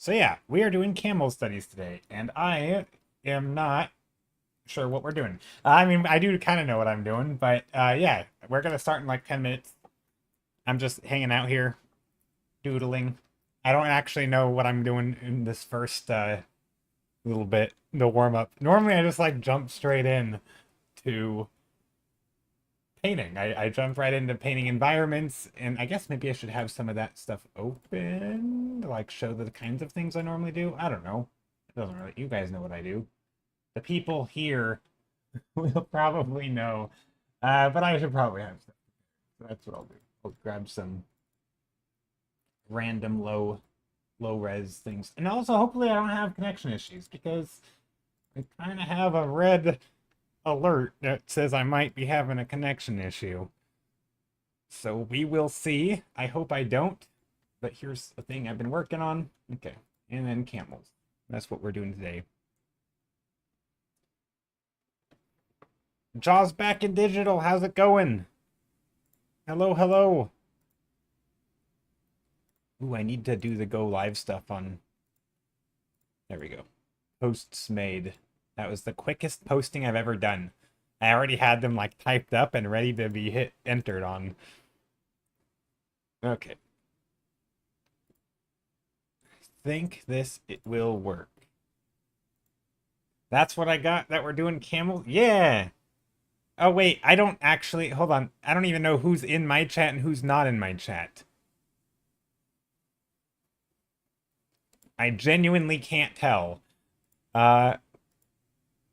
So yeah, we are doing camel studies today, and I am not sure what we're doing. I mean, I do kind of know what I'm doing, but yeah, we're gonna start in like 10 minutes. I'm just hanging out here, doodling. I don't actually know what I'm doing in this first little bit, the warm up. Normally, I just like jump straight in to painting. I jump right into painting environments, and I guess maybe I should have some of that stuff open to like show the kinds of things I normally do. I don't know. It doesn't really. You guys know what I do. The people here will probably know, but I should probably have stuff. So that's what I'll do. I'll grab some random low res things, and also hopefully I don't have connection issues because I kind of have a red alert that says I might be having a connection issue. So we will see. I hope I don't. But here's the thing I've been working on. Okay. And then camels. That's what we're doing today. Jaws back in digital. How's it going? Hello, hello. Ooh, I need to do the go live stuff on. There we go. Posts made. That was the quickest posting I've ever done. I already had them like typed up and ready to be hit entered on. Okay. Think it will work. That's what I got that we're doing camel. Yeah. Oh wait, I don't actually hold on. I don't even know who's in my chat and who's not in my chat. I genuinely can't tell. Uh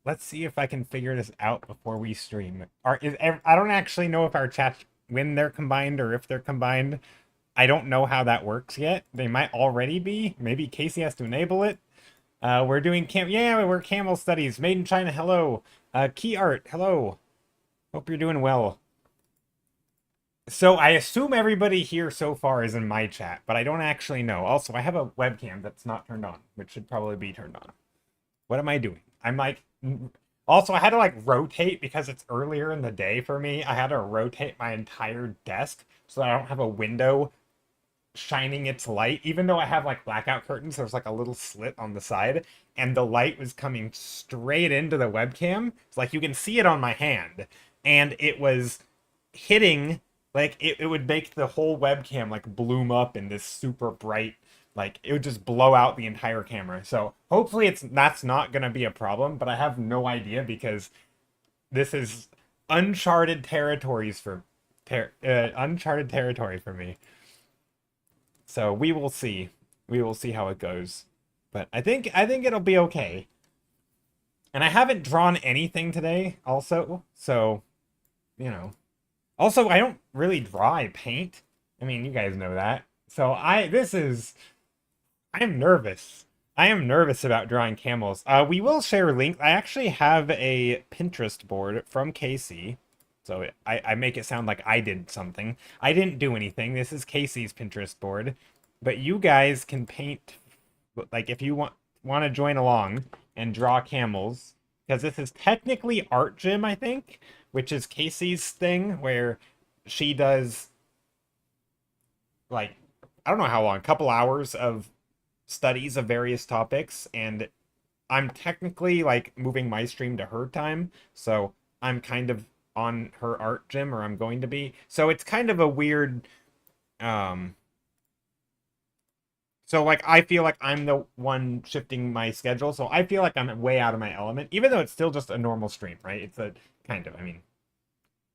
let's see if I can figure this out before we stream. I don't actually know if our chats when they're combined or if they're combined. I don't know how that works yet. They might already be. Maybe Casey has to enable it. We're doing we're camel studies. Made in China, hello. Key art, hello. Hope you're doing well. So I assume everybody here so far is in my chat, but I don't actually know. Also, I have a webcam that's not turned on, which should probably be turned on. What am I doing? I'm like, also I had to like rotate because it's earlier in the day for me. I had to rotate my entire desk so that I don't have a window shining its light, even though I have like blackout curtains. There's like a little slit on the side, and the light was coming straight into the webcam. It's like you can see it on my hand, and it was hitting like it would make the whole webcam like bloom up in this super bright, like it would just blow out the entire camera. So hopefully that's not gonna be a problem, but I have no idea because this is uncharted territories for uncharted territory for me. So we will see. We will see how it goes. But I think it'll be okay. And I haven't drawn anything today also, so you know. Also, I don't really draw, I paint. I mean, you guys know that. So I am nervous. I am nervous about drawing camels. We will share a link. I actually have a Pinterest board from Casey. So I make it sound like I did something. I didn't do anything. This is Casey's Pinterest board. But you guys can paint, like if you want to join along and draw camels, because this is technically Art Gym, I think, which is Casey's thing where she does like I don't know how long, a couple hours of studies of various topics, and I'm technically like moving my stream to her time, so I'm kind of on her art gym, or I'm going to be. So it's kind of a weird so like I feel like I'm the one shifting my schedule, so I feel like I'm way out of my element, even though it's still just a normal stream, right? It's a kind of, I mean,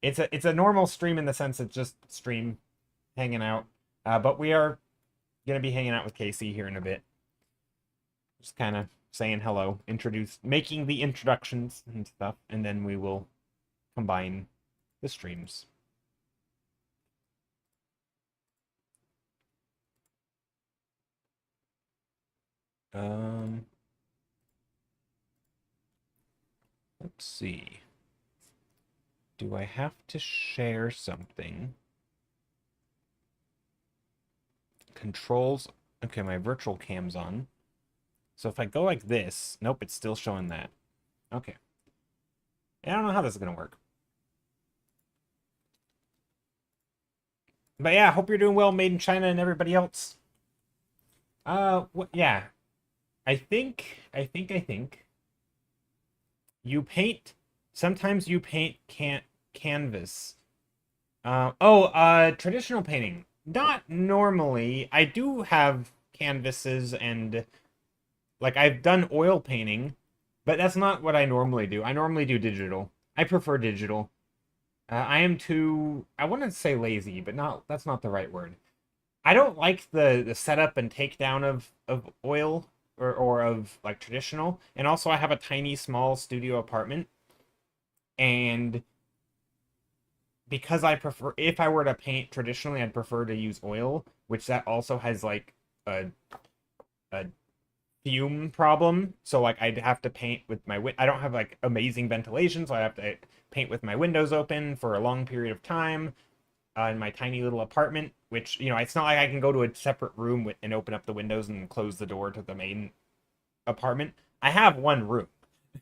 it's a normal stream in the sense it's just stream hanging out. But we are gonna be hanging out with Casey here in a bit. Just kind of saying hello, making the introductions and stuff, and then we will combine the streams. Um, let's see. Do I have to share something? Controls. Okay, my virtual cam's on. So if I go like this, nope, it's still showing that. Okay. I don't know how this is gonna work. But yeah, hope you're doing well, Made in China and everybody else. Yeah. I think you paint. Sometimes you paint canvas. Traditional painting. Not normally. I do have canvases and like I've done oil painting, but that's not what I normally do. I normally do digital. I prefer digital. I am too, I wouldn't say lazy, but not that's not the right word. I don't like the setup and takedown of oil or of like traditional. And also I have a tiny small studio apartment and because I prefer if I were to paint traditionally, I'd prefer to use oil, which that also has like a a fume problem. So like I'd have to paint with my I don't have like amazing ventilation, so I have to paint with my windows open for a long period of time in my tiny little apartment. Which it's not like I can go to a separate room and open up the windows and close the door to the main apartment. I have one room.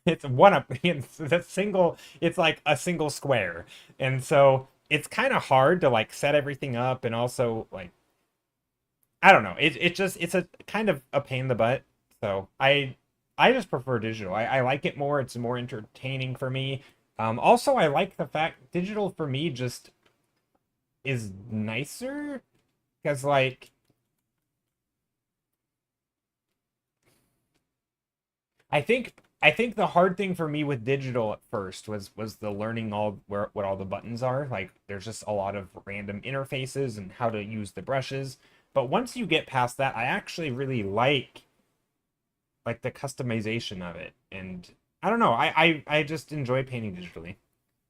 It's one it's a single. It's like a single square, and so it's kind of hard to like set everything up and also like I don't know. It's a kind of a pain in the butt. So I just prefer digital. I like it more. It's more entertaining for me. Also, I like the fact digital for me just is nicer because like I think the hard thing for me with digital at first was the learning all where what all the buttons are. Like there's just a lot of random interfaces and how to use the brushes. But once you get past that, I actually really like the customization of it. And I don't know, I just enjoy painting digitally.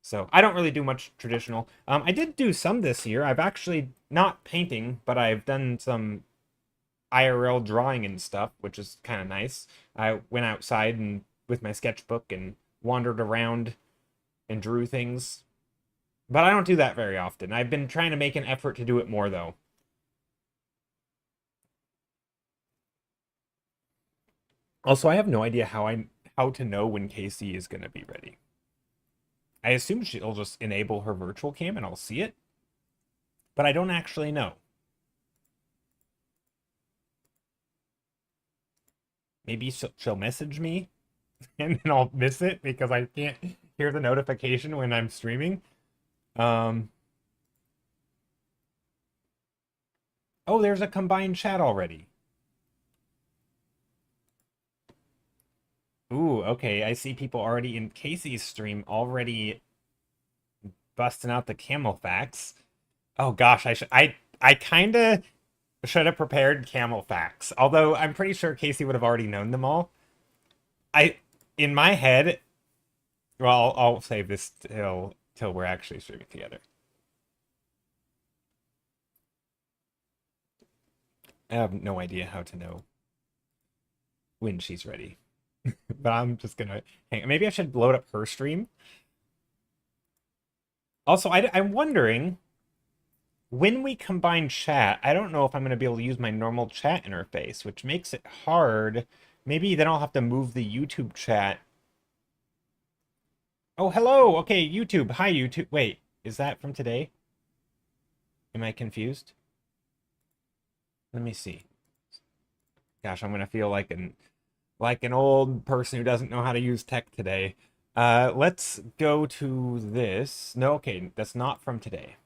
So I don't really do much traditional. I did do some this year. I've actually not painting, but I've done some IRL drawing and stuff, which is kind of nice. I went outside and with my sketchbook and wandered around and drew things. But I don't do that very often. I've been trying to make an effort to do it more though. Also, I have no idea how to know when Casey is going to be ready. I assume she'll just enable her virtual cam and I'll see it, but I don't actually know. Maybe she'll message me and then I'll miss it because I can't hear the notification when I'm streaming. Um, oh, there's a combined chat already. Ooh, okay. I see people already in Casey's stream already busting out the camel facts. Oh gosh, I kind of should have prepared camel facts. Although I'm pretty sure Casey would have already known them all. I in my head, well, I'll save this till we're actually streaming together. I have no idea how to know when she's ready. But I'm just gonna hang. Maybe I should load up her stream. Also, I'm wondering when we combine chat, I don't know if I'm going to be able to use my normal chat interface, which makes it hard. Maybe then I'll have to move the YouTube chat. Oh, hello. Okay, YouTube. Hi, YouTube. Wait, is that from today? Am I confused? Let me see. Gosh, I'm going to feel like an old person who doesn't know how to use tech today. Let's go to this. No, okay, that's not from today.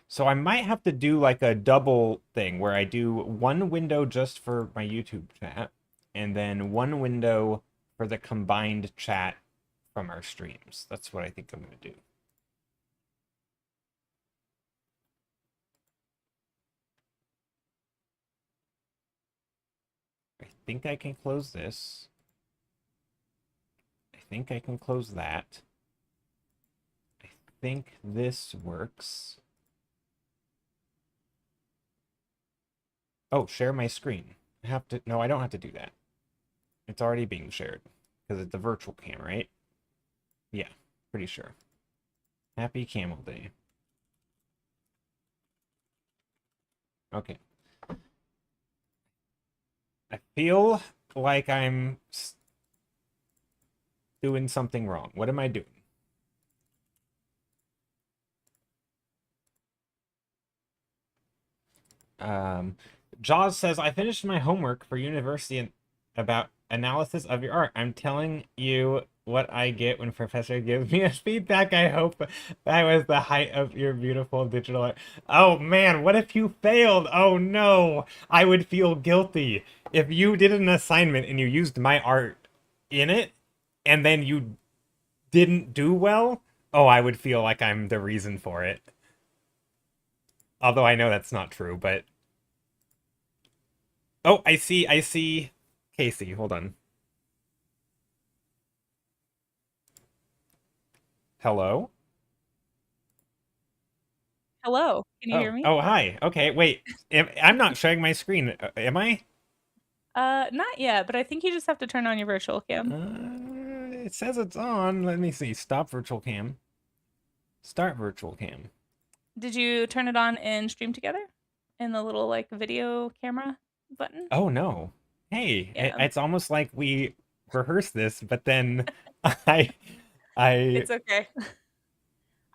So I might have to do like a double thing where I do one window just for my YouTube chat and then one window for the combined chat from our streams. That's what I think I'm going to do. I think I can close this. I think I can close that. I think this works. Oh, share my screen. I have to, no, I don't have to do that. It's already being shared because it's a virtual cam, right? Yeah, pretty sure. Happy Camel Day. Okay. I feel like I'm doing something wrong. What am I doing? Um, Jaws says, I finished my homework for university about analysis of your art. I'm telling you what I get when professor gives me a feedback. I hope that was the height of your beautiful digital art. Oh man, what if you failed? Oh no, I would feel guilty. If you did an assignment and you used my art in it, and then you didn't do well, oh, I would feel like I'm the reason for it. Although I know that's not true, but oh, I see Casey. Hold on. Hello? Hello, can you hear Oh, me? oh, hi. Okay, wait. I'm not sharing my screen. Am I? Not yet, but I think you just have to turn on your virtual cam. It says it's on. Let me see. Stop virtual cam. Start virtual cam. Did you turn it on in Stream Together? In the little like video camera button? Oh no. Hey, Yeah, it's almost like we rehearsed this, but then I I it's okay.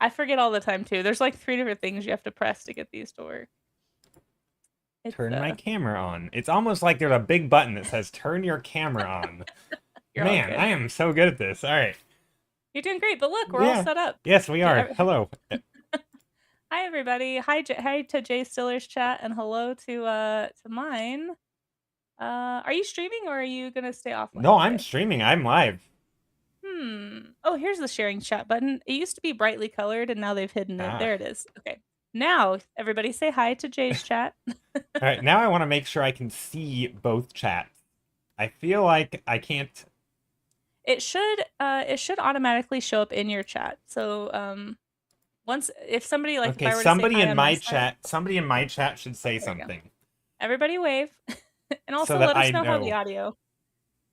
I forget all the time too. There's like three different things you have to press to get these to work. It's turned my camera on. It's almost like there's a big button that says turn your camera on. you're all Man, I good. am so good at this. All right. You're doing great, but look, we're all Yeah. set up. Yes, we are. Hello. Hi everybody. Hi to Jay Stiller's chat and hello to mine. Are you streaming or are you gonna stay No, offline I'm today? streaming. I'm live. Oh, here's the sharing chat button. It used to be brightly colored and now they've hidden it. Ah. There it is. Okay. Now, everybody say hi to Jay's chat. All right, now I want to make sure I can see both chats. I feel like I can't. It should automatically show up in your chat. So, once if somebody like if Okay, I were to say hi on my side, somebody in my chat should say there we go. something Everybody wave. And so also that let I us know how the know. audio.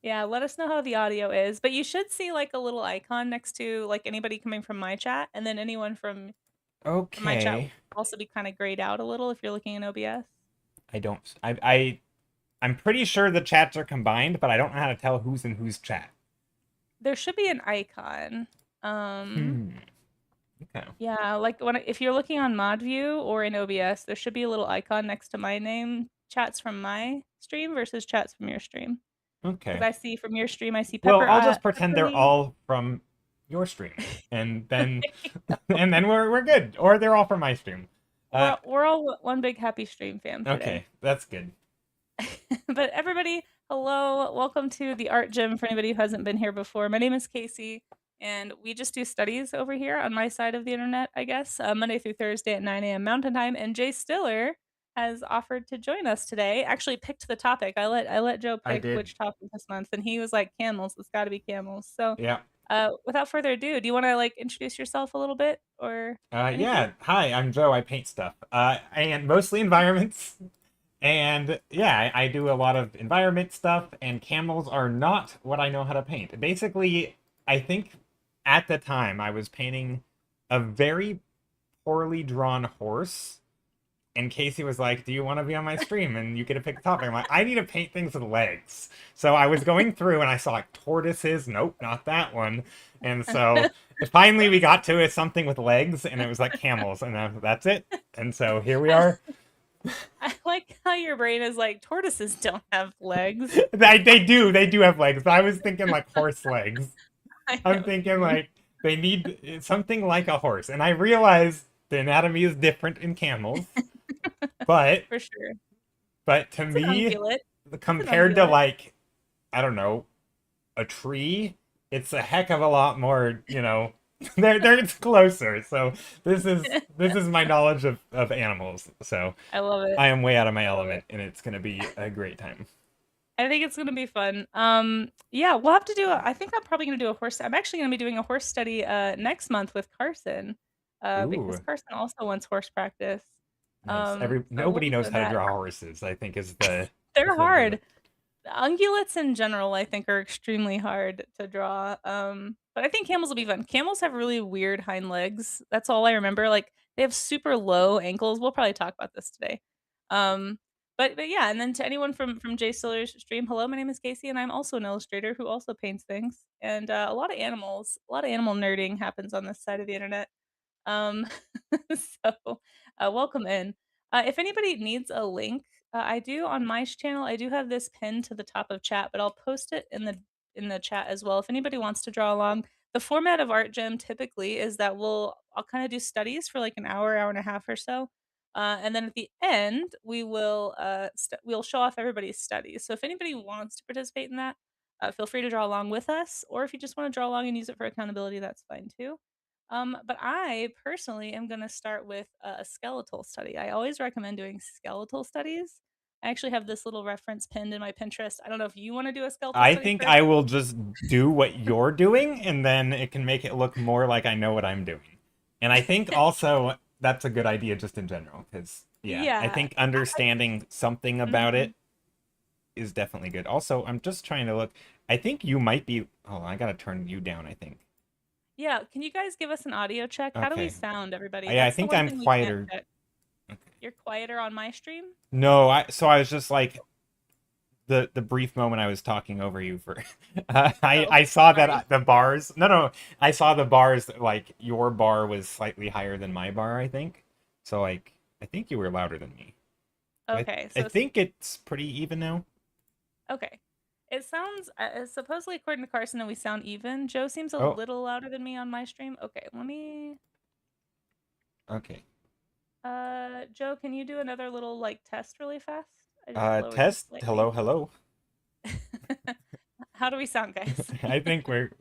Yeah, let us know how the audio is. But you should see like a little icon next to like anybody coming from my chat and then anyone from my chat will Okay. also be kind of grayed out a little if you're looking in OBS. I don't. I'm pretty sure the chats are combined, but I don't know how to tell who's in whose chat. There should be an icon. Hmm. Okay. Yeah, like if you're looking on mod view or in OBS, there should be a little icon next to my name, chats from my stream versus chats from your stream. Because Okay. I see from your stream, I see Well, Pepper I'll just pretend they're Pepperly. all from your stream, and then and then we're good. Or they're all from my stream. Uh. We're all one big happy stream fam today. Okay, that's good. But everybody, hello, welcome to the art gym for anybody who hasn't been here before. My name is Casey, and we just do studies over here on my side of the internet, I guess, Monday through Thursday at 9 a.m. Mountain Time. And Jay Stiller has offered to join us today. Actually, picked the topic. I let Joe I pick did. which topic this month, and he was like camels. It's got to be camels. So, Yeah. without further ado, do you want to like introduce yourself a little bit or anything? Yeah. Hi, I'm Joe. I paint stuff. And mostly environments. And yeah, I do a lot of environment stuff, and camels are not what I know how to paint. Basically, I think at the time I was painting a very poorly drawn horse, and Casey was like, "Do you want to be on my stream?" And you get to pick a topic. I'm like, "I need to paint things with legs." So I was going through, and I saw like tortoises. Nope, not that one. And so finally we got to it, something with legs, and it was like camels, and that's it. And so here we are. I like how your brain is like tortoises don't have legs. They do have legs. But I was thinking like horse legs. I know I'm what you thinking mean. like they need something like a horse, and I realize the anatomy is different in camels, but For sure. to It's an me, ungulate. It's an compared to ungulate. like I don't know a tree, it's a heck of a lot more. They're it's closer. So this is my knowledge of animals. So I love it. I am way out of my I love it. element, and it's gonna be a great time. I think it's gonna be fun. Yeah, we'll have to do I think I'm probably gonna do a horse I'm actually gonna be doing a horse study next month with Carson. Because Ooh. Carson also wants horse practice. Nice. So we'll Nobody be knows doing how to that. draw horses, I think is the They're the hard. Ungulates in general, I think, are extremely hard to draw. But I think camels will be fun. Camels have really weird hind legs. That's all I remember. Like they have super low ankles. We'll probably talk about this today. Um, but yeah, and then to anyone from Jay Stiller's stream, hello, my name is Casey, and I'm also an illustrator who also paints things. And a lot of animals, a lot of animal nerding happens on this side of the internet. Um, so welcome in. If anybody needs a link I do on my channel. I do have this pinned to the top of chat, but I'll post it in the chat as well if anybody wants to draw along. The format of Art Gym typically is that I'll kind of do studies for like an hour, hour and a half or so. And then at the end, we'll show off everybody's studies. So if anybody wants to participate in that, feel free to draw along with us, or if you just want to draw along and use it for accountability, that's fine too. But I personally am going to start with a skeletal study. I always recommend doing skeletal studies. I actually have this little reference pinned in my Pinterest. I don't know if you want to do a skeletal I study think first. I will just do what you're doing, and then it can make it look more like I know what I'm doing. And I think also that's a good idea just in general, because, yeah, I Yeah. think understanding something about Mhm. it is definitely good. Also, I'm just trying to look. I think you might be. Hold on, I gotta turn you down, I think. Yeah. Can you guys give us an audio check? How do we Okay. sound, everybody? I That's the think one I'm thing we can't quieter. check. Okay. You're quieter on my stream? No, I was just like, the brief moment I was talking over you for Oh, I saw that sorry. the bars no, I saw the bars, like your bar was slightly higher than my bar, I think. So like I think you were louder than me. But Okay. I So think it's pretty even now. okay. It sounds supposedly according to Carson, we sound even. Joe seems a Oh, little louder than me on my stream. Okay, let me okay. Joe, can you do another little like test really fast? I just lowered you Test. slightly. Hello, hello. How do we sound, guys? I think we're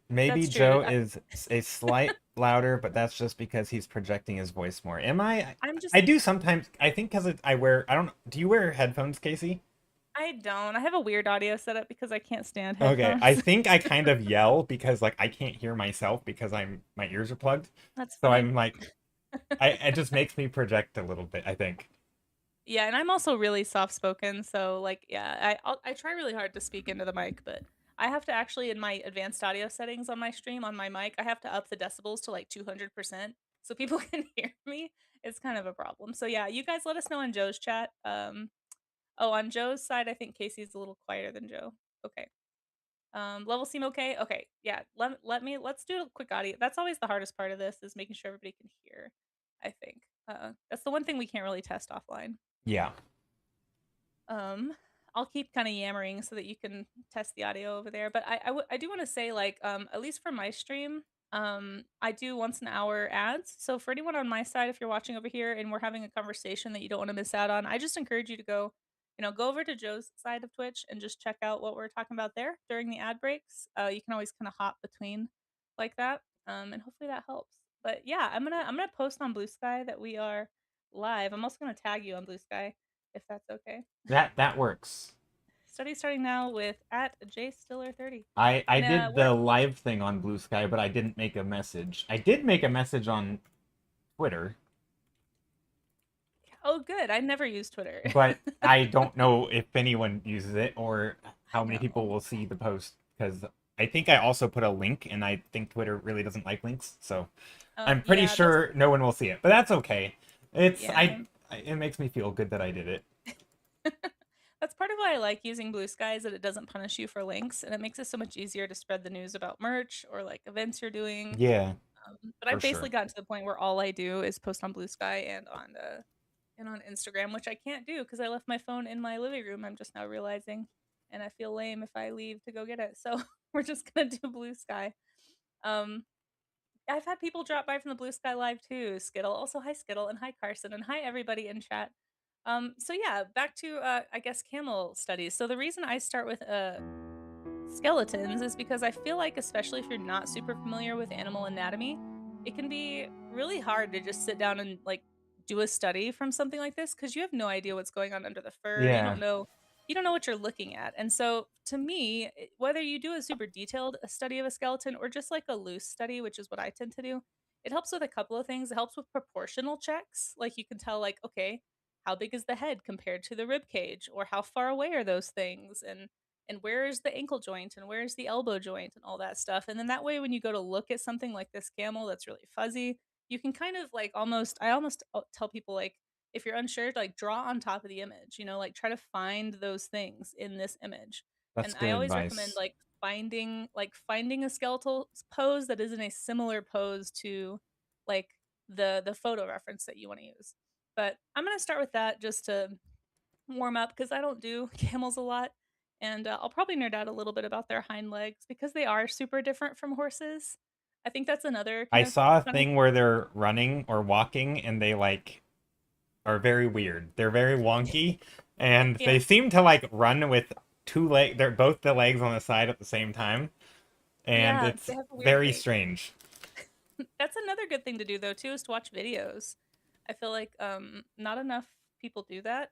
maybe That's true. Joe is a slight louder, but that's just because he's projecting his voice more. Am I? I'm I just do sometimes. I think because I wear. I don't. Do you wear headphones, Casey? I don't. I have a weird audio setup because I can't stand Okay, I headphones. think I kind of yell because like I can't hear myself because my ears are plugged. That's So funny. I'm like I it just makes me project a little bit, I think. Yeah, and I'm also really soft spoken, so like yeah, I try really hard to speak into the mic, but I have to actually in my advanced audio settings on my stream on my mic, I have to up the decibels to like 200% so people can hear me. It's kind of a problem. So yeah, you guys let us know in Joe's chat. Oh, on Joe's side, I think Casey's a little quieter than Joe. Okay. Level seem okay? Okay. Yeah. Let's do a quick audio. That's always the hardest part of this is making sure everybody can hear, I think. That's the one thing we can't really test offline. Yeah. Um, I'll keep kind of yammering so that you can test the audio over there. But I do want to say like at least for my stream, I do once an hour ads. So for anyone on my side, if you're watching over here and we're having a conversation that you don't want to miss out on, I just encourage you to go, go over to Joe's side of Twitch and just check out what we're talking about there during the ad breaks. You can always kind of hop between like that, and hopefully that helps. But yeah, I'm gonna post on Blue Sky that we are live. I'm also gonna tag you on Blue Sky if that's okay. That works. Study starting now with at jstiller30. I And did we're the live thing on Blue Sky, but I didn't make a message. I did make a message on Twitter, oh good. I never use Twitter. but I don't know if anyone uses it or I how many people know. will see the post because I think I also put a link and I think Twitter really doesn't like links. So I'm pretty Yeah, that's sure no one will see it, but that's okay. It's yeah. it makes me feel good that I did it. That's part of why I like using Blue Sky is that it doesn't punish you for links and it makes it so much easier to spread the news about merch or like events you're doing. Yeah, But for I've basically sure. gotten to the point where all I do is post on Blue Sky and on Instagram, which I can't do because I left my phone in my living room. I'm just now realizing, and I feel lame if I leave to go get it. So we're just gonna do Blue Sky. Um, I've had people drop by from the Blue Sky Live too. Skittle, also hi Skittle, and hi Carson, and hi everybody in chat. So yeah, back to I guess camel studies. So the reason I start with skeletons is because I feel like, especially if you're not super familiar with animal anatomy, it can be really hard to just sit down and like do a study from something like this because you have no idea what's going on under the fur. Yeah, You don't know what you're looking at. And so to me, whether you do a super detailed study of a skeleton or just like a loose study, which is what I tend to do, it helps with a couple of things. It helps with proportional checks. Like you can tell like, okay, how big is the head compared to the rib cage or how far away are those things and where is the ankle joint and where is the elbow joint and all that stuff. And then that way, when you go to look at something like this camel that's really fuzzy, you can kind of like I almost tell people like, if you're unsure, like draw on top of the image, like try to find those things in this image. that's And I good always recommend advice. finding a skeletal pose that is in a similar pose to like the photo reference that you want to use. But I'm gonna start with that just to warm up because I don't do camels a lot, and I'll probably nerd out a little bit about their hind legs because they are super different from horses. I think that's another I kind of saw a funny. thing where they're running or walking and they like are very weird. They're very wonky and Yeah, they seem to like run with two legs. They're both the legs on the side at the same time, and yeah, it's they have a weird very gait. strange. That's another good thing to do though too is to watch videos. I feel like not enough people do that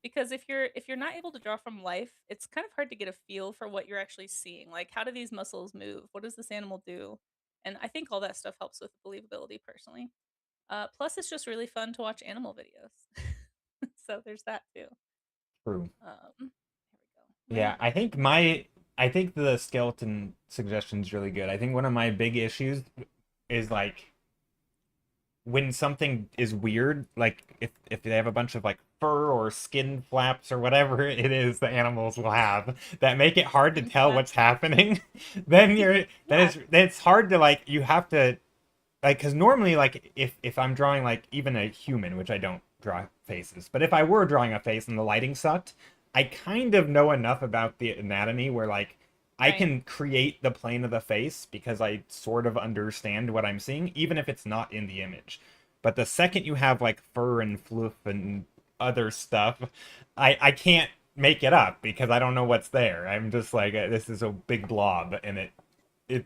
because if you're not able to draw from life, it's kind of hard to get a feel for what you're actually seeing. Like how do these muscles move? What does this animal do? And I think all that stuff helps with believability personally. Plus, it's just really fun to watch animal videos. So there's that too. True. Here we go. Yeah, Where are we? I think the skeleton suggestion is really good. I think one of my big issues is like when something is weird, like if they have a bunch of like fur or skin flaps or whatever it is the animals will have that make it hard to Skin tell what's flaps. happening, then Yeah, it's hard to like you have to like because normally like if I'm drawing like even a human, which I don't draw faces, but if I were drawing a face and the lighting sucked, I kind of know enough about the anatomy where like I right. can create the plane of the face because I sort of understand what I'm seeing, even if it's not in the image. But the second you have like fur and fluff and other stuff, I can't make it up because I don't know what's there. I'm just like this is a big blob, and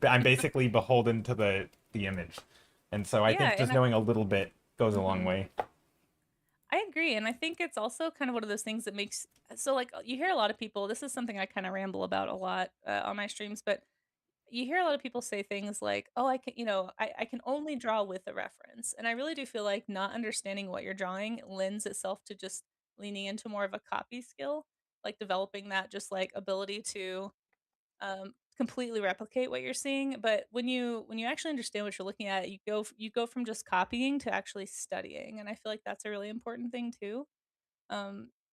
I'm basically beholden to the image. And so I Yeah, think and just knowing a little bit goes a long mhm. way. I agree, and I think it's also kind of one of those things that makes so like you hear a lot of people. This is something I kind of ramble about a lot on my streams, but you hear a lot of people say things like, "Oh, I can, I can only draw with a reference," and I really do feel like not understanding what you're drawing lends itself to just leaning into more of a copy skill, like developing that just like ability to completely replicate what you're seeing. But when you actually understand what you're looking at, you go from just copying to actually studying, and I feel like that's a really important thing too.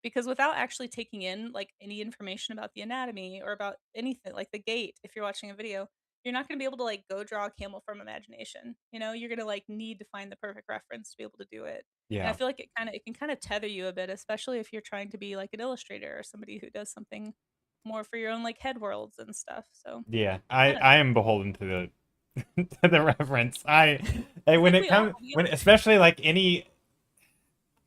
Because without actually taking in like any information about the anatomy or about anything like the gait, if you're watching a video, you're not going to be able to like go draw a camel from imagination. You're going to like need to find the perfect reference to be able to do it. And I Yeah. feel like it can kind of tether you a bit, especially if you're trying to be like an illustrator or somebody who does something more for your own like head worlds and stuff. So Yeah. I don't know. I am beholden to the to the reference. I When think it we all comes we when all especially like any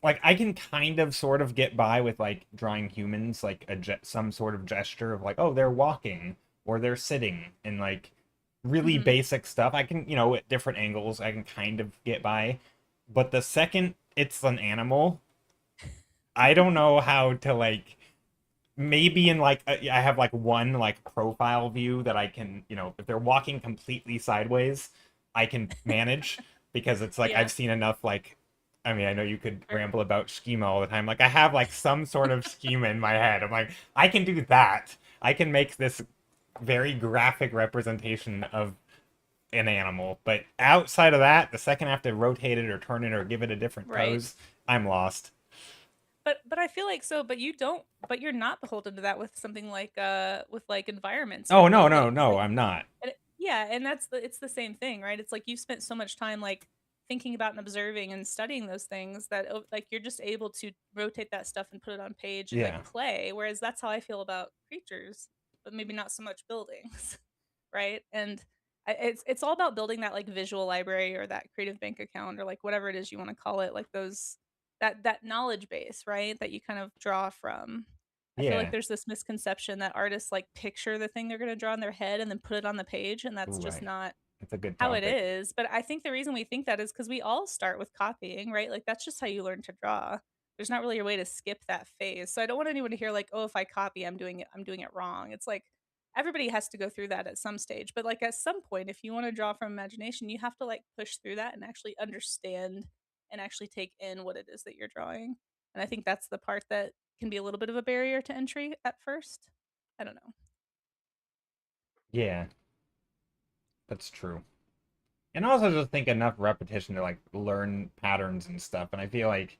like I can kind of sort of get by with like drawing humans like some sort of gesture of like oh they're walking or they're sitting and like really mhm. basic stuff. I can at different angles I can kind of get by, but the second it's an animal, I don't know how to like maybe in like I have like one like profile view that I can if they're walking completely sideways, I can manage because it's like Yeah. I've seen enough like I mean I know you could Sure. ramble about schema all the time. Like I have like some sort of schema in my head. I'm like I can do that. I can make this very graphic representation of an animal. But outside of that, the second I have to rotate it or turn it or give it a different Right. pose, I'm lost. But I feel like so, but you're not beholden to that with something like with like environments or Oh no, no, buildings. no, Like I'm not. yeah, and it's the same thing, right? It's like you've spent so much time like thinking about and observing and studying those things that like you're just able to rotate that stuff and put it on page and like Yeah. play. Whereas that's how I feel about creatures, but maybe not so much buildings, right? And it's all about building that like visual library or that creative bank account or like whatever it is you want to call it, like those that knowledge base, right? That you kind of draw from. I feel like Yeah. there's this misconception that artists like picture the thing they're going to draw in their head and then put it on the page, and that's just Right. not It's a good how it topic. is. But I think the reason we think that is because we all start with copying, right? Like that's just how you learn to draw. There's not really a way to skip that phase. So I don't want anyone to hear like, oh, if I copy, I'm doing it wrong. It's like everybody has to go through that at some stage. But like at some point, if you want to draw from imagination, you have to like push through that and actually understand and actually take in what it is that you're drawing. And I think that's the part that can be a little bit of a barrier to entry at first. I don't know. Yeah, that's true. And also just think enough repetition to like learn patterns and stuff. And I feel like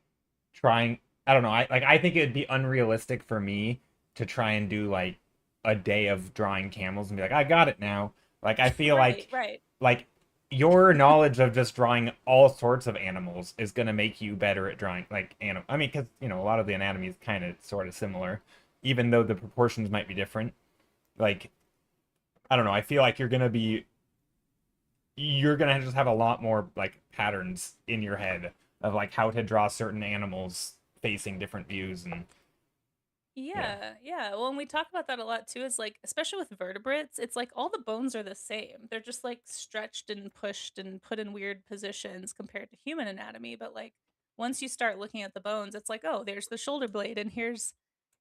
trying I don't know, I think it would be unrealistic for me to try and do like a day of drawing camels and be like, I got it now. Like I feel Right, right. like your knowledge of just drawing all sorts of animals is going to make you better at drawing like animal. I mean, because a lot of the anatomy is kind of sort of similar, even though the proportions might be different. Like I don't know. I feel like you're gonna just have a lot more like patterns in your head of like how to draw certain animals facing different views and yeah. Yeah, yeah. Well, and we talk about that a lot too. Is like, especially with vertebrates, it's like all the bones are the same. They're just like stretched and pushed and put in weird positions compared to human anatomy. But like, once you start looking at the bones, it's like, oh, there's the shoulder blade, and here's,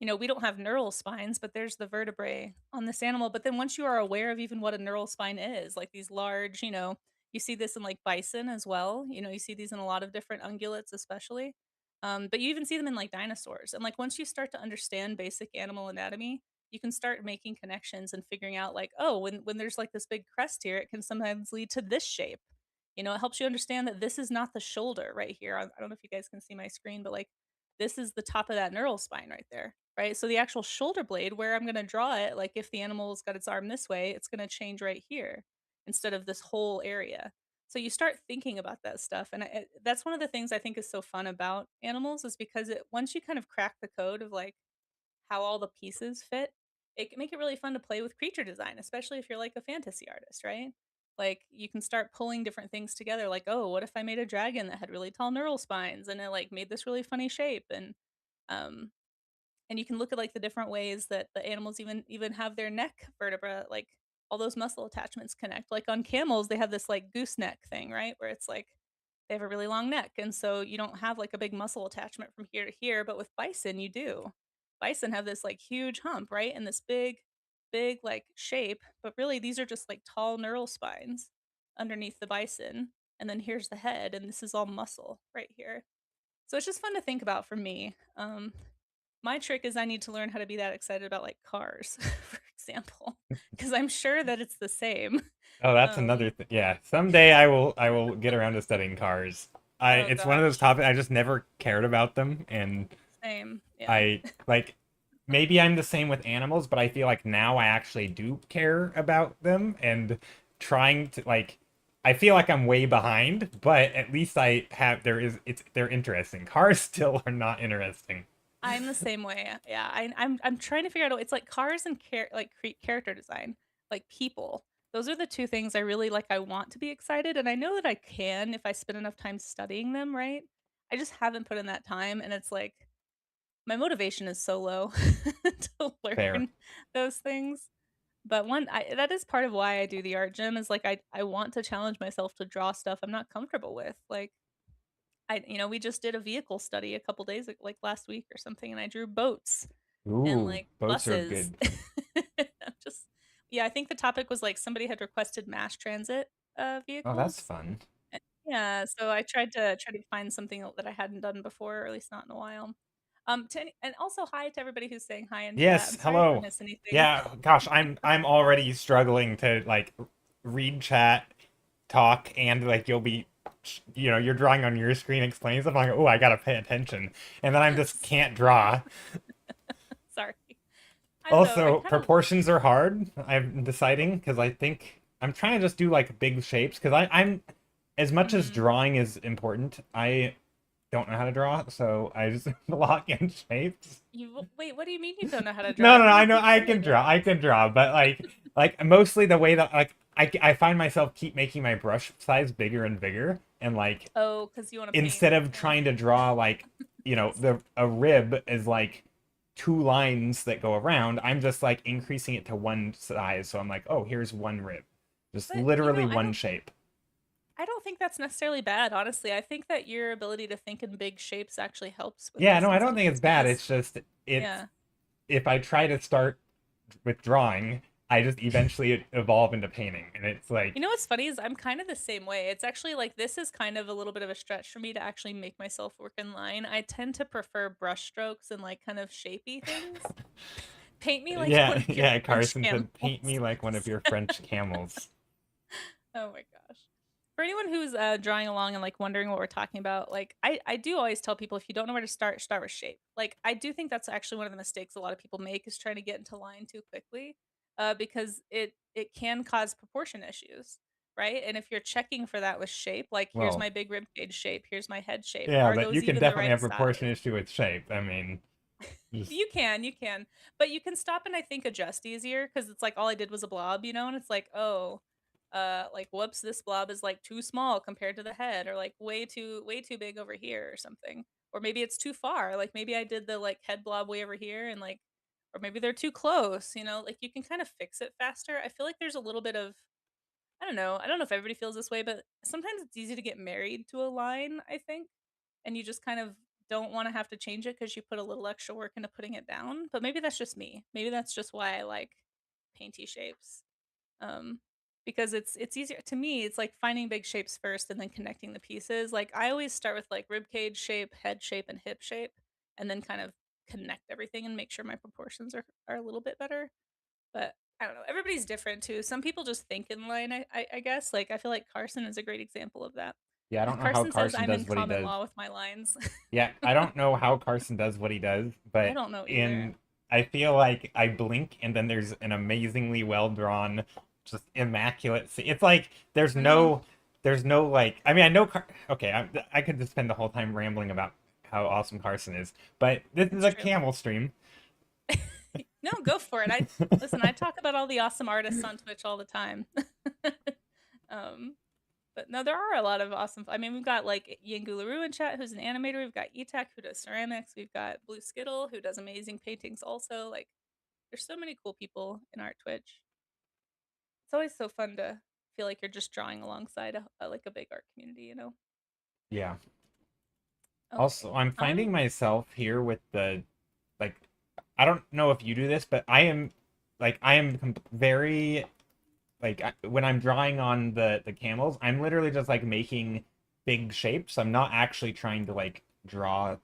we don't have neural spines, but there's the vertebrae on this animal. But then once you are aware of even what a neural spine is, like these large, you see this in like bison as well. You see these in a lot of different ungulates, especially. But you even see them in like dinosaurs. And like once you start to understand basic animal anatomy, you can start making connections and figuring out like, oh, when there's like this big crest here, it can sometimes lead to this shape. It helps you understand that this is not the shoulder right here. I don't know if you guys can see my screen, but like this is the top of that neural spine right there. Right. So the actual shoulder blade, where I'm gonna draw it, like if the animal's got its arm this way, it's gonna change right here instead of this whole area. So you start thinking about that stuff, and that's one of the things I think is so fun about animals is because once you kind of crack the code of like how all the pieces fit, it can make it really fun to play with creature design, especially if you're like a fantasy artist, right? Like you can start pulling different things together, like, oh, what if I made a dragon that had really tall neural spines and it like made this really funny shape, um and you can look at like the different ways that the animals even have their neck vertebra, like all those muscle attachments connect. Like on camels they have this like gooseneck thing, right, where it's like they have a really long neck, and so you don't have like a big muscle attachment from here to here. But with bison you do. Bison have this like huge hump, right, and this big like shape, but really these are just like tall neural spines underneath the bison, and then here's the head, and this is all muscle right here. So it's just fun to think about for me. My trick is I need to learn how to be that excited about like cars, for example, because I'm sure that it's the same. Oh, that's Um, another thing. Yeah, someday I will get around to studying cars. oh It's one of those gosh, topics I just never cared about them, and same. Yeah. I like maybe I'm the same with animals, but I feel like now I actually do care about them and trying to like I feel like I'm way behind, but at least I have they're interesting. Cars still are not interesting. I'm the same way. Yeah, I'm trying to figure out. It's like cars and character design, like people. Those are the two things I really like. I want to be excited, and I know that I can if I spend enough time studying them. Right. I just haven't put in that time, and it's like my motivation is so low to Fair. learn those things. But that is part of why I do the art gym is like I want to challenge myself to draw stuff I'm not comfortable with. Like we just did a vehicle study a couple days like last week or something, and I drew boats and Ooh, like boats are buses. good. I'm just Yeah, I think the topic was like somebody had requested mass transit Oh, that's vehicles. fun. Yeah, so I tried to find something that I hadn't done before, or at least not in a while. And also hi to everybody who's saying hi in chat. Yes, I'm sorry if I hello. miss anything. Yeah, gosh, I'm already struggling to like read chat, talk, and like you're drawing on your screen explaining stuff. I'm like, oh, I gotta pay attention, and then I just can't draw. Sorry. I don't know. I Also, kind of proportions are hard. I'm deciding because I think I'm trying to just do like big shapes because I'm as much as mhm. drawing is important, I don't know how to draw, so I just block in shapes. Wait, what do you mean you don't know how to draw? No, no, no, I Everybody know keeps I saying they can draw. do. I can draw, but like mostly the way that like I find myself keep making my brush size bigger and bigger and like Oh, because you want to paint. instead of Yeah. trying to draw like, Yes. the a rib is like two lines that go around, I'm just like increasing it to one size. So I'm like, "Oh, here's one rib." Just But literally I one don't shape. I don't think that's necessarily bad, honestly. I think that your ability to think in big shapes actually helps with Yeah, this no, I in don't some think it's bad. cases. It's just it's Yeah. if I try to start with drawing, I just eventually evolve into painting, and it's You like, know what's funny is I'm kind of the same way. It's actually like this is kind of a little bit of a stretch for me to actually make myself work in line. I tend to prefer brush strokes and like kind of shapy things. Paint me like one yeah, of your yeah. French Carson said, "Paint camels. me like one of your French camels." Oh my gosh. For anyone who's drawing along and like wondering what we're talking about, like I do always tell people if you don't know where to start, start with shape. Like I do think that's actually one of the mistakes a lot of people make is trying to get into line too quickly, because it can cause proportion issues, right? And if you're checking for that with shape, like here's Well, my big rib cage shape, here's my head shape, yeah, are that you those can even the definitely right have proportion size? issue with shape. I mean, just You can, but you can stop and I think adjust easier because it's like all I did was a blob, and it's like, oh, like whoops, this blob is like too small compared to the head, or like way too big over here or something. Or maybe it's too far. Like maybe I did the like head blob way over here and like or maybe they're too close, like you can kind of fix it faster. I feel like there's a little bit of I don't know. I don't know if everybody feels this way, but sometimes it's easy to get married to a line, I think, and you just kind of don't want to have to change it because you put a little extra work into putting it down. But maybe that's just me. Maybe that's just why I like painty shapes. Um, because it's easier to me. It's like finding big shapes first and then connecting the pieces. Like I always start with like rib cage shape, head shape, and hip shape, and then kind of connect everything and make sure my proportions are a little bit better. But I don't know. Everybody's different too. Some people just think in line. I guess. Like I feel like Carson is a great example of that. yeah, I don't know how Carson says Carson I'm in does what he common does. law with my lines. Yeah, I don't know how Carson does what he does, I but don't know either. in I feel like I blink and then there's an amazingly well drawn, just immaculate. It's like I know. there's no like. I mean, I know. Okay, I could just spend the whole time rambling about how awesome Carson is, but this is It's a true. camel stream. No, go for it. I listen. I talk about all the awesome artists on Twitch all the time. um, but no, there are a lot of awesome. I mean, we've got like Yangularu in chat, who's an animator. We've got Etak, who does ceramics. We've got Blue Skittle, who does amazing paintings. Also, like, there's so many cool people in art Twitch. It's always so fun to feel like you're just drawing alongside like a big art community. Yeah. Also, Okay, I'm I'm finding myself here with the like. I don't know if you do this, but I am very like when I'm drawing on the camels, I'm literally just like making big shapes. I'm not actually trying to like draw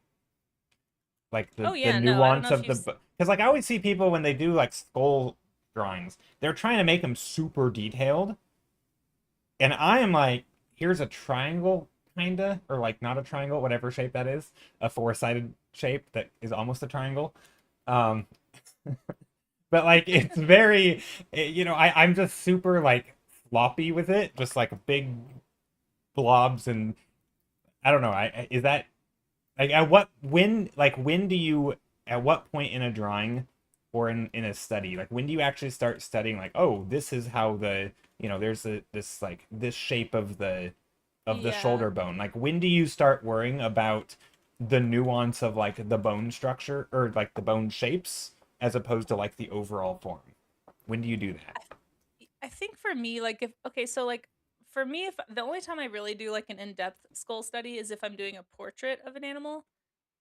like oh the yeah, no, I don't know nuance if of you've because like I always see people when they do like skull drawings, they're trying to make them super detailed, and I am like, here's a triangle kinda, or like not a triangle, whatever shape that is, a four-sided shape that is almost a triangle. Um, but like it's very, I'm just super like floppy with it, just like big blobs, and I don't know. Is that like at what when do you at what point in a drawing or in a study, like when do you actually start studying like, oh, this is how there's this like this shape of the yeah. shoulder bone. Like when do you start worrying about the nuance of like the bone structure or like the bone shapes as opposed to like the overall form? When do you do that? I think for me, like if okay, so like for me, if the only time I really do like an in-depth skull study is if I'm doing a portrait of an animal,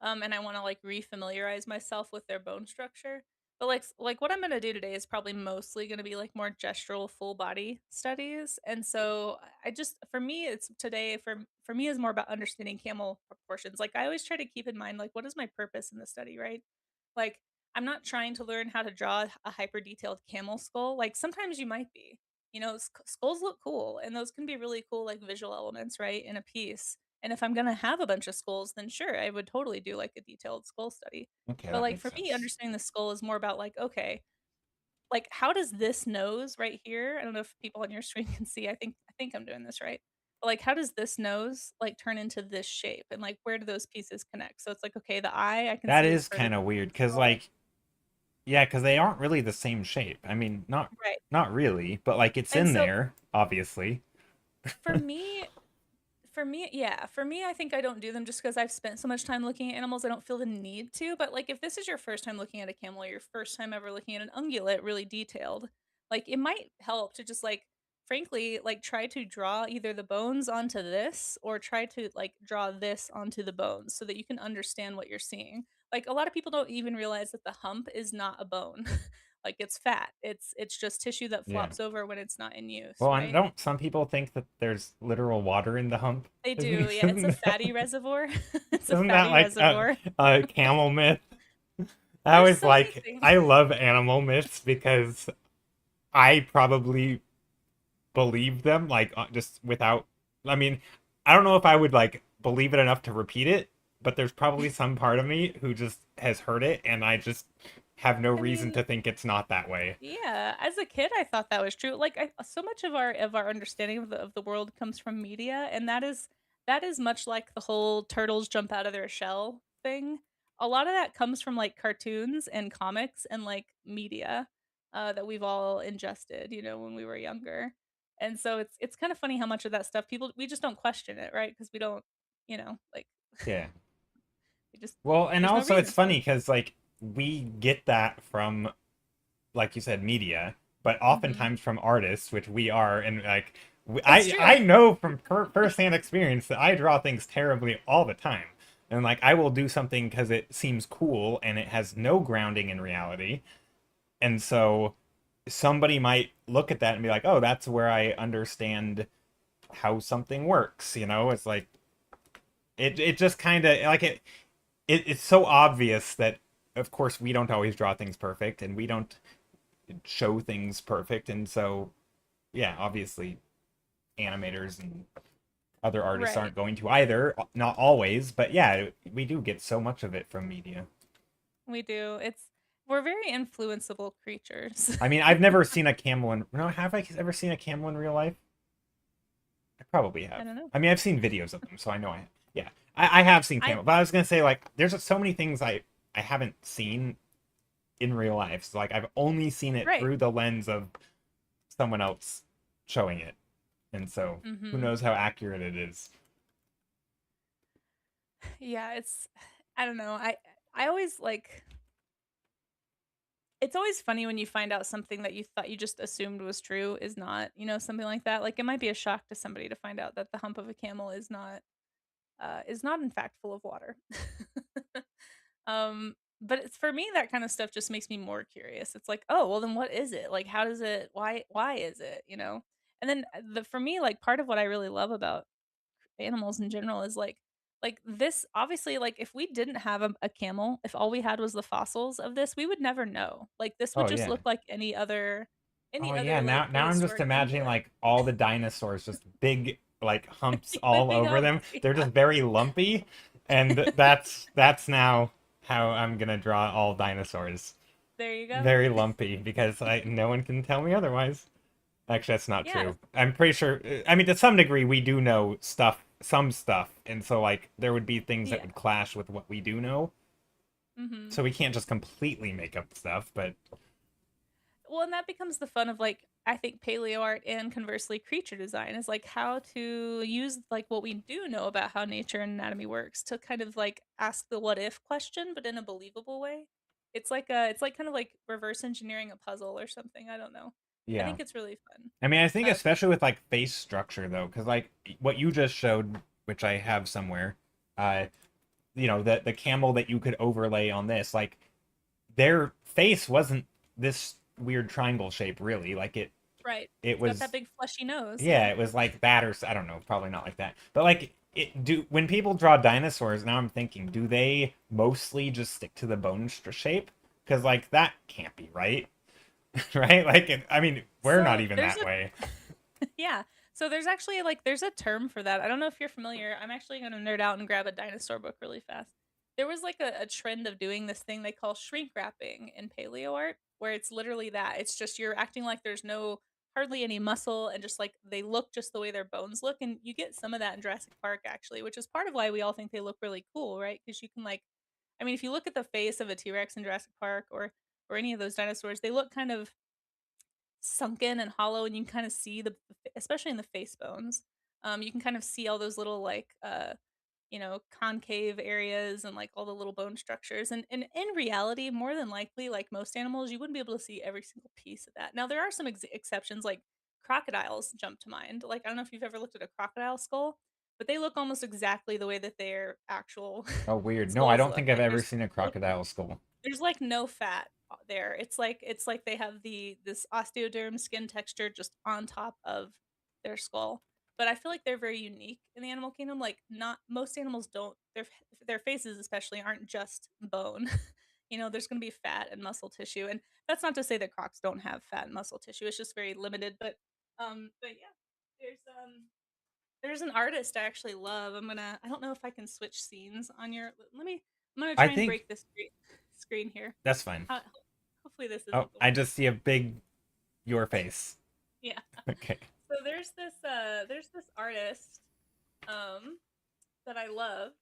and I want to like refamiliarize myself with their bone structure. But like what I'm gonna do today is probably mostly gonna be like more gestural full body studies. And so I just for me it's today for me is more about understanding camel proportions. Like I always try to keep in mind like what is my purpose in the study, right? Like I'm not trying to learn how to draw a hyper detailed camel skull. Like sometimes you might be. Skulls look cool and those can be really cool like visual elements, right, in a piece. And if I'm gonna have a bunch of skulls, then sure, I would totally do like a detailed skull study. Okay, But that like makes for me, sense. understanding the skull is more about like, okay, like how does this nose right here? I don't know if people on your screen can see. I think I'm doing this right. But like how does this nose like turn into this shape? And like where do those pieces connect? So it's like, okay, the eye I can That see is is further kind of back weird in the because skull. like yeah, because they aren't really the same shape. I mean, Right. not really, but like it's And in so there, obviously. for me, I think I don't do them just because I've spent so much time looking at animals. I don't feel the need to. But like, if this is your first time looking at a camel, or your first time ever looking at an ungulate, really detailed, like it might help to just like, frankly, like try to draw either the bones onto this or try to like draw this onto the bones so that you can understand what you're seeing. Like a lot of people don't even realize that the hump is not a bone. Like it's fat. It's just tissue that Yeah. flops over when it's not in use, Well, I right? don't some people think that there's literal water in the hump? They Isn't do, yeah, it's a isn't that, fatty reservoir. It's a isn't that fatty like reservoir. a camel myth? I There's always so many like things. I love animal myths because I probably believe them like just without I mean, I don't know if I would like believe it enough to repeat it, but there's probably some part of me who just has heard it and I just have no I reason mean, to think it's not that way. yeah, as a kid, I thought that was true. Like, so much of our understanding of the world comes from media, and that is much like the whole turtles jump out of their shell thing. A lot of that comes from like cartoons and comics and like media that we've all ingested, you know, when we were younger. And so it's kind of funny how much of that stuff people we just don't question it, right? Because we don't, you know, like Yeah. we just Well, and there's no also it's reason to. funny because like we get that from, like you said, media, but Hmm. oftentimes from artists, which we are, and like It's true. I know from firsthand experience that I draw things terribly all the time, and like I will do something because it seems cool and it has no grounding in reality, and so somebody might look at that and be like, oh, that's where I understand how something works. You know, it's like it just kind of like it's so obvious that of course we don't always draw things perfect and we don't show things perfect, and so yeah, obviously animators and other artists Right. aren't going to either, not always, but yeah, we do get so much of it from media. We do. We're very influenceable creatures. I mean, I've never seen a camel in, no, have I ever seen a camel in real life? I probably I have. don't know. I mean, I've seen videos of them, so I know yeah, I have seen I camel, but I was gonna say like there's so many things I haven't seen in real life, so like I've only seen it right. through the lens of someone else showing it, and so who Mhm. knows how accurate it is. Yeah, it's I don't know. I always like it's always funny when you find out something that you thought you just assumed was true is not, you know, something like that. Like it might be a shock to somebody to find out that the hump of a camel is not in fact full of water. But it's for me that kind of stuff just makes me more curious. It's like, "Oh, well then what is it? Like how does it why is it, you know?" And then the for me like part of what I really love about animals in general is like this obviously like if we didn't have a camel, if all we had was the fossils of this, we would never know. Like this would Oh just yeah. look like Oh any yeah, other like now I'm just prehistoric imagining ungulate. like all the dinosaurs just big like humps With all big over humps. them. They're Yeah. just very lumpy, and that's now how I'm gonna draw all dinosaurs. There you go. Very lumpy because I no one can tell me otherwise. Actually, that's not Yeah. true. I'm pretty sure. I mean, to some degree, we do know stuff, some stuff, and so like there would be things that Yeah. would clash with what we do know. Mhm. So we can't just completely make up stuff, but Well, and that becomes the fun of like I think paleo art and conversely creature design is like how to use like what we do know about how nature and anatomy works to kind of like ask the what if question but in a believable way. It's like kind of like reverse engineering a puzzle or something. I don't know. I yeah. think it's really fun. I mean, I think Uh especially with like face structure though, because like what you just showed, which I have somewhere, uh, the camel that you could overlay on this, like their face wasn't this weird triangle shape, really. Like right. it It's got that was, big fleshy nose. yeah, Yeah. it was like that, or I don't know, probably not like that, but like when people draw dinosaurs, now I'm thinking, do they mostly just stick to the bone shape? Because like that can't be right, right? Like, I mean, we're not So even there's that way. yeah. So there's actually like there's a term for that. I don't know if you're familiar. I'm actually gonna nerd out and grab a dinosaur book really fast. There was like a trend of doing this thing they call shrink wrapping in paleo art, where it's literally that. It's just you're acting like there's no hardly any muscle and just like they look just the way their bones look. And you get some of that in Jurassic Park actually, which is part of why we all think they look really cool, right? Because you can like I mean, if you look at the face of a T-Rex in Jurassic Park or any of those dinosaurs, they look kind of sunken and hollow and you can kind of see especially in the face bones you can kind of see all those little like you know concave areas and like all the little bone structures and in reality more than likely like most animals you wouldn't be able to see every single piece of that. Now there are some exceptions like crocodiles jump to mind. Like I don't know if you've ever looked at a crocodile skull, but they look almost exactly the way that their actual Oh, weird. No, I skulls don't look think I've like ever seen a crocodile skull. there's like no fat there. It's like they have this osteoderm skin texture just on top of their skull. But I feel like they're very unique in the animal kingdom. Like not most animals don't their faces especially aren't just bone. You know, there's going to be fat and muscle tissue, and that's not to say that crocs don't have fat and muscle tissue. It's just very limited. But yeah, there's an artist I actually love. I don't know if I can switch scenes on your. I'm gonna I try and think break this screen here. that's fine. Hopefully this Oh, isn't the I one. just see a big your face. Yeah. Okay. So there's this artist um that I loved.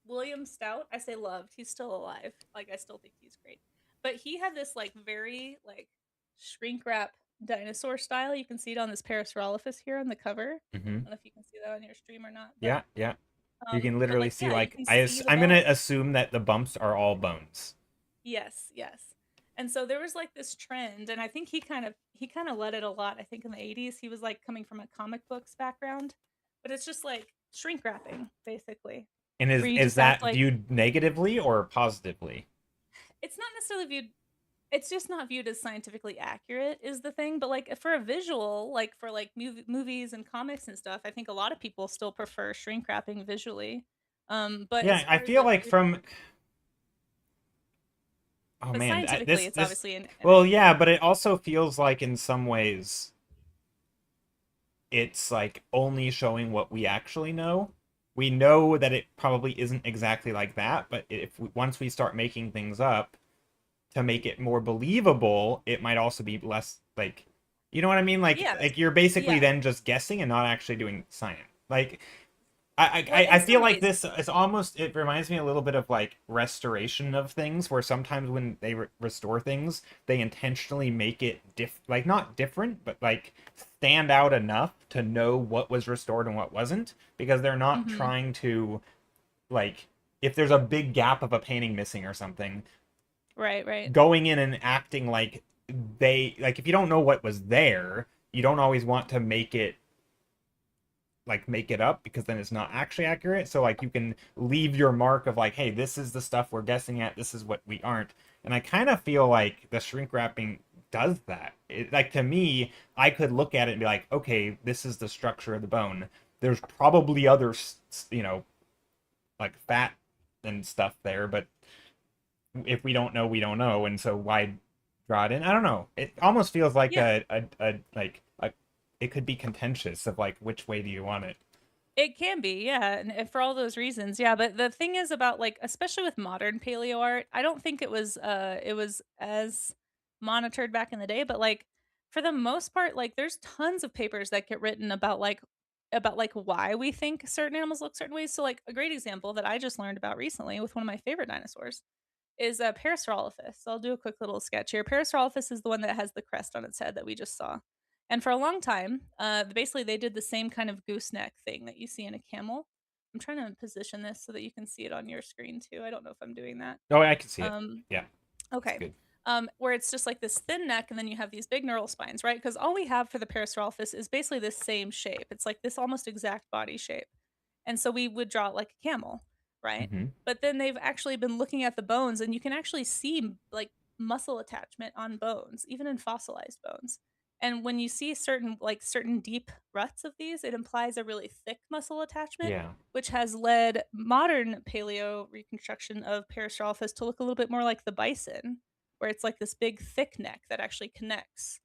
William Stout. I say loved. He's still alive. Like I still think he's great. But he had this like very like shrink wrap dinosaur style. You can see it on this Parasaurolophus here on the cover. Mm-hmm. I don't know if you can see that on your stream or not, Yeah, yeah. You can but literally like see yeah, you like can see the I'm gonna bones. assume that the bumps are all bones. Yes, yes. And so there was like this trend, and I think he kind of led it a lot. I think in the 80s he was like coming from a comic books background, but it's just like shrink wrapping basically, And where you is just act that like viewed negatively or positively? it's not necessarily viewed it's just not viewed as scientifically accurate is the thing, but like for a visual, like for like movies and comics and stuff, I think a lot of people still prefer shrink wrapping visually. But Yeah, as I far as feel like like from oh but man, scientifically this it's this obviously well, inaccurate. yeah, but it also feels like in some ways it's like only showing what we actually know. We know that it probably isn't exactly like that, but once we start making things up to make it more believable, it might also be less like, you know what I mean? Yes. Like you're basically Yeah. then just guessing and not actually doing science. Like Well, I in feel some like ways. this is almost, it reminds me a little bit of like restoration of things, where sometimes when they restore things, they intentionally make it like not different, but like stand out enough to know what was restored and what wasn't, because they're not Mhm. trying to like, if there's a big gap of a painting missing or something, Right, right. going in and acting like they like, if you don't know what was there, you don't always want to make it up, because then it's not actually accurate. So like you can leave your mark of like, hey, this is the stuff we're guessing at, this is what we aren't. And I kind of feel like the shrink wrapping does that. Like to me, I could look at it and be like, okay, this is the structure of the bone. There's probably other, like fat and stuff there, but if we don't know, we don't know, and so why draw it in? I don't know. It almost feels like Yeah. it could be contentious of like, which way do you want it? It can be, yeah, and for all those reasons, yeah, but the thing is about, like especially with modern paleo art, I don't think it was as monitored back in the day, but, like, for the most part, like, there's tons of papers that get written about, like, why we think certain animals look certain ways, so, like, a great example that I just learned about recently with one of my favorite dinosaurs is a Parasaurolophus. So I'll do a quick little sketch here. Parasaurolophus is the one that has the crest on its head that we just saw. And for a long time, basically they did the same kind of gooseneck thing that you see in a camel. I'm trying to position this so that you can see it on your screen too. I don't know if I'm doing that. Oh, I can see it. Um, Yeah, it's okay. good. Where it's just like this thin neck, and then you have these big neural spines, right? Because all we have for the Parasaurolophus is basically this same shape. It's like this almost exact body shape. And so we would draw it like a camel, right? Mm-hmm. But then they've actually been looking at the bones, and you can actually see like muscle attachment on bones, even in fossilized bones. And when you see certain deep ruts of these, it implies a really thick muscle attachment, Yeah. which has led modern paleo reconstruction of Parasaurolophus to look a little bit more like the bison, where it's like this big thick neck that actually connects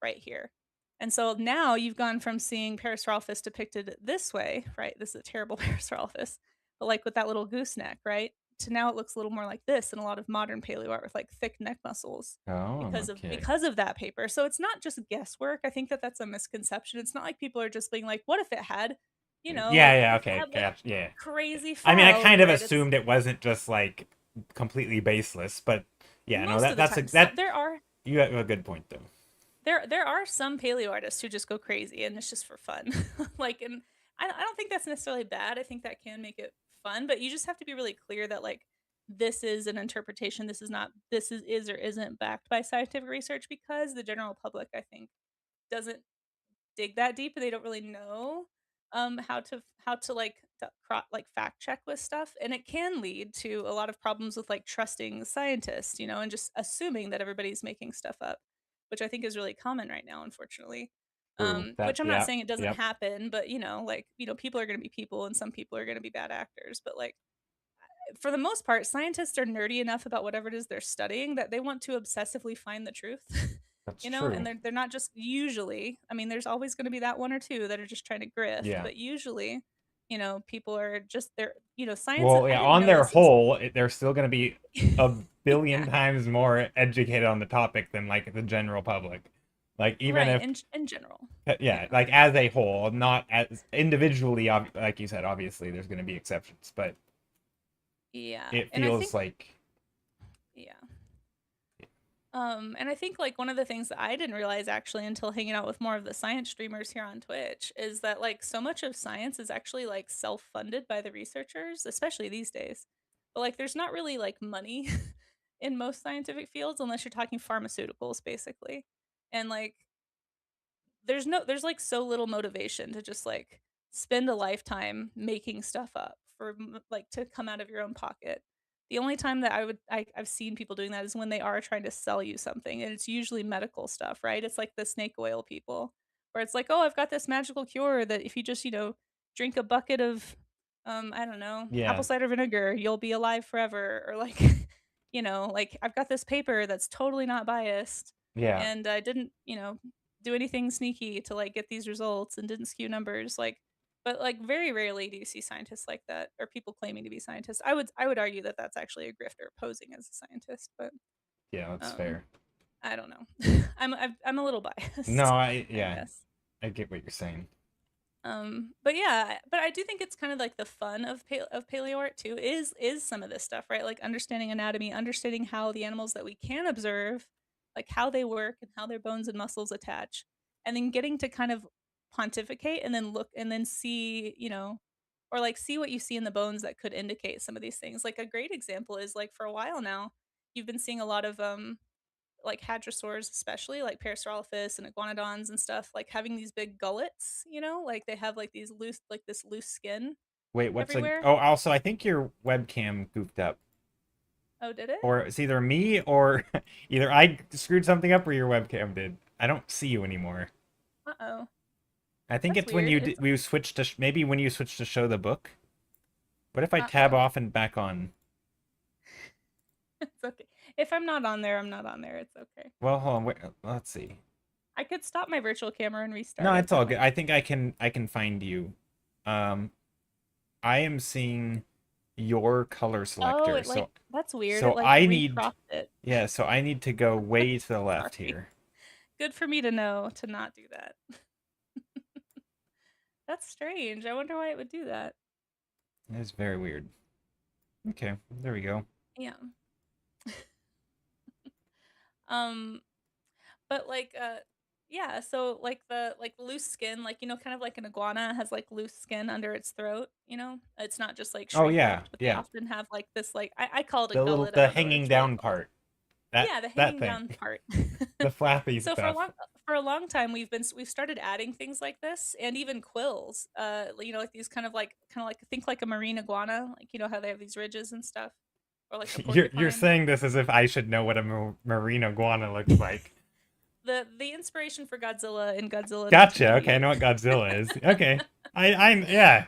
right here. And so now you've gone from seeing Parasaurolophus depicted this way, right? This is a terrible Parasaurolophus, but like with that little gooseneck, right? To now it looks a little more like this in a lot of modern paleo art with like thick neck muscles Oh, okay. because of that paper. So it's not just guesswork. I think that that's a misconception. It's not like people are just being like, what if it had, Yeah, like yeah, what if it okay, had like gotcha. Yeah. crazy I mean, I fur kind over of it? It's assumed it wasn't just like completely baseless, but yeah, no, most of the time. So that you have a good point though. there are some paleo artists who just go crazy and it's just for fun. Like and I don't think that's necessarily bad. I think that can make it fun, but you just have to be really clear that like this is an interpretation. This is not this is or isn't backed by scientific research because the general public I think doesn't dig that deep and they don't really know how to like fact check with stuff, and it can lead to a lot of problems with like trusting scientists, and just assuming that everybody's making stuff up, which I think is really common right now, unfortunately. True. That, Which I'm not yeah, saying it doesn't yep. happen, but people are going to be people and some people are going to be bad actors, but like for the most part, scientists are nerdy enough about whatever it is they're studying that they want to obsessively find the truth. That's And true. they're not just usually, I mean, there's always going to be that one or two that are just trying to grift, Yeah. but usually, people are just they're, science Well, I yeah, didn't on know their this was whole, they're still going to be billion Yeah. times more educated on the topic than like the general public. Like even Right, if in general. yeah, Yeah. like as a whole, not as individually, like you said, obviously there's going to be exceptions, but Yeah. it And I feels think like yeah. And I think like one of the things that I didn't realize actually until hanging out with more of the science streamers here on Twitch is that like so much of science is actually like self-funded by the researchers, especially these days. But like there's not really like money in most scientific fields unless you're talking pharmaceuticals basically. And like there's like so little motivation to just like spend a lifetime making stuff up for like to come out of your own pocket. The only time that I've seen people doing that is when they are trying to sell you something, and it's usually medical stuff, right? It's like the snake oil people, where it's like, oh, I've got this magical cure that if you just drink a bucket of I don't know, yeah, apple cider vinegar, you'll be alive forever, or like like I've got this paper that's totally not biased yeah, and I didn't do anything sneaky to like get these results and didn't skew numbers like but like very rarely do you see scientists like that or people claiming to be scientists. I would argue that that's actually a grifter posing as a scientist, but yeah, that's um fair. I don't know. I'm a little No, biased, I yeah, guess. I get what you're saying. But yeah, but I do think it's kind of like the fun of paleo art too is some of this stuff, right? Like understanding anatomy, understanding how the animals that we can observe, like how they work and how their bones and muscles attach, and then getting to kind of pontificate and then look and then see, or like see what you see in the bones that could indicate some of these things. Like a great example is like for a while now, you've been seeing a lot of like hadrosaurs, especially like Parasaurolophus and iguanodons and stuff, like having these big gullets, like they have like these loose, like this loose skin Wait, what's a? everywhere. Oh, also, I think your webcam goofed up, Oh, did it? or it's either me or either I screwed something up or your webcam did. I don't see you anymore. Uh oh, I think that's it's when weird. you It's we switched to maybe when you switched to show the book. What if I uh tab oh, off and back on? it's okay. If I'm not on there, I'm not on there. It's okay. Well, hold on. Wait, let's see. I could stop my virtual camera and No, restart it. it's That all good. might. I think I can find you. Um, I am seeing your color Oh, selector. it like So that's weird. It so like I need recropped it. yeah, so I need to go way to the left Sorry. here. Good for me to know to not do that. That's strange. I wonder why it would do that. It's very weird. Okay, there we go. Yeah. Um, But like yeah, so like the like loose skin, like kind of like an iguana has like loose skin under its throat, It's not just like Oh shrink yeah, wrapped, but they yeah. often have like this like I call it a The little gullet. I the don't know what hanging it's really down called. part. That Yeah, the that hanging thing. down part. The flappy So stuff. for a long time we've started adding things like this and even quills. Like these kind of like think like a marine iguana, like how they have these ridges and stuff, or like a You're porcupine. saying this as if I should know what a marine iguana looks like. The inspiration for Godzilla in Godzilla Gotcha. Okay, I 1988. know what Godzilla is. Okay. Yeah.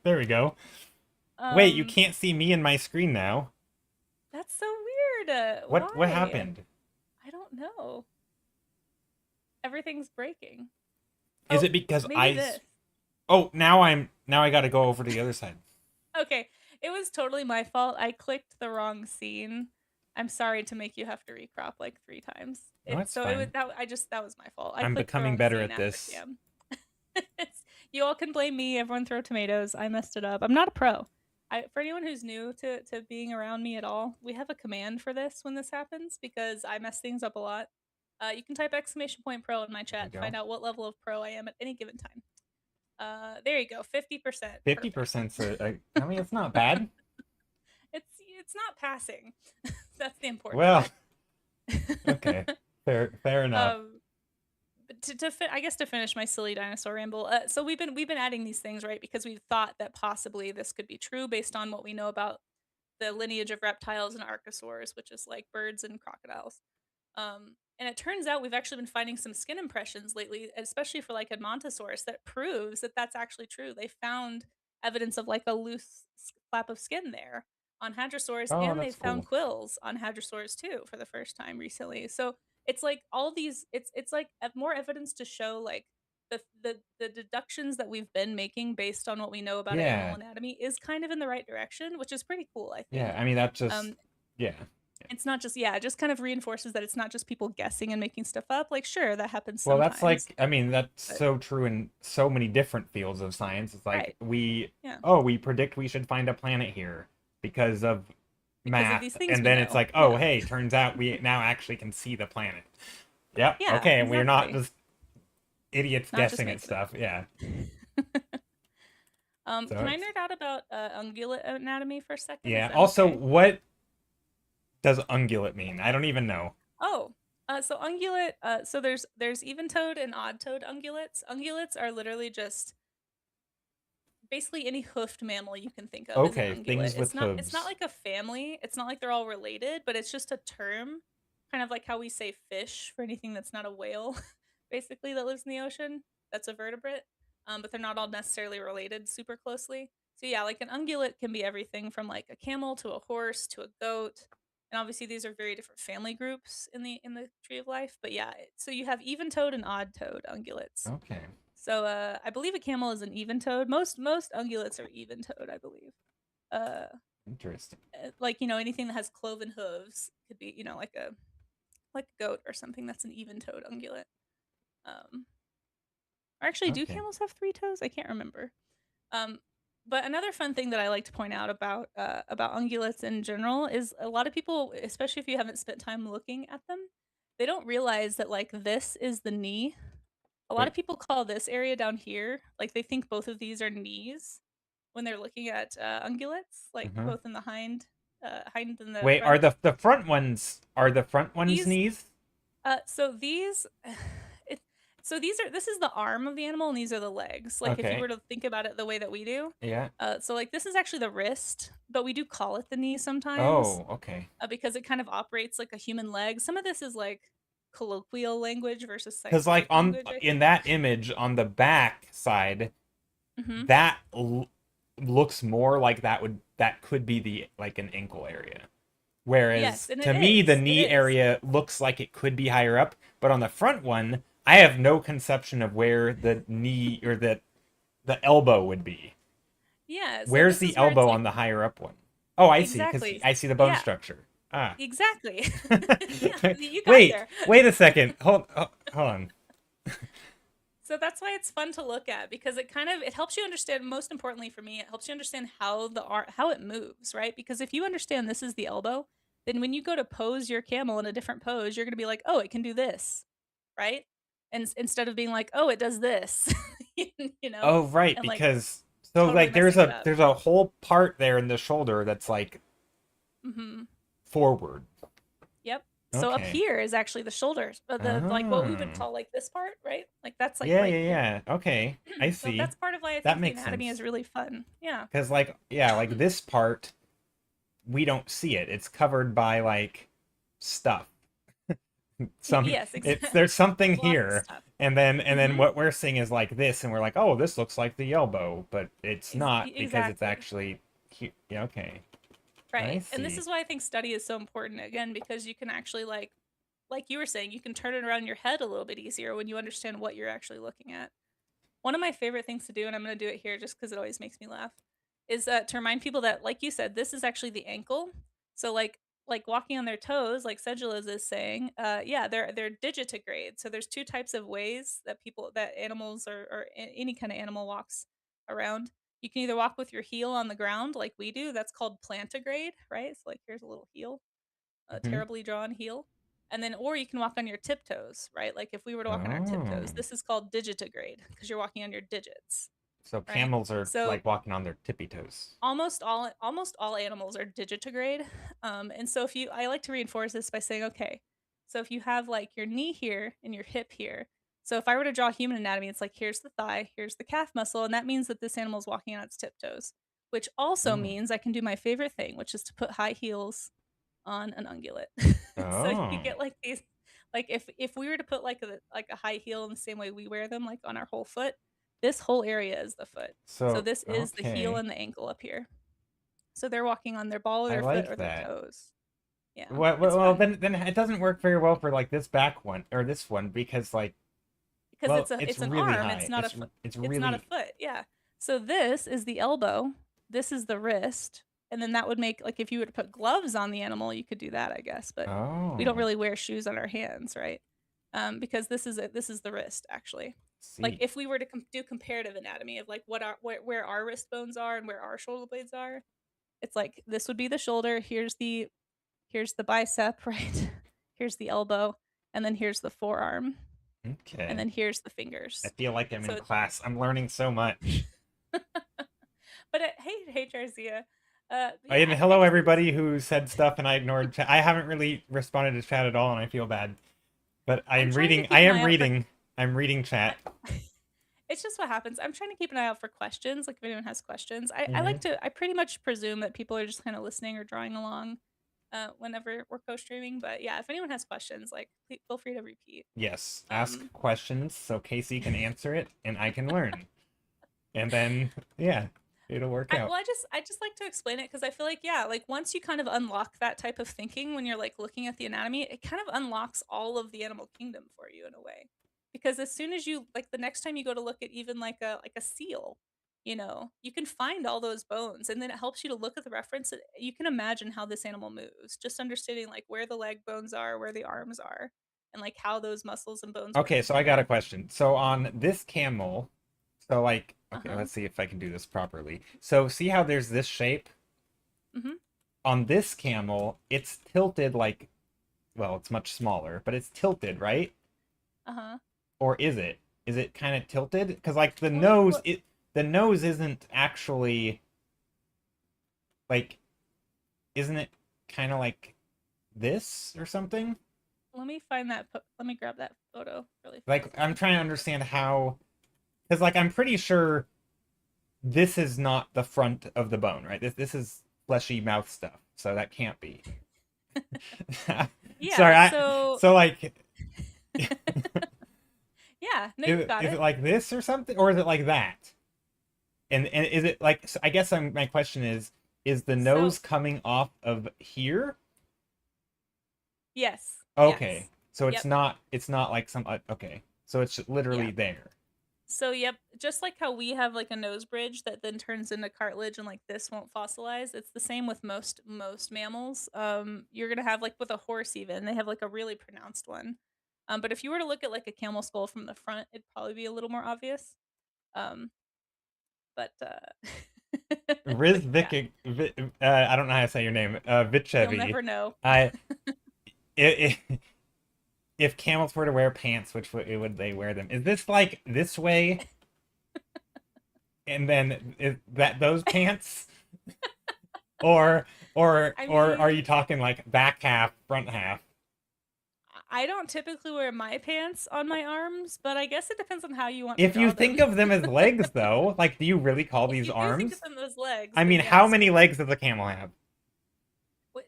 There we go. Wait, you Um, can't see me in my screen now. that's so weird. What Why? happened? I don't know. Everything's breaking. Is Oh, it because maybe this. Oh, now I got to go over to the other side. Okay, it was totally my fault. I clicked the wrong scene. I'm sorry to make you have to recrop like 3 times. No, It it's so it was fine. that was my fault. I I'm clicked the becoming wrong better scene at after this. Cam. You all can blame me. Everyone throw tomatoes. I messed it up. I'm not a pro. For anyone who's new to being around me at all, we have a command for this when this happens because I mess things up a lot. You can type !pro in my There we chat to go. find out what level of pro I am at any given time. There you go, 50%. Perfect. 50%. I mean, it's not bad. It's not passing. That's the important Well, part. okay. Fair enough. But I guess to finish my silly dinosaur ramble, so we've been adding these things right because we thought that possibly this could be true based on what we know about the lineage of reptiles and archosaurs, which is like birds and crocodiles. And it turns out we've actually been finding some skin impressions lately, especially for like Edmontosaurus, that proves that that's actually true. They found evidence of like a loose flap of skin there on Hadrosaurus, Oh, and they that's found cool. quills on Hadrosaurus too for the first time recently. So it's like all these, it's like more evidence to show like the deductions that we've been making based on what we know about animal Yeah. anatomy is kind of in the right direction, which is pretty cool, I think. Yeah. I mean, that just Um, yeah. It's not just yeah, it just kind of reinforces that it's not just people guessing and making stuff up. Like, sure, that happens Well, that's sometimes, like, I mean, that's but so true in so many different fields of science. It's like right, yeah, we predict we should find a planet here because of because of these math, things and we then it's know. like, oh, Yeah, hey, turns out we now actually can see the planet. Yep, yeah, okay, and we're not exactly. just idiots Not just guessing at making it stuff. up. Yeah. So Can I it's nerd out about ungulate anatomy for a second? Is yeah. that Also, okay? what does ungulate mean? I don't even know. Oh, so ungulate. So there's even-toed and odd-toed ungulates. Ungulates are literally just basically any hoofed mammal you can think of is an Okay, ungulate. things with It's not hooves. like a family. It's not like they're all related, but it's just a term, kind of like how we say fish for anything that's not a whale, basically that lives in the ocean. That's a vertebrate. But they're not all necessarily related super closely. So yeah, like an ungulate can be everything from like a camel to a horse to a goat. And obviously these are very different family groups in the tree of life. But yeah, so you have even-toed and odd-toed ungulates. Okay, So I believe a camel is an even-toed. Most ungulates are even-toed, I believe. Uh, interesting. like anything that has cloven hooves could be like a goat or something that's an even-toed ungulate. Um, or actually, do Okay. camels have three toes? I can't remember. Um, but another fun thing that I like to point out about ungulates in general is a lot of people, especially if you haven't spent time looking at them, they don't realize that like this is the knee. A lot Wait. of people call this area down here, like they think both of these are knees when they're looking at ungulates, like Uh-huh. both in the hind and the Wait, are front. the front ones These, knees? so these, it, so this is the arm of the animal, and these are the legs. Like if you Okay. were to think about it the way that we do, Yeah. so like this is actually the wrist, but we do call it the knee sometimes Oh, okay. because it kind of operates like a human leg. Some of this is like colloquial language versus Because like scientific on language, I in think. that image on the back side, Hmm. that looks more like that could be the like an ankle area. Yes, Whereas and it to me, the is. It knee is. area looks like it could be higher up, but on the front one, I have no conception of where the knee or the elbow would be. Yeah, so Where's this the is where it's elbow like on the higher up one? Oh, I see, because exactly. I see the bone Yeah, structure. Ah. exactly. Yeah, you got Wait, there. wait a second. Hold on. So that's why it's fun to look at because it helps you understand, most importantly for me, it helps you understand how the art how it moves, right? Because if you understand this is the elbow, then when you go to pose your camel in a different pose, you're going to be like, "Oh, it can do this." Right? And instead of being like, "Oh, it does this." you know, Oh, right, and like because so totally like messing it up. there's a whole part there in the shoulder that's like Mhm. forward. Yep. So up Okay. here is actually the shoulders, the like what we would Oh. call like this part, right? Like that's like Yeah, right yeah, here. yeah. Okay. I So see. that's part of why I That think the makes anatomy is sense. really fun. Yeah. Because like yeah, like this part we don't see it. It's covered by like stuff. Some Yes, it's exactly. there's something Lots of here, stuff. and then Mhm. what we're seeing is like this, and we're like, oh, this looks like the elbow, but it's not because it's Exactly. actually yeah, okay. I Right. And this see. is why I think study is so important again because you can actually like you were saying, you can turn it around your head a little bit easier when you understand what you're actually looking at. One of my favorite things to do, and I'm going to do it here just because it always makes me laugh, is to remind people that, like you said, this is actually the ankle. So like walking on their toes, like Sedulous is saying, yeah, they're digitigrade. So there's two types of ways that animals or any kind of animal walks around. You can either walk with your heel on the ground like we do. That's called plantigrade, right? So like here's a little heel, a Hmm. terribly drawn heel. And then, or you can walk on your tiptoes, right? Like if we were to walk on our tiptoes, Oh, this is called digitigrade because you're walking on your digits, so right? camels are So like walking on their tippy toes. almost all animals are digitigrade. And so if you I like to reinforce this by saying, okay, so if you have like your knee here and your hip here, so if I were to draw human anatomy, it's like here's the thigh, here's the calf muscle, and that means that this animal is walking on its tiptoes, which also Oh, means I can do my favorite thing, which is to put high heels on an ungulate. So you oh, get like these like if we were to put like a high heel in the same way we wear them like on our whole foot, this whole area is the foot. So so this is the heel okay, and the ankle up here. So they're walking on their ball of I their foot like or their that. toes. Yeah, Well, it's fun then it doesn't work very well for like this back one or this one because like because well, it's it's an really arm, it's high. not a foot. It's It's not a really foot. Yeah. So this is the elbow, this is the wrist, and then that would make like if you were to put gloves on the animal, you could do that, I guess. But we don't Oh, really wear shoes on our hands, right? Because this is the wrist actually. Like see. if we were to do comparative anatomy of like where our wrist bones are and where our shoulder blades are, it's like this would be the shoulder. Here's the bicep, right? Here's the elbow, and then here's the forearm, and Okay. then here's the I fingers. feel like I'm in So, class. I'm learning so much. but hey, Jarzia. Yeah, And I hello, just think it's everybody who said stuff and I ignored chat. I haven't really responded to chat at all, and I feel bad. But I I'm am trying to reading. I keep an am eye out for. reading. I'm reading I, chat. it's just what happens. I'm trying to keep an eye out for questions. Like if anyone has questions, I Hmm. like to. I pretty much presume that people are just kind of listening or drawing along, whenever we're co-streaming. But yeah, if anyone has questions, like please feel free to repeat. Yes. Ask Um, questions so Casey can answer it and I can learn. And then, yeah, it'll work out. I just like to explain it because I feel like yeah, like once you kind of unlock that type of thinking when you're like looking at the anatomy, it kind of unlocks all of the animal kingdom for you in a way. Because as soon as you like the next time you go to look at even like a seal, you know, you can find all those bones and then it helps you to look at the reference. You can imagine how this animal moves, just understanding like where the leg bones are, where the arms are, and like how those muscles and bones work Okay, so I got a together. question. So on this camel, so like, okay, Uh-huh. let's see if I can do this properly. So see how there's this shape? Mm-hmm. On this camel, it's tilted like, well, it's much smaller, but it's tilted, right? Uh-huh. Or is it? Is it kind of tilted? Because like Well, the nose isn't actually like, isn't it kind of like this or something? let me find that. Let me grab that photo really Like fast. I'm trying to understand how, because like I'm pretty sure this is not the front of the bone, right? This is fleshy mouth stuff, so that can't be. Sorry, Yeah. I So so like yeah. No, you got is it it. like this or something, or is it like that? And is it like? So I guess my question is the So nose coming off of here? yes, Okay, yes, so yep, it's not like some okay, so it's literally yeah. there. So yep, just like how we have like a nose bridge that then turns into cartilage and like this won't fossilize. It's the same with most mammals. You're gonna have like with a horse even they have like a really pronounced one. But if you were to look at like a camel skull from the front, it'd probably be a little more obvious. Um, but Riz but yeah, I don't know how to say your name. you'll Vichevi. never know. I if camels were to wear pants, which way would they wear them? Is this like this way, and then is that those pants, or I or are mean, you talking like back half, front half? I don't typically wear my pants on my arms, but I guess it depends on how you want to If you draw think them. of them as legs, though, like, do you really call If these you do think of arms? them as legs, I then mean, how yes. many legs does a camel have?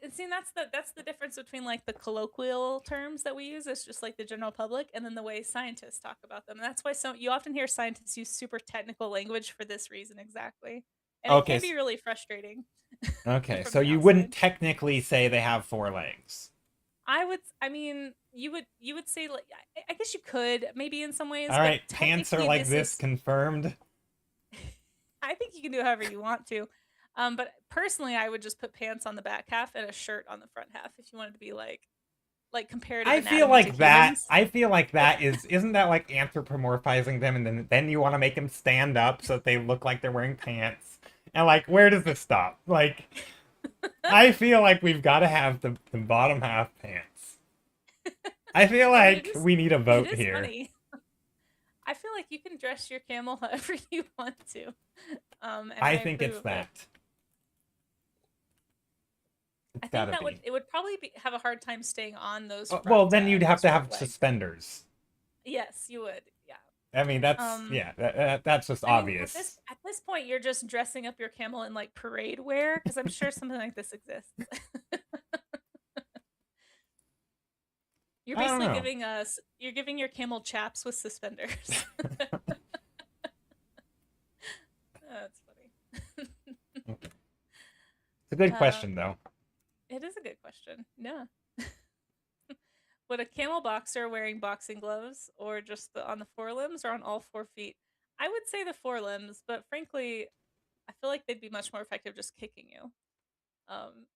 And see, that's the difference between like the colloquial terms that we use as just like the general public, and then the way scientists talk about them. And that's why you often hear scientists use super technical language for this reason exactly, and it Okay, can be really frustrating okay, from so the you wouldn't outside. technically say they have four legs. I mean, you would say like I guess you could maybe in some ways, All but right, pants are technically like this this, is confirmed. I think you can do however you want to. But personally, I would just put pants on the back half and a shirt on the front half if you wanted to be like comparative anatomy to humans. I feel like But that isn't that like anthropomorphizing them, and then you want to make them stand up so that they look like they're wearing pants. And like, where does this stop? Like, I feel like we've got to have the bottom half pants. I feel I mean, like we need a it vote is here. funny. I feel like you can dress your camel however you want to, and I I think approve it's of it. that. I It's got think to be. it would probably have a hard time staying on Well, then you'd have those to front have legs. suspenders. Yes, you would. Yeah. I mean, that's Um, yeah, that's just I mean, obvious. at this point, you're just dressing up your camel in like parade wear because I'm sure something like this exists. You're I don't basically know. giving us you're giving your camel chaps with suspenders. That's funny. It's a good um, question though. it is a good question. Yeah. Would a camel boxer wearing boxing gloves or just on the forelimbs or on all 4 feet? I would say the forelimbs, but frankly, I feel like they'd be much more effective just kicking you. Um,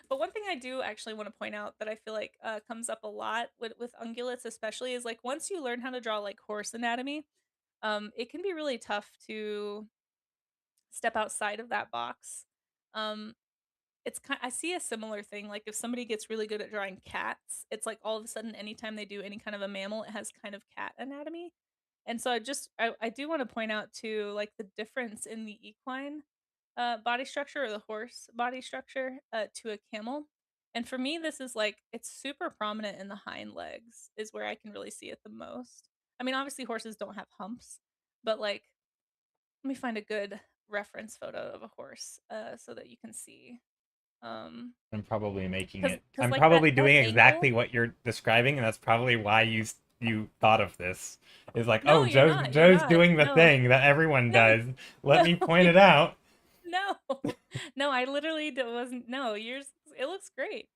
but one thing I do actually want to point out that I feel like comes up a lot with ungulates, especially, is like once you learn how to draw like horse anatomy, it can be really tough to step outside of that box. Um, I see a similar thing. Like if somebody gets really good at drawing cats, it's like all of a sudden, anytime they do any kind of a mammal, it has kind of cat anatomy. And so I do want to point out too, like the difference in the equine body structure or the horse body structure to a camel. And for me, this is like it's super prominent in the hind legs, is where I can really see it the most. I mean, obviously horses don't have humps, but like let me find a good reference photo of a horse so that you can see. Um, I'm probably making cause, it. cause I'm like probably that doing ankle. exactly what you're describing, and that's probably why you thought of this. Is like, No, oh, you're not. You're Joe's not. doing the No, thing that everyone no, does. Let no, me point it out. no, no. I literally wasn't. No, yours. It looks great.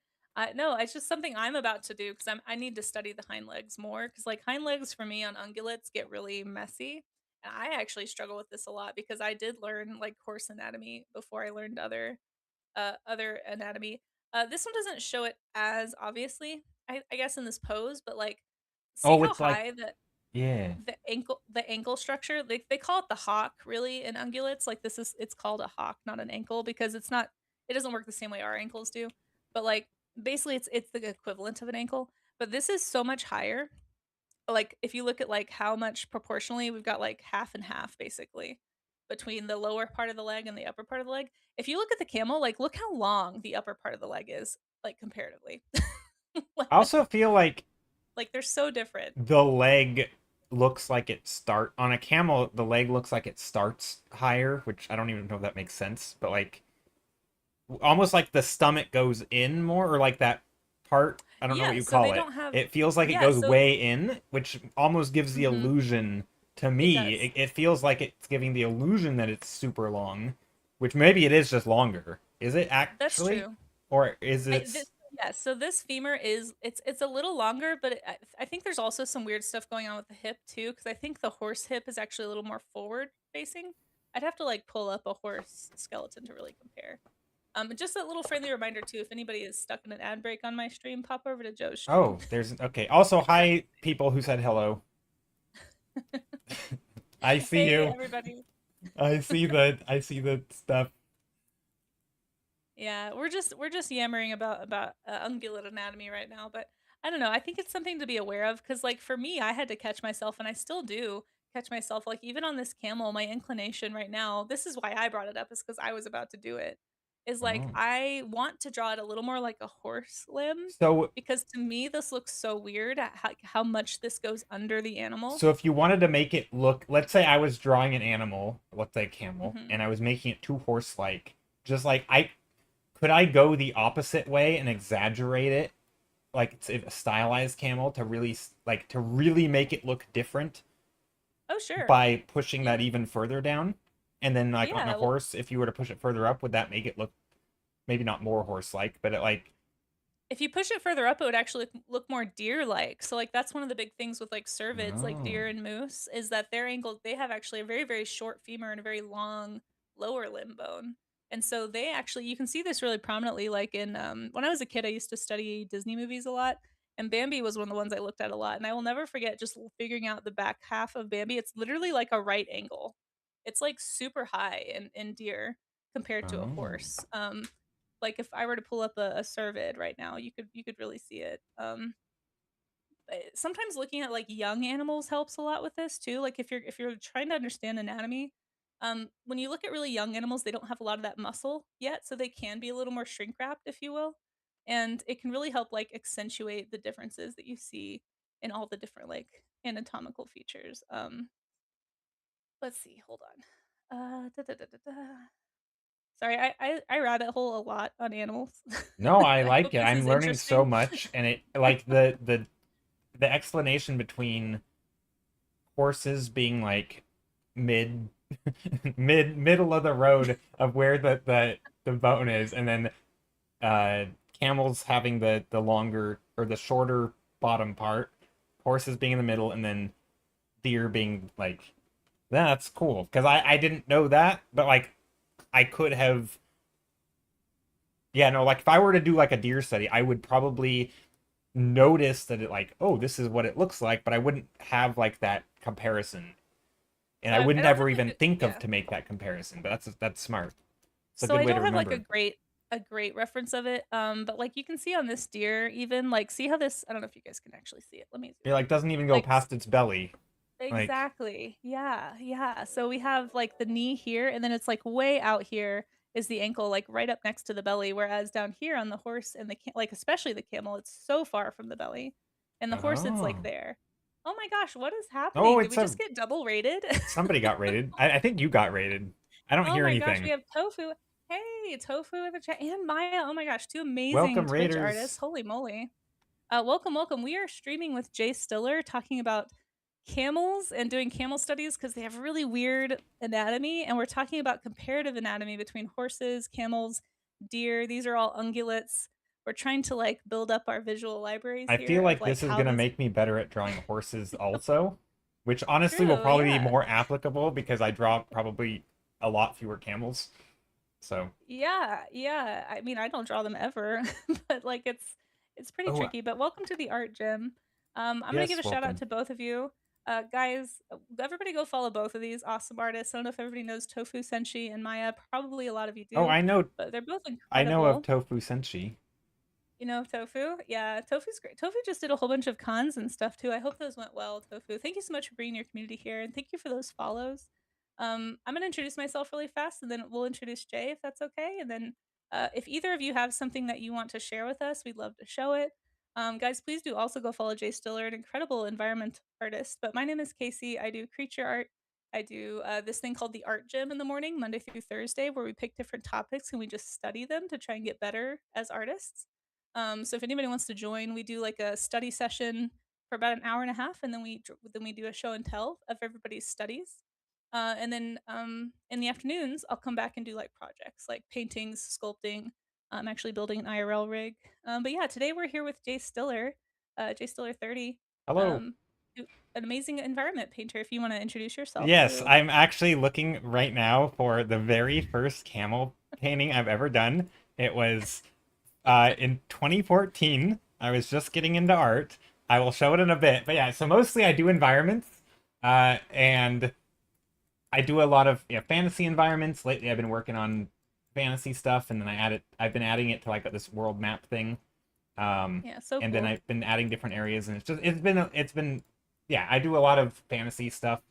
No, it's just something I'm about to do because I need to study the hind legs more because like hind legs for me on ungulates get really messy, and I actually struggle with this a lot because I did learn like horse anatomy before I learned other anatomy. This one doesn't show it as obviously, I guess, in this pose, but like, see Oh, how it's like, high yeah. the ankle structure. They call it the hock really in ungulates. Like it's called a hock, not an ankle, because it doesn't work the same way our ankles do. But like basically, it's the equivalent of an ankle. But this is so much higher, like if you look at like how much proportionally we've got like half and half basically between the lower part of the leg and the upper part of the leg. If you look at the camel, like look how long the upper part of the leg is, like comparatively. like, I also feel like like they're so different. the leg looks like it start on a camel. The leg looks like it starts higher, which I don't even know if that makes sense, but like almost like the stomach goes in more, or like that part. I don't know what Yeah, you so call they it. don't have. It feels like it Yeah, goes so way in, which almost gives the mhm, illusion to it me. does. It feels like it's giving the illusion that it's super long, which maybe it is just longer. Is it That's actually, true. or is I, it? this, yeah, so this femur is it's a little longer, but I think there's also some weird stuff going on with the hip too, because I think the horse hip is actually a little more forward facing. I'd have to like pull up a horse skeleton to really compare. Just a little friendly reminder too, if anybody is stuck in an ad break on my stream, pop over to Joe's stream. Oh, there's okay. Also, Yep. hi people who said hello. I see Hey you. everybody. I see the stuff. Yeah, we're just yammering about ungulate anatomy right now, but I don't know. I think it's something to be aware of because, like, for me, I had to catch myself, and I still do catch myself. Like, even on this camel, my inclination right now. This is why I brought it up, is because I was about to do it. Is like Oh. I want to draw it a little more like a horse limb So because to me this looks so weird at how much this goes under the animal. So if you wanted to make it look, let's say I was drawing an animal, let's say a camel, Hmm. and I was making it too horse-like, just like I could I go the opposite way and exaggerate it, like it's a stylized camel to really like to really make it look different Oh sure, by pushing that yeah, even further down, and then like on a yeah. Well, horse, if you were to push it further up, would that make it look maybe not more horse-like, but it like if you push it further up, it would actually look more deer-like. So like that's one of the big things with like cervids, like oh deer and moose, is that their ankle they have actually a very very short femur and a very long lower limb bone. And so they actually you can see this really prominently like in when I was a kid I used to study Disney movies a lot and Bambi was one of the ones I looked at a lot and I will never forget just figuring out the back half of Bambi. It's literally like a right angle. It's like super high in deer compared to a oh. horse. Like if I were to pull up a cervid right now, you could really see it. Sometimes looking at like young animals helps a lot with this too. Like if you're trying to understand anatomy, when you look at really young animals, they don't have a lot of that muscle yet, so they can be a little more shrink wrapped, if you will, and it can really help like accentuate the differences that you see in all the different like anatomical features. Let's see, hold on. Da, da, da, da, da. Sorry, I rabbit hole a lot on animals. No, I I like hope it. this I'm is learning so interesting. much, and it like the explanation between horses being like mid middle of the road of where the bone is, and then uh camels having the longer or the shorter bottom part, horses being in the middle, and then deer being like that's cool because I didn't know that, but like I could have Yeah, no, like if I were to do like a deer study, I would probably notice that it like, oh, this is what it looks like, but I wouldn't have like that comparison. And So I I wouldn't don't ever have even like think of yeah. to make that comparison, but that's smart. It's a So good I way to don't have like remember. a great reference of it. But like you can see on this deer, even like see how this. I don't know if you guys can actually see it. Let me It zoom in. like doesn't even go Like past its belly. Like, exactly. Yeah, yeah. So we have like the knee here, and then it's like way out here is the ankle, like right up next to the belly. Whereas down here on the horse and the like, especially the camel, it's so far from the belly, and the horse, it's like oh. there. Oh my gosh, what is Oh, happening? Did it's we a just get double rated? somebody got rated. I think you got rated. I don't Oh hear my gosh, anything. we have Tofu. Hey, Tofu in the chat and Maya. Oh my gosh, two amazing Welcome, Twitch artists. Raiders. Holy moly. Welcome, welcome. We are streaming with Jay Stiller talking about camels and doing camel studies because they have really weird anatomy. And we're talking about comparative anatomy between horses, camels, deer. These are all ungulates. We're trying to like build up our visual libraries I here feel of like like this is how gonna these make me better at drawing horses also, which honestly will true, probably be yeah. more applicable because I draw probably a lot fewer camels. So, Yeah, yeah. I mean, I don't draw them ever, but like it's pretty oh, tricky. But welcome to the art gym. I'm gonna give yes, a shout out welcome. to both of you, guys. Everybody go follow both of these awesome artists. I don't know if everybody knows Tofu Senshi and Maya. Probably a lot of you Oh, do, but they're both I know of incredible. Tofu Senshi. You know Tofu? Yeah, Tofu's great. Tofu just did a whole bunch of cons and stuff too. I hope those went well, Tofu. Thank you so much for bringing your community here, and thank you for those follows. I'm gonna introduce myself really fast, and then we'll introduce Jay if that's okay. And then, if either of you have something that you want to share with us, we'd love to show it. Guys, please do also go follow Jay Stiller, an incredible environment artist. But my name is Casey. I do creature art. I do this thing called the art gym in the morning, Monday through Thursday, where we pick different topics and we just study them to try and get better as artists. So if anybody wants to join, we do like a study session for about an hour and a half, and then we do a show and tell of everybody's studies. And then in the afternoons, I'll come back and do like projects like paintings, sculpting. I'm actually building an IRL rig. But yeah, today we're here with Jay Stiller, Jay Stiller 30, Hello. um, an amazing environment painter. If you want to introduce yourself Yes, to. I'm actually looking right now for the very first camel painting I've ever done. It was in 2014. I was just getting into art. I will show it in a bit. But yeah, so mostly I do environments. And I do a lot of fantasy environments. Lately I've been working on fantasy stuff and then I've been adding it to like this world map thing. Yeah, so And then cool. I've been adding different areas and it's been yeah, I do a lot of fantasy stuff.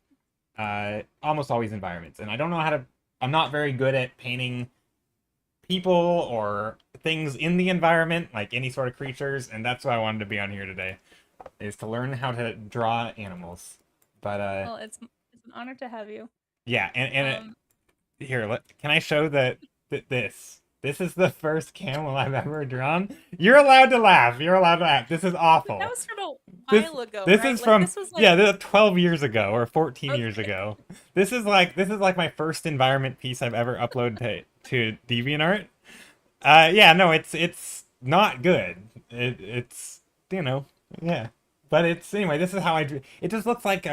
Almost always environments. And I don't know how to I'm not very good at painting people or things in the environment, like any sort of creatures, and that's why I wanted to be on here today, is to learn how to draw animals. But Well, it's an honor to have you. yeah, Um, here, can I show this? This is the first camel I've ever drawn. You're allowed to laugh. You're allowed to laugh. This is but that awful. was from a This while ago, this right? is Like from this was like yeah, 12 years ago or 14 years okay. ago. This is like my first environment piece I've ever uploaded to DeviantArt. Yeah, no, it's not good. It's you know, yeah. But it's anyway. This is how I drew. It just looks like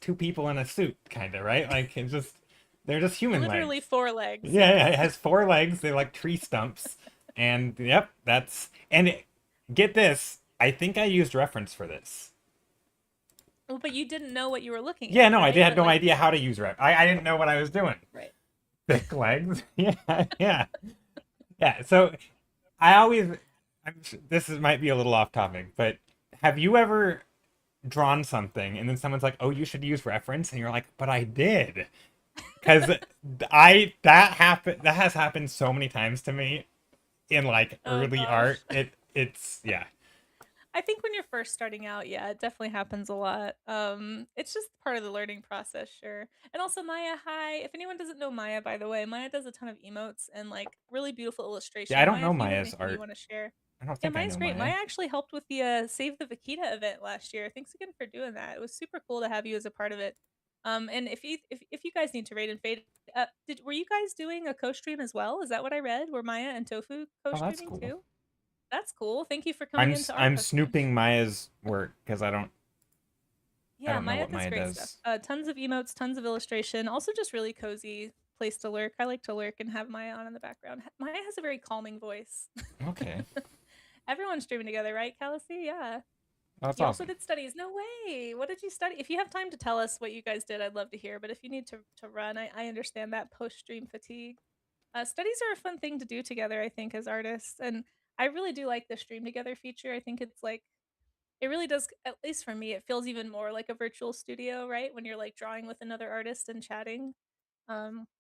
two people in a suit, kind of, right? Like it's just they're just human Literally legs. 4 legs, Yeah, yeah, yes. it has four legs. They're like tree stumps, and yep, get this. I think I used reference for this. Well, but you didn't know what you were looking Yeah, at, no, I right? had But no like idea how to use ref. I didn't know what I was doing. right. Thick legs. Yeah, yeah, yeah. So I always, this might be a little off topic, but have you ever drawn something and then someone's like, "Oh, you should use reference," and you're like, "But I did," because that has happened so many times to me in like Oh early art. gosh. It's yeah. I think when you're first starting out, yeah, it definitely happens a lot. It's just part of the learning process, sure. And also Maya, hi. If anyone doesn't know Maya, by the way, Maya does a ton of emotes and like really beautiful Yeah, I illustration. don't Maya, know if you have Maya's anything you art. want to share. I don't Yeah, think I Maya's know great. Maya. Maya actually helped with the Save the Vaquita event last year. Thanks again for doing that. It was super cool to have you as a part of it. And if you guys need to raid and fade, were you guys doing a co-stream as well? Is that what I read? Were Maya and Tofu Oh, that's co-streaming cool. too? That's cool. Thank you for coming into our I'm co-stream. snooping Maya's work because I Yeah, don't know Maya what does Maya great stuff. does. Tons of emotes, tons of illustration. Also, just really cozy place to lurk. I like to lurk and have Maya on in the background. Maya has a very calming voice. Okay. Everyone's streaming together, right, Kelsey? Yeah. That's You also awesome. did studies. No way. What did you study? If you have time to tell us what you guys did, I'd love to hear. But if you need to run, I understand that post stream fatigue. Studies are a fun thing to do together, I think, as artists. And I really do like the stream together feature. I think it's like, it really does, at least for me, it feels even more like a virtual studio, right? When you're like drawing with another artist and chatting,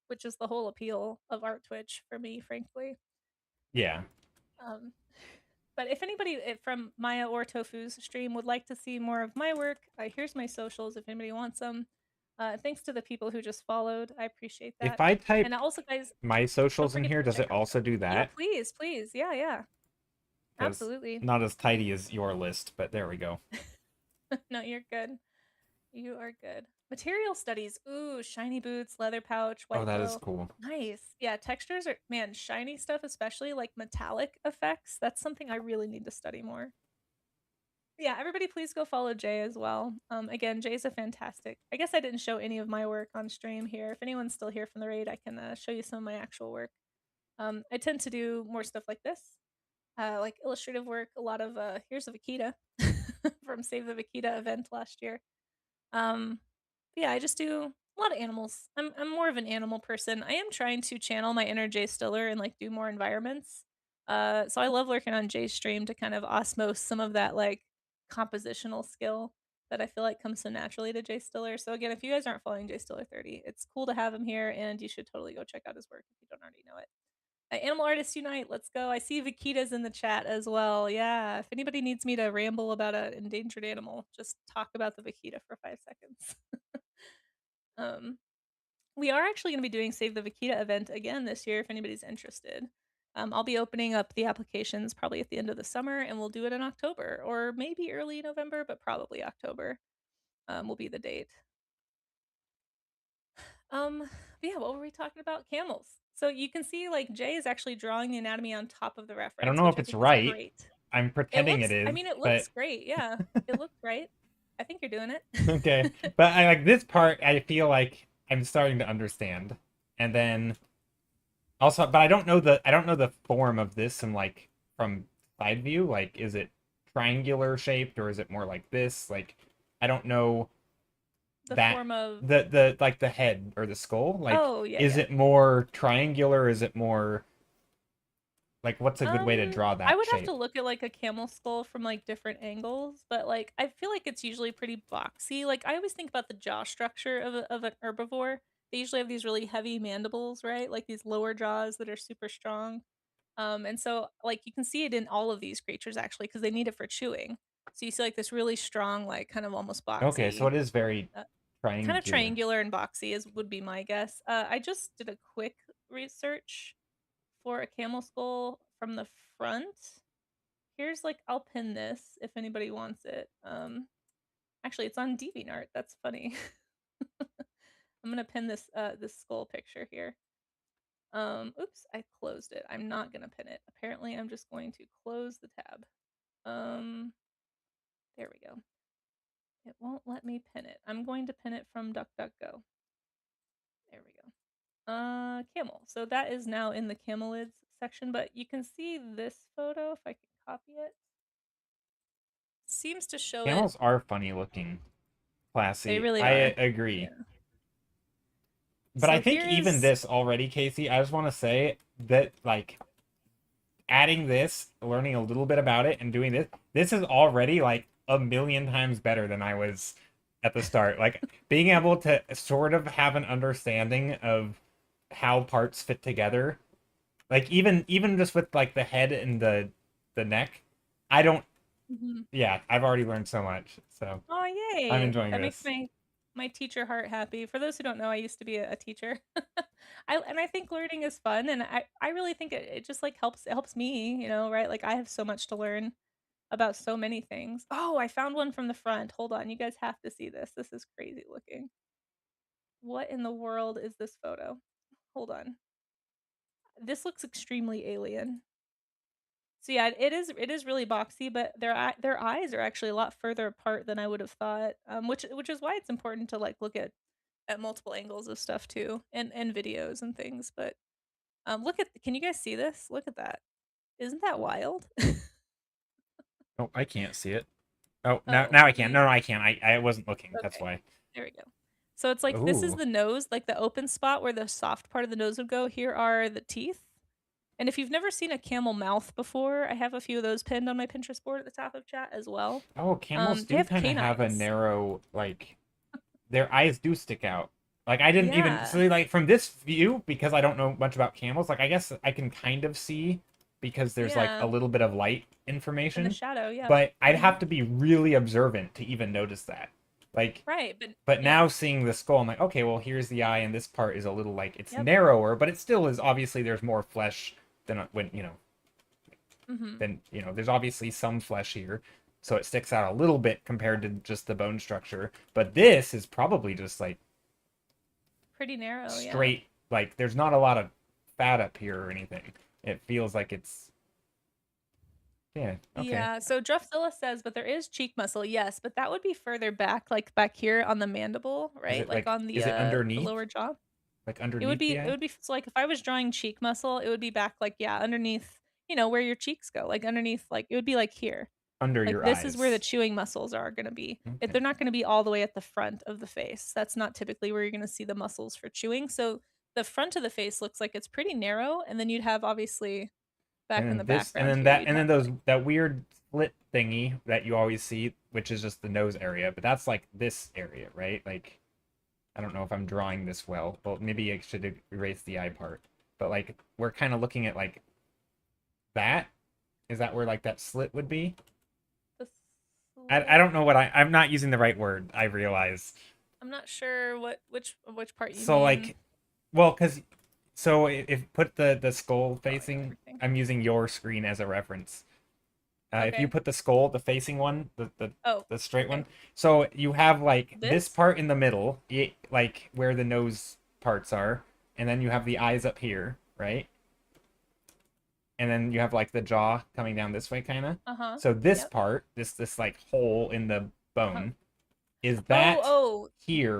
which is the whole appeal of Art Twitch for me, frankly. Yeah. Um, but if anybody from Maya or Tofu's stream would like to see more of my work, here's my socials if anybody wants them. Thanks to the people who just followed. I appreciate If that. I type And also, guys, my don't socials in forget here, to does check it out also do Yeah, that? please, please. Yeah, yeah. Because Absolutely. not as tidy as your list, but there we go. No, you're good. You are good. Material studies. Ooh, shiny boots, leather pouch, Oh, white that is bow. cool. Nice. Yeah, textures are, man, shiny stuff, especially like metallic effects. That's something I really need to study more. Yeah, everybody please go follow Jay as well. Again, Jay's a fantastic. I guess I didn't show any of my work on stream here. If anyone's still here from the raid, I can show you some of my actual work. I tend to do more stuff like this, like illustrative work. A lot of here's a Vaquita from Save the Vaquita event last year. Um, yeah, I just do a lot of animals. I'm more of an animal person. I am trying to channel my inner Jay Stiller and like do more environments. So I love lurking on Jay's stream to kind of osmose some of that like compositional skill that I feel like comes so naturally to Jay Stiller. So again, if you guys aren't following Jay Stiller 30, it's cool to have him here, and you should totally go check out his work if you don't already know it. Animal Artists Unite, let's go. I see Vaquita's in the chat as well. Yeah, if anybody needs me to ramble about an endangered animal, just talk about the Vaquita for 5 seconds. um, we are actually going to be doing Save the Vaquita event again this year if anybody's interested. I'll be opening up the applications probably at the end of the summer, and we'll do it in October or maybe early November, but probably October will be the date. Yeah, what were we talking about? Camels. So you can see like Jay is actually drawing the anatomy on top of the I don't reference, know which if I it's think is right. great. I'm It pretending it looks, I is, mean, it but looks great. Yeah, it looks right. I think you're doing okay. it. But I like this part. I feel like I'm starting to understand, and then also, but I don't know the form of this and like from side view. Like, is it triangular shaped or is it more like this? Like, I don't know The that form of, the like the head or the skull. Like, oh, yeah, is yeah. it more triangular? Is it more like what's a good way to draw I that would have to shape? look at like a camel skull from like different angles, but like I feel like it's usually pretty boxy. Like I always think about the jaw structure of an herbivore. They usually have these really heavy mandibles, right? Like these lower jaws that are super strong. And so like you can see it in all of these creatures actually because they need it for chewing. So you see like this really strong, like kind of almost Okay, so boxy, it is very uh, kind of triangular. triangular and boxy is would be my guess. I just did a quick research for a camel skull from the front. Here's like I'll pin this if anybody wants it. Actually it's on DeviantArt. That's funny. I'm gonna pin this skull picture here. Oops, I closed it. I'm not gonna pin it. Apparently I'm just going to close the tab. Um, there we go. It won't let me pin it. I'm going to pin it from DuckDuckGo. There we go. Camel. So that is now in the camelids section, but you can see this photo if I can copy it. Seems to show it. Camels are funny looking, They classy. really I are. agree. Yeah. But I So think here even is. this already, Casey, I just want to say that like adding this, learning a little bit about it and doing this is already like a million times better than I was at the start. Like being able to sort of have an understanding of how parts fit together. Like even just with like the head and the neck, I don't Mhm. yeah, I've already learned so much. So Oh, I'm yay! enjoying That makes this. my teacher heart happy. For those who don't know, I used to be a teacher. I think learning is fun, and I really think it just like helps it helps me, right? Like I have so much to learn about so many things. Oh, I found one from the front. Hold on, you guys have to see this. This is crazy looking. What in the world is this photo? Hold on. This looks extremely alien. So yeah, it is really boxy, but their eyes are actually a lot further apart than I would have thought. Which is why it's important to like look at at multiple angles of stuff too, and videos and things. But look at, can you guys see this? Look at that. Isn't that wild? Oh, I can't see it. Oh, now Oh, now I can. you No, I can't. I wasn't looking. That's okay? why. There we go. So it's like this is Ooh. the nose, like the open spot where the soft part of the nose would go. Here are the teeth. And if you've never seen a camel mouth before, I have a few of those pinned on my Pinterest board at the top of chat as well. Oh, camels They do have kind of have a canines. narrow, like, their eyes do stick out. Like, I didn't even, Yeah, so, like, from this view, because I don't know much about camels, like, I guess I can kind of see because there's, like, a yeah. little bit of light In the information, shadow, yep. but I'd Mhm. have to be really observant to even notice that. Like, Right, but but yeah. now seeing the skull, I'm like, okay, well, here's the eye, and this part is a little, like, it's Yep. narrower, but it still is, obviously, there's more flesh than when, Mhm. there's obviously some flesh here, so it sticks out a little bit compared to just the bone structure. But this is probably just like Pretty narrow, yeah. straight, like there's not a lot of fat up here or anything. It feels like it's yeah, okay. Yeah, so Druffzilla says, but there is cheek muscle, yes, but that would be further back, like back here on the mandible, Is right? it Like like on is it the underneath? lower jaw. Like It would underneath be the it eye? would be so like if I was drawing cheek muscle, it would be back like yeah, underneath, where your cheeks go, like underneath, like it would be like here. Under Like your this is where the eyes. chewing muscles are going to be. If Okay. they're not going to be all the way at the front of the face. That's not typically where you're going to see the muscles for chewing. So the front of the face looks like it's pretty narrow, and then you'd have obviously And back in then the this and background then here, that you'd and then have those like that weird slit thingy that you always see, which is just the nose area, but that's like this area, right? Like I don't know if I'm drawing this well. Well, maybe I should erase the eye part. But like we're kind of looking at like that. Is that where like that slit would be? the I slit. don't know what I'm not using the right word. I realize. I'm not sure which part you So mean. like, well, because so if put the skull Drawing facing, everything. I'm using your screen as a reference. If you Okay. put the skull, the facing one, Oh, the straight one, okay. so you have like this This? part in the middle, like where the nose parts are, and then you have the eyes up here, right? And then you have like the jaw coming down this way, kind of. Uh-huh. So this Yep. part, this like hole in the Uh-huh. bone, is Oh, that oh,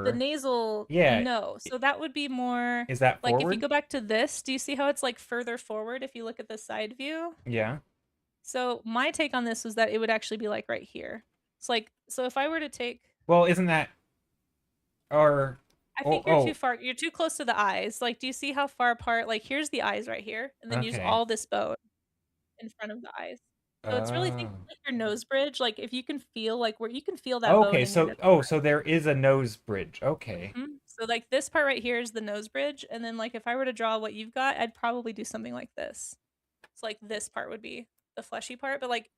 the here? nasal, Yeah, no. So that would be more is that like if you forward? go back to this, do you see how it's like further forward if you look at the side view? Yeah. So my take on this was that it would actually be like right here. It's like, so if I were to take, Well, isn't that or I oh think oh you're too close to the eyes. Like, do you see how far apart? Like, here's the eyes right here, and then use okay. all this bone in front of the eyes. So it's really think Oh. like your nose bridge. Like if you can feel like where you can feel that bone Okay, in your so nose. so there is a nose bridge. Okay. So like this part right here is the nose bridge, and then like if I were to draw what you've got, I'd probably do something like this. So like this part would be the fleshy part, but like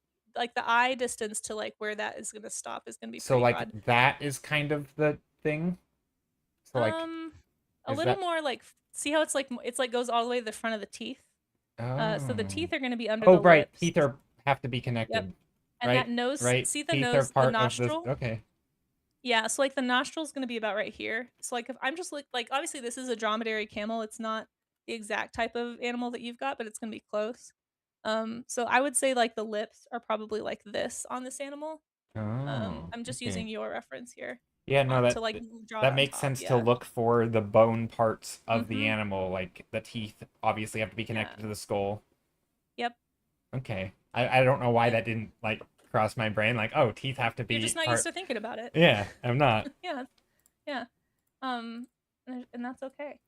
the eye distance to like where that is gonna stop is gonna be So pretty like broad. that is kind of the thing. So like Um, a is little that more like see how it's like goes all the way to the front of the teeth. So the oh. teeth are gonna be under Oh the right, lips. teeth are have to be Yep. connected, And that right? nose, Right? see the Teeth are nose, the part of this. nostril? Okay. Yeah, so like the nostril's gonna be about right here. So like if I'm just like obviously this is a dromedary camel. It's not the exact type of animal that you've got, but it's gonna be close. So I would say like the lips are probably like this on this animal. Oh, I'm just okay. using your reference here Yeah, no, to like draw it that on makes top. sense to Yeah. look for the bone parts of the Mm-hmm. animal, like the teeth obviously have to be Yeah. connected to the skull. Yep. Okay. I don't know why Yeah. that didn't like cross my brain, like, oh, teeth have to You're just be not used part. to thinking about it. Yeah, I'm not. Yeah. Yeah. And that's okay.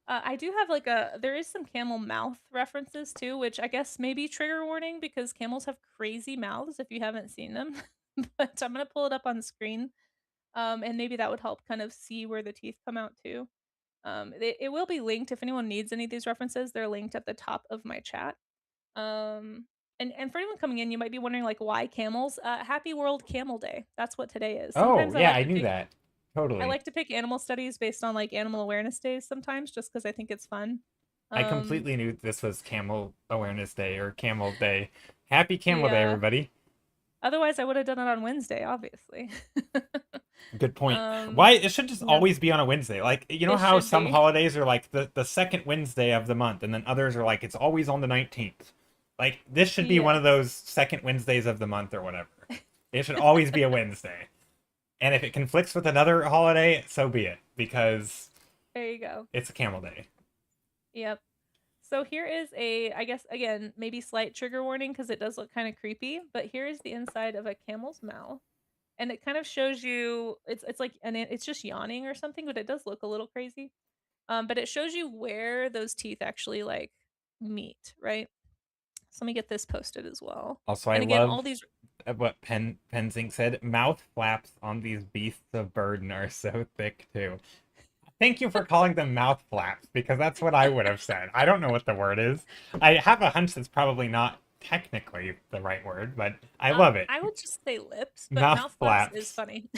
I do have like there is some camel mouth references too, which I guess maybe trigger warning because camels have crazy mouths if you haven't seen them. But I'm gonna pull it up on the screen, and maybe that would help kind of see where the teeth come out too. It will be linked if anyone needs any of these references. They're linked at the top of my chat. And for anyone coming in, you might be wondering like why camels? Happy World Camel Day. That's what today is. Oh, Sometimes yeah, I knew that. I Totally. like to pick animal studies based on like animal awareness days sometimes just because I think it's fun. I Um, completely knew this was Camel Awareness Day or Camel Day. Happy Camel Day, yeah. everybody. Otherwise, I would have done it on Wednesday, obviously. Good point. um, Why it should just yeah, always be on a Wednesday. Like, you know it how should some be. holidays are like the second Wednesday of the month, and then others are like it's always on the 19th. Like this should be one Yeah. of those second Wednesdays of the month or whatever. It should always be a Wednesday. And if it conflicts with another holiday, so be it, because There you go. it's a camel day. Yep. So here is a, I guess, again, maybe slight trigger warning because it does look kind of creepy, but here is the inside of a camel's mouth. And it kind of shows you, it's like, and it's just yawning or something, but it does look a little crazy. But it shows you where those teeth actually like meet, right? So let me get this posted as well. Also, I And again, all love these, what Penzing said. Mouth flaps on these beasts of burden are so thick too. Thank you for calling them mouth flaps, because that's what I would have said. I don't know what the word is. I have a hunch that's probably not technically the right word, but I love it. I would just say lips, but Mouth mouth flaps is flaps. funny.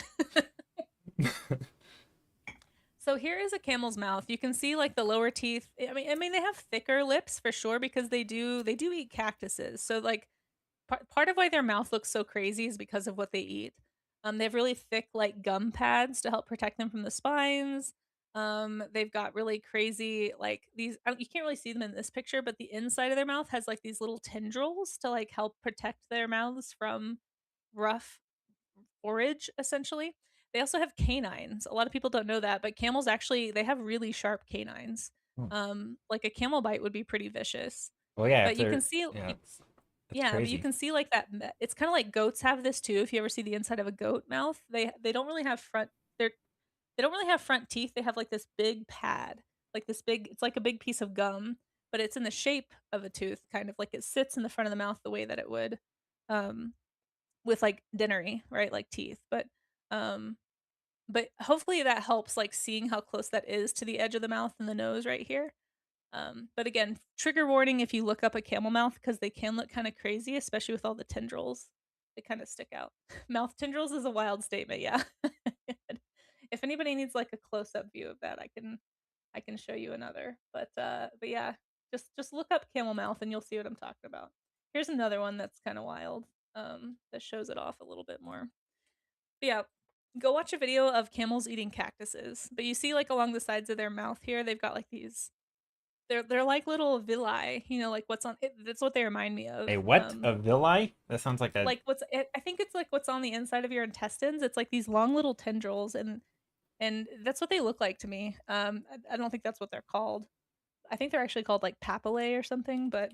So here is a camel's mouth. You can see like the lower teeth. I mean they have thicker lips for sure because they do eat cactuses. So like part of why their mouth looks so crazy is because of what they eat. They have really thick like gum pads to help protect them from the spines. They've got really crazy like these. You can't really see them in this picture, but the inside of their mouth has like these little tendrils to like help protect their mouths from rough forage essentially. They also have canines. A lot of people don't know that, but camels actually they have really sharp canines. Hmm. Like a camel bite would be pretty vicious. Well, yeah, if But you can they're see yeah, it's yeah, but you crazy. can see like that it's kind of like goats have this too. If you ever see the inside of a goat mouth, they don't really have they don't really have front teeth. They have like this big pad. Like this big it's like a big piece of gum, but it's in the shape of a tooth, kind of like it sits in the front of the mouth the way that it would. Um with like dinnery, right? Like teeth. Um but hopefully that helps like seeing how close that is to the edge of the mouth and the nose right here. But again, trigger warning if you look up a camel mouth because they can look kind of crazy, especially with all the tendrils. They kind of stick out. Mouth tendrils is a wild statement, yeah. If anybody needs like a close-up view of that, I can show you another. But yeah, just look up camel mouth and you'll see what I'm talking about. Here's another one that's kind of wild. That shows it off a little bit more. But yeah, go watch a video of camels eating cactuses. But you see like along the sides of their mouth here, they've got like these they're like little villi, like what's on it, that's what they remind me of. A what? A villi? That sounds like a Like I think it's like what's on the inside of your intestines. It's like these long little tendrils and that's what they look like to me. I don't think that's what they're called. I think they're actually called like papillae or something, but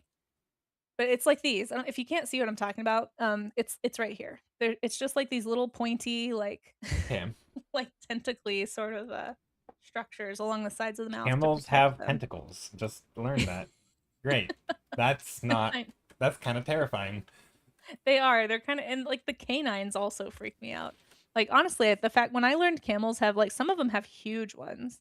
it's like these. I don't, if you can't see what I'm talking about, it's right here. It's just like these little pointy like okay. like tentacly sort of structures along the sides of the mouth to Camels protect have them. tentacles. Just learned that. Great. That's not. I That's kind of terrifying. They are. They're kind of and like the canines also freak me out. Like honestly, the fact when I learned camels have like some of them have huge ones.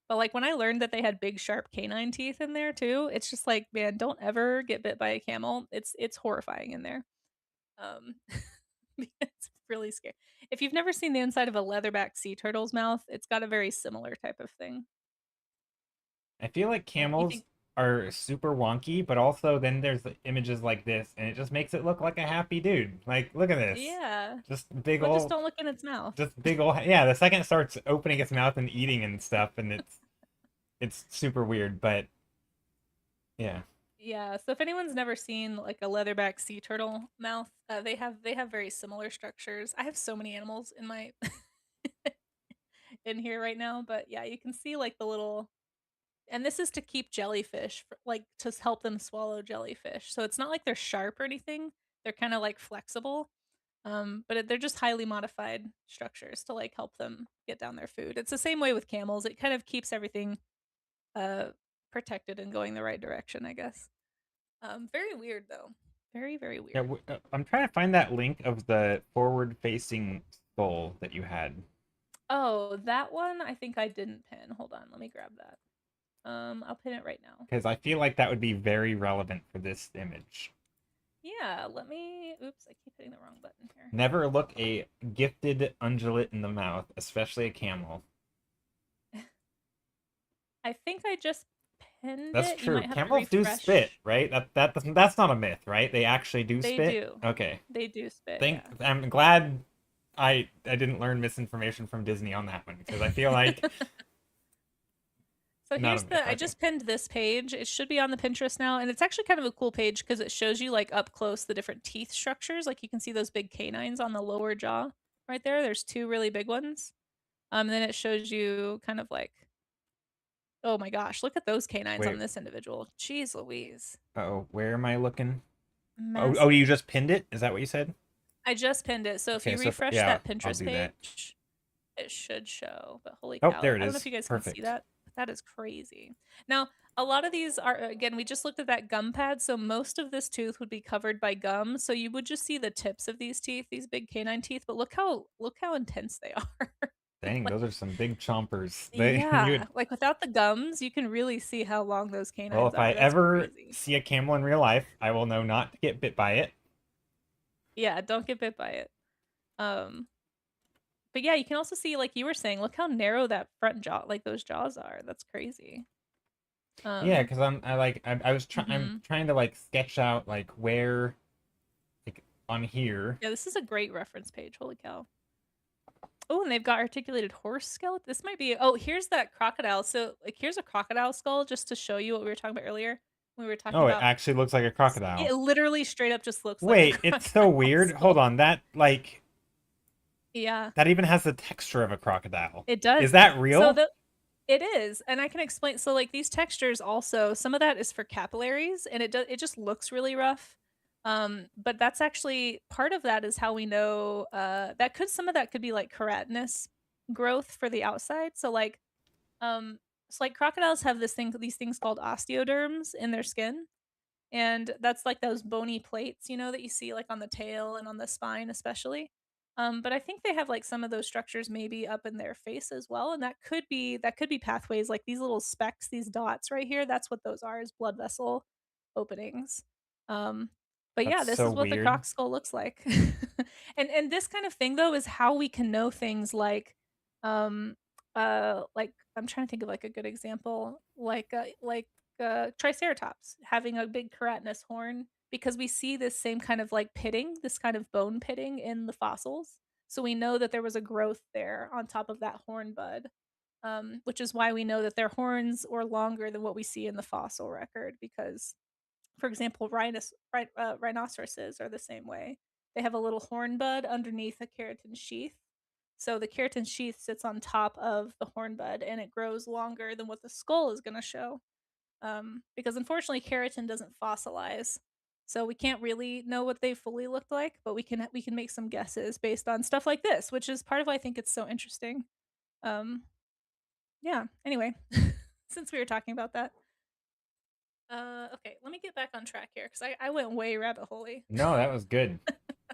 But like when I learned that they had big sharp canine teeth in there too, it's just like, man, don't ever get bit by a camel. It's horrifying in there. Um it's really scary. If you've never seen the inside of a leatherback sea turtle's mouth, it's got a very similar type of thing. I feel like You camels think are super wonky, but also then there's the images like this, and it just makes it look like a happy dude. Like, look at this. yeah. Just big Well, just old, don't look in its mouth. just big old. Yeah, the second it starts opening its mouth and eating and stuff, and it's super weird. But yeah, Yeah, so if anyone's never seen like a leatherback sea turtle mouth, they have very similar structures. I have so many animals in my in here right now, but yeah, you can see like the little and this is to keep jellyfish like to help them swallow jellyfish. So it's not like they're sharp or anything. They're kind of like flexible. But they're just highly modified structures to like help them get down their food. It's the same way with camels. It kind of keeps everything uh protected and going the right direction, I guess. Very weird though. Very, very yeah. weird. I'm trying to find that link of the forward-facing skull that you had, Oh, that one I think I didn't pin. Hold on, let me grab that. I'll pin it right now. because I feel like that would be very relevant for this image. Yeah, let me oops, I keep hitting the wrong button here. Never look a gifted ungulate in the mouth, especially a camel. I think I just pinned That's it. You true. might have to Camels do spit, refresh. right? That's not a myth, right? They actually do They spit. do. Okay. They do spit, Thank. yeah. I'm glad I didn't learn misinformation from Disney on that one, because I feel like So not a here's myth. the I Okay. just pinned this page. It should be on the Pinterest now, and it's actually kind of a cool page because it shows you like up close the different teeth structures. Like you can see those big canines on the lower jaw. right there. There's two really big ones. Then it shows you kind of like, oh my gosh, look at those canines Wait, on this individual. Jeez Louise. oh, where am I looking? Oh, you Massive. just pinned it? Is that what you said? I just pinned it. So if Okay, you so refresh yeah, that I'll Pinterest do that. page, it should show. But holy Oh, cow, there it I don't know if is. you guys can see Perfect. that. But that is crazy. Now, a lot of these are, again, we just looked at that gum pad. So most of this tooth would be covered by gum. So you would just see the tips of these teeth, these big canine teeth. But look how intense they are. Dang, Like, those are some big chompers. They you yeah, would like without the gums, you can really see how long those well, canines if I are. That's ever crazy. see a camel in real life, I will know not to get bit by it. Yeah, don't get bit by it. Um, but yeah, you can also see, like you were saying, look how narrow that front jaw, like those jaws are. That's crazy. Yeah, Um, because I'm mhm. trying to like sketch out like where like on here. Yeah, this is a great reference page. Holy cow. Oh, and they've got articulated horse skeleton. This might be. Oh, here's that crocodile. So, like, here's a crocodile skull just to show you what we were talking about earlier. We were talking Oh, it about. actually looks like a crocodile. It literally straight up just looks like a Wait, it's so crocodile weird. Hold skull. on, Yeah, that even has the texture of a crocodile. it Is does. that So real? the It is, and I can explain. So, like these textures, also some of that is for capillaries, and it just looks really rough. But that's actually part of that is how we know that could some of that could be like keratinous growth for the outside. Um, so like crocodiles have these things called osteoderms in their skin, and that's like those bony plates, that you see like on the tail and on the spine especially. But I think they have like some of those structures maybe up in their face as well, and that could be pathways like these little specks, these dots right here. That's what those are, is blood vessel openings. Um, but That's yeah, this so is what the weird. croc skull looks like. And this kind of thing though is how we can know things like I'm trying to think of like a good example, like triceratops having a big keratinous horn, because we see this same kind of like pitting, this kind of bone pitting in the fossils. So we know that there was a growth there on top of that horn bud, which is why we know that their horns were longer than what we see in the fossil record. Because, for example, rhinoceroses are the same way. They have a little horn bud underneath a keratin sheath. So the keratin sheath sits on top of the horn bud and it grows longer than what the skull is going to show, because unfortunately keratin doesn't fossilize, so we can't really know what they fully looked like, but we can make some guesses based on stuff like this, which is part of why I think it's so interesting. um yeah, anyway, since we were talking about that, okay, let me get back on track here because I went way rabbit holey. No, that was good.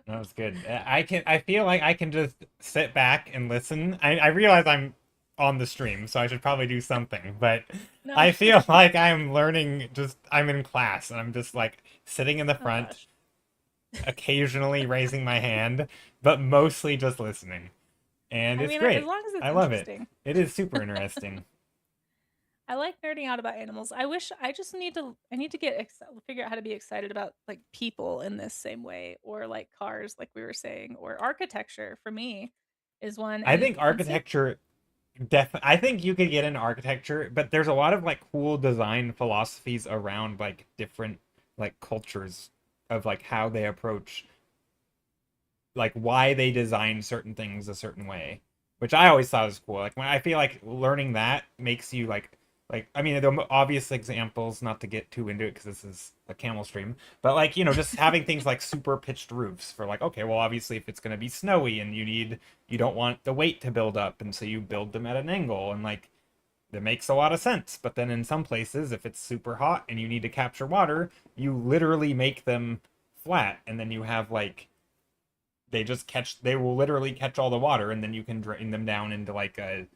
That was good. I feel like I can just sit back and listen. I realize I'm on the stream, so I should probably do something, but No. I feel like I'm learning, just I'm in class and I'm just like sitting in the Oh front, gosh. occasionally raising my hand, but mostly just listening. And I it's mean, as great. long as I it's love it. interesting. It is super interesting. I like nerding out about animals. I wish I need to figure out how to be excited about like people in this same way, or like cars like we were saying, or architecture for me is one. I And think same. architecture I think you could get into architecture, but there's a lot of like cool design philosophies around like different like cultures of like how they approach like why they design certain things a certain way, which I always thought was cool. Like when I feel like learning that makes you like I mean the obvious examples, not to get too into it because this is a camel stream, but like just having things like super pitched roofs for like okay, well obviously if it's gonna be snowy and you don't want the weight to build up, and so you build them at an angle, and like that makes a lot of sense. But then in some places, if it's super hot and you need to capture water, you literally make them flat, and then you have like they will literally catch all the water, and then you can drain them down into like a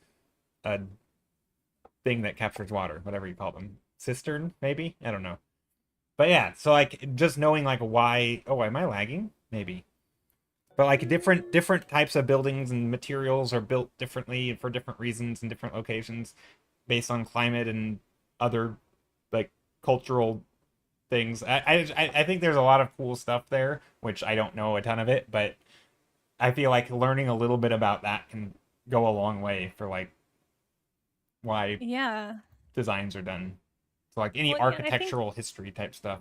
thing that captures water, whatever you call them, cistern maybe, I don't know. But yeah, so like just knowing like why, oh, am I lagging, maybe, but like different types of buildings and materials are built differently for different reasons in different locations based on climate and other like cultural things. I think there's a lot of cool stuff there, which I don't know a ton of it, but I feel like learning a little bit about that can go a long way for like why Yeah. designs are done. So like any Well, yeah, and I think architectural history type stuff.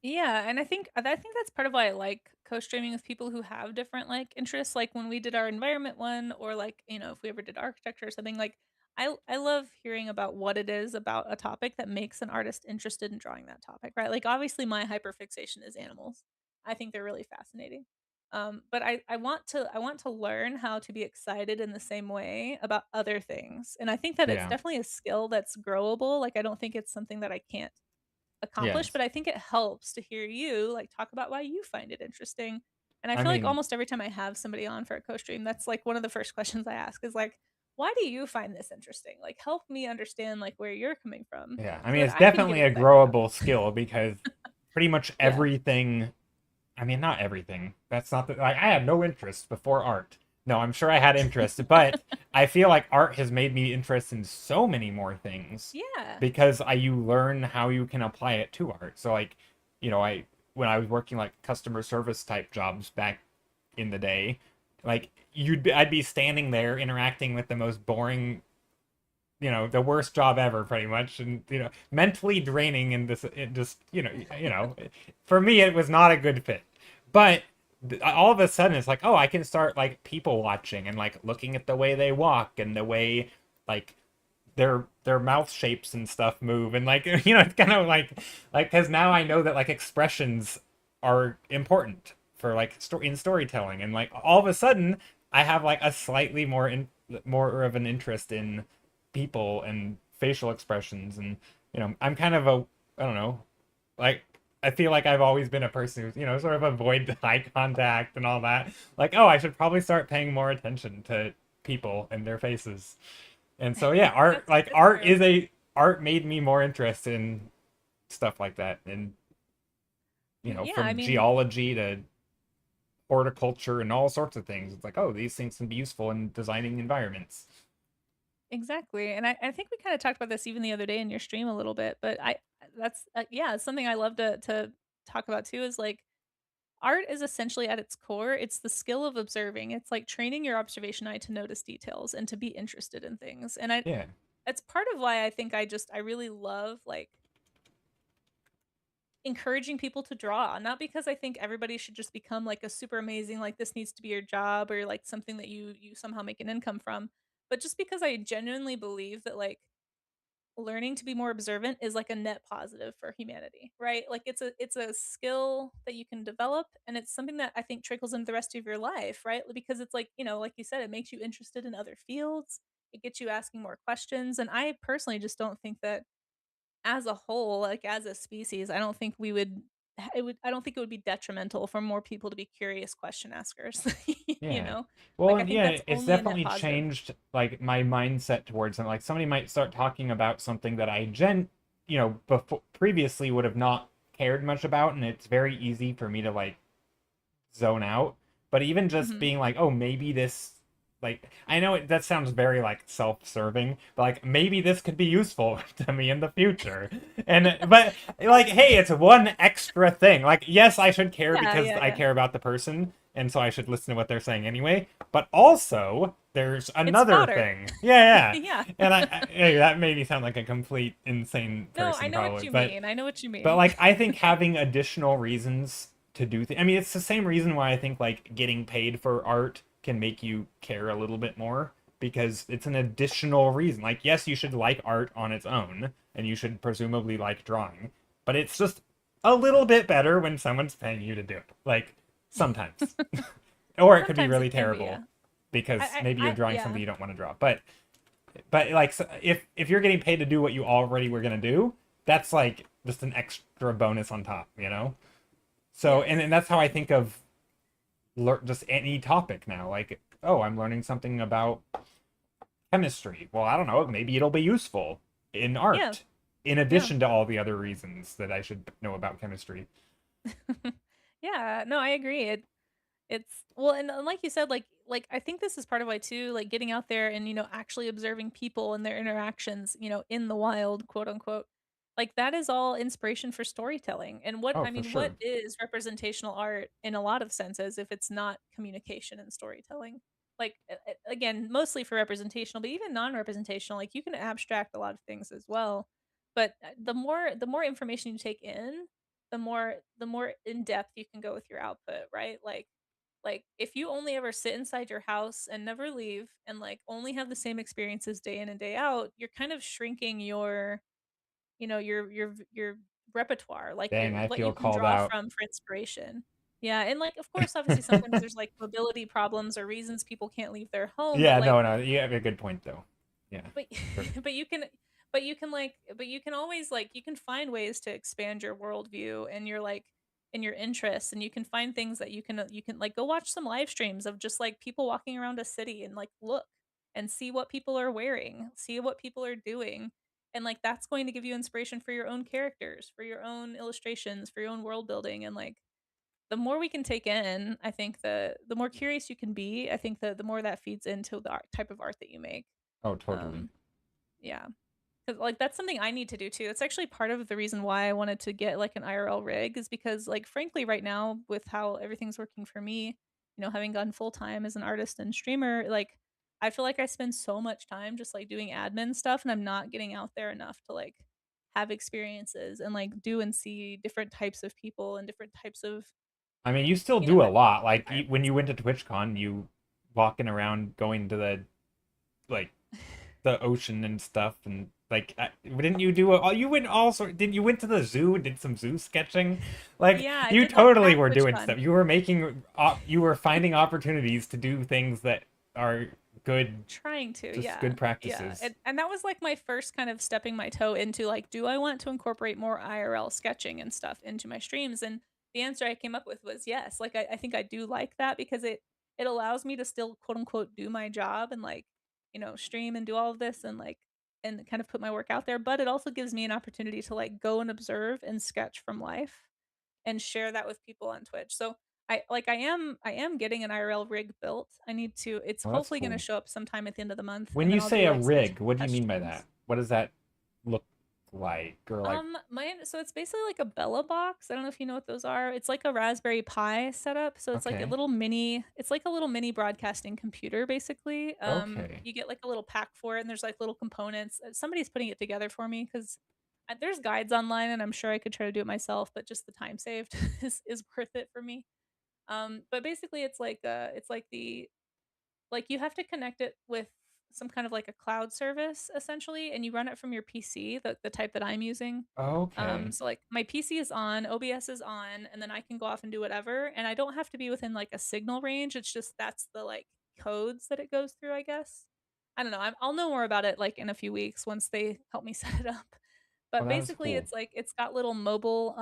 Yeah, and I think that's part of why I like co-streaming with people who have different, like, interests, like, when we did our environment one or, like, if we ever did architecture or something, like, I love hearing about what it is about a topic that makes an artist interested in drawing that topic, right? Like, obviously, my hyperfixation is animals. I think they're really fascinating. But I want to learn how to be excited in the same way about other things, and I think that it's Yeah. definitely a skill that's growable, like, I don't think it's something that I can't accomplish, Yes. but I think it helps to hear you, like, talk about why you find it interesting, and I I feel like mean, almost every time I have somebody on for a co-stream, that's, like, one of the first questions I ask is, like, "Why do you find this interesting? Like, help me understand, like, where you're coming from yeah. I so mean, that it's I can get definitely a excited about growable it." skill because pretty much Yeah. everything. I mean, not everything. That's not the, like I had no interest before art. No, I'm sure I had interest, but I feel like art has made me interested in so many more things Yeah. because you learn how you can apply it to art. So like, I when I was working like customer service type jobs back in the day, like I'd be standing there interacting with the most boring, the worst job ever pretty much, and mentally draining, and this it just for me it was not a good fit. But all of a sudden it's like, oh, I can start like people watching and like looking at the way they walk and the way like their mouth shapes and stuff move, and like it's kind of like because now I know that like expressions are important for like in storytelling, and like all of a sudden I have like a slightly more of an interest in people and facial expressions, and I'm kind of a, I don't know, like I feel like I've always been a person who's sort of avoid eye contact and all that. Like, oh, I should probably start paying more attention to people and their faces. And so yeah, art, That's like it's art true. is a art made me more interested in stuff like that, and Yeah, I from mean, geology to horticulture and all sorts of things. It's like, oh, these things can be useful in designing environments. exactly, and I think we kinda talked about this even the other day in your stream a little bit, but that's, yeah, it's something I love to talk about too is, like, art is essentially at its core, it's the skill of observing. It's like training your observation eye to notice details and to be interested in things. And Yeah, it's part of why I think I really love like encouraging people to draw. Not because I think everybody should just become like a super amazing like this needs to be your job or like something that you somehow make an income from, but just because I genuinely believe that like learning to be more observant is like a net positive for humanity, right? Like it's a skill that you can develop and it's something that I think trickles into the rest of your life, right? Because it's like, like you said, it makes you interested in other fields. It gets you asking more questions. And I personally just don't think that as a whole, like as a species, I don't think we would it would I don't think it would be detrimental for more people to be curious question askers. you yeah. know? Well, Like I and think yeah, that's it's only a net definitely positive. changed like my mindset towards them. Like somebody might start talking about something that before previously would have not cared much about, and it's very easy for me to like zone out. But even just Mhm. being like, oh, maybe this, like, I know that sounds very like self-serving, but like maybe this could be useful to me in the future. And but like, hey, it's one extra thing. Like, yes, I should care Yeah, because yeah, I yeah. care about the person, and so I should listen to what they're saying anyway. But also, there's It's another fodder. thing. Yeah, yeah. Yeah. And hey, that made me sound like a complete insane No, I person, know what probably. you But mean, I know what you but mean. like I think having additional reasons to do things. I mean, it's the same reason why I think like getting paid for art can make you care a little bit more because it's an additional reason. Like, yes, you should like art on its own, and you should presumably like drawing, but it's just a little bit better when someone's paying you to do it. Like sometimes, or it could be Sometimes really it can be, terrible yeah. because maybe you're drawing Yeah. something you don't want to draw. But like so if you're getting paid to do what you already were gonna do, that's like just an extra bonus on top. So Yes. and that's how I think of just any topic now. Like, oh, I'm learning something about chemistry. Well, I don't know, maybe it'll be useful in Yeah, art in yeah. addition to all the other reasons that I should know about chemistry. Yeah, no, I agree, it's well, and like you said, like, I think this is part of why too, like, getting out there and, actually observing people and their interactions, in the wild, quote, unquote, like, that is all inspiration for storytelling, and Oh, for what sure. is representational art in a lot of senses if it's not communication and storytelling? Like, again, mostly for representational, but even non-representational, like, you can abstract a lot of things as well, but, the more information you take in the more in depth you can go with your output, right? Like if you only ever sit inside your house and never leave and like only have the same experiences day in and day out, you're kind of shrinking your, your repertoire, like Dang, your I what feel you can called draw out. from for inspiration. Yeah, and like of course obviously sometimes there's like mobility problems or reasons people can't leave their home, but Yeah, like no, no, you have a good point though. Yeah, but sure. but you can always like you can find ways to expand your worldview and your like and your interests, and you can find things that you can like go watch some live streams of just like people walking around a city and like look and see what people are wearing, see what people are doing. And like that's going to give you inspiration for your own characters, for your own illustrations, for your own world building. And like the more we can take in, I think the more curious you can be. I think the more that feeds into the type of art that you make. Oh, totally. um yeah. 'Cause, like, that's something I need to do too. It's actually part of the reason why I wanted to get, like, an IRL rig is because, like, frankly, right now, with how everything's working for me, having gone full-time as an artist and streamer, like, I feel like I spend so much time just, like, doing admin stuff, and I'm not getting out there enough to, like, have experiences and, like, do and see different types of people and different types of, I mean, you still do a lot. Like when you environments. went to TwitchCon, you walking around, going to the like the ocean and stuff, and like didn't you do all? You went all sort. Did you went to the zoo and did some zoo sketching? Like Yeah, I you did that totally at were doing TwitchCon. stuff. You were making. You were finding opportunities to do things that are good, Trying to, just yeah. good Yeah, practices. and that was, like, my first kind of stepping my toe into, like, do I want to incorporate more IRL sketching and stuff into my streams? And the answer I came up with was yes. Like, I think I do like that because it allows me to still, quote, unquote, "do my job" and, like, stream and do all of this and, like and kind of put my work out there, but it also gives me an opportunity to, like, go and observe and sketch from life and share that with people on Twitch. So I am getting an IRL rig built. I need to it's Well, that's hopefully gonna cool. show up sometime at the end of the month, When and you then I'll say do, a like, some rig, what do you test mean by streams. that? What does that look like? Or like, Mine so it's basically like a Bella box. I don't know if you know what those are. It's like a Raspberry Pi setup, so okay, it's like a little mini broadcasting computer, basically. okay. You get, like, a little pack for it, and there's, like, little components. Somebody's putting it together for me 'cause, there's guides online, and I'm sure I could try to do it myself, but just the time saved is worth it for me. But basically it's like you have to connect it with some kind of like a cloud service essentially, and you run it from your PC, the type that I'm using. Okay. So like my PC is on, OBS is on, and then I can go off and do whatever, and I don't have to be within like a signal range. It's just that's the like codes that it goes through, I guess. I don't know. I'll know more about it like in a few weeks once they help me set it up. Oh, But that is basically, cool. it's like it's got little mobile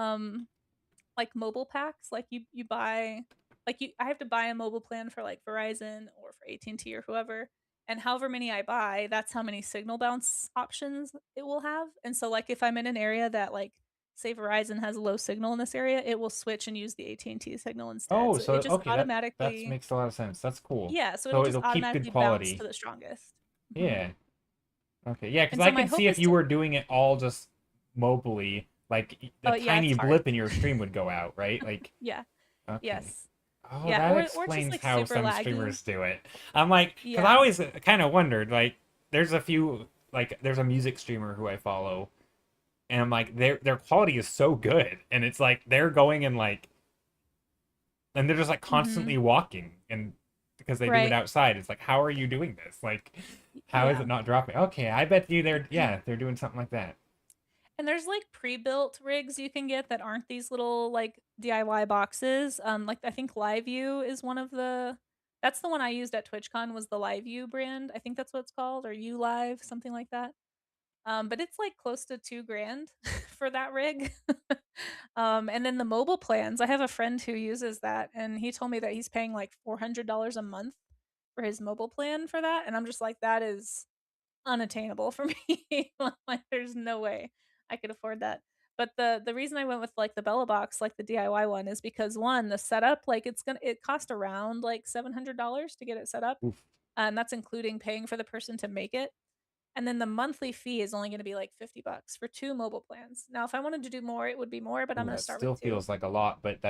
packs, like you buy like you I have to buy a mobile plan for like Verizon or for AT&T or whoever, and however many I buy, that's how many signal bounce options it will have. And so like if I'm in an area that like say Verizon has a low signal in this area, it will switch and use the AT&T signal instead. Oh, So so it just okay, that automatically makes a lot of sense. That's cool. yeah, so it'll So just it'll keep good automatically bounce to quality. the strongest. Mhm. Yeah. Okay. Yeah, because And so I my could hope see if is you to were doing it all just mobily, like a oh yeah, tiny it's hard. blip in your stream would go out, right? Like, Yeah. okay. Yes. Oh, Yeah, that or it's just explains like how super some laggy. streamers do it. I'm like, because I Yeah. always kind of wondered, like, there's a few, like, there's a music streamer who I follow, and I'm like, their quality is so good, and it's like they're going and like, and they're just like Mhm. constantly walking, and because they do it Right. outside, it's like, how are you doing this? Like, how is Yeah. it not dropping? Okay, I bet you they're doing something like that. And there's, like, pre-built rigs you can get that aren't these little, like, DIY boxes. Like, I think LiveU is one of the that's the one I used at TwitchCon was the LiveU brand. I think that's what it's called, or ULive, something like that. But it's, like, close to 2 grand for that rig. And then the mobile plans, I have a friend who uses that, and he told me that he's paying, like, $400 a month for his mobile plan for that, and I'm just like, "That is unattainable for me." Like, there's no way I could afford that. But the reason I went with, like, the Bella box, like the DIY one, is because, 1, the setup, like, it cost around, like, $700 to get it set up, Oof. and that's including paying for the person to make it, and then the monthly fee is only gonna be, like, $50 for 2 mobile plans. Now, if I wanted to do more, it would be more, but I'm Ooh, gonna that start with still 2. feels like a lot, but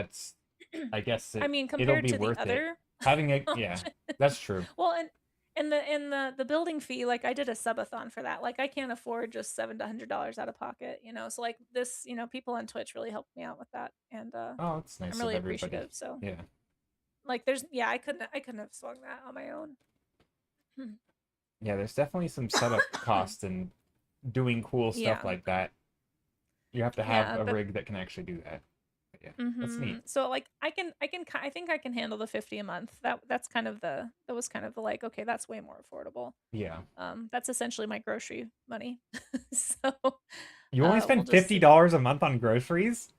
I guess I mean, it'll compared be to the worth it. other Having a, yeah, options. that's true. Well, and And the building fee, like I did a subathon for that. Like I can't afford just $700 out of pocket, you know. So like this, you know, people on Twitch really helped me out with that, and Oh, it's I'm nice of really everybody. appreciative. So Yeah. like I couldn't have swung that on my own. Yeah, there's definitely some setup costs in doing cool stuff Yeah. like that. You have to have Yeah, a but rig that can actually do that. But yeah, that's neat. so like I think I can handle the 50 a month. That's kind of that was kind of the like, okay, that's way more affordable. Yeah. That's essentially my grocery money. So You only we'll spend just see. $50 a month on groceries?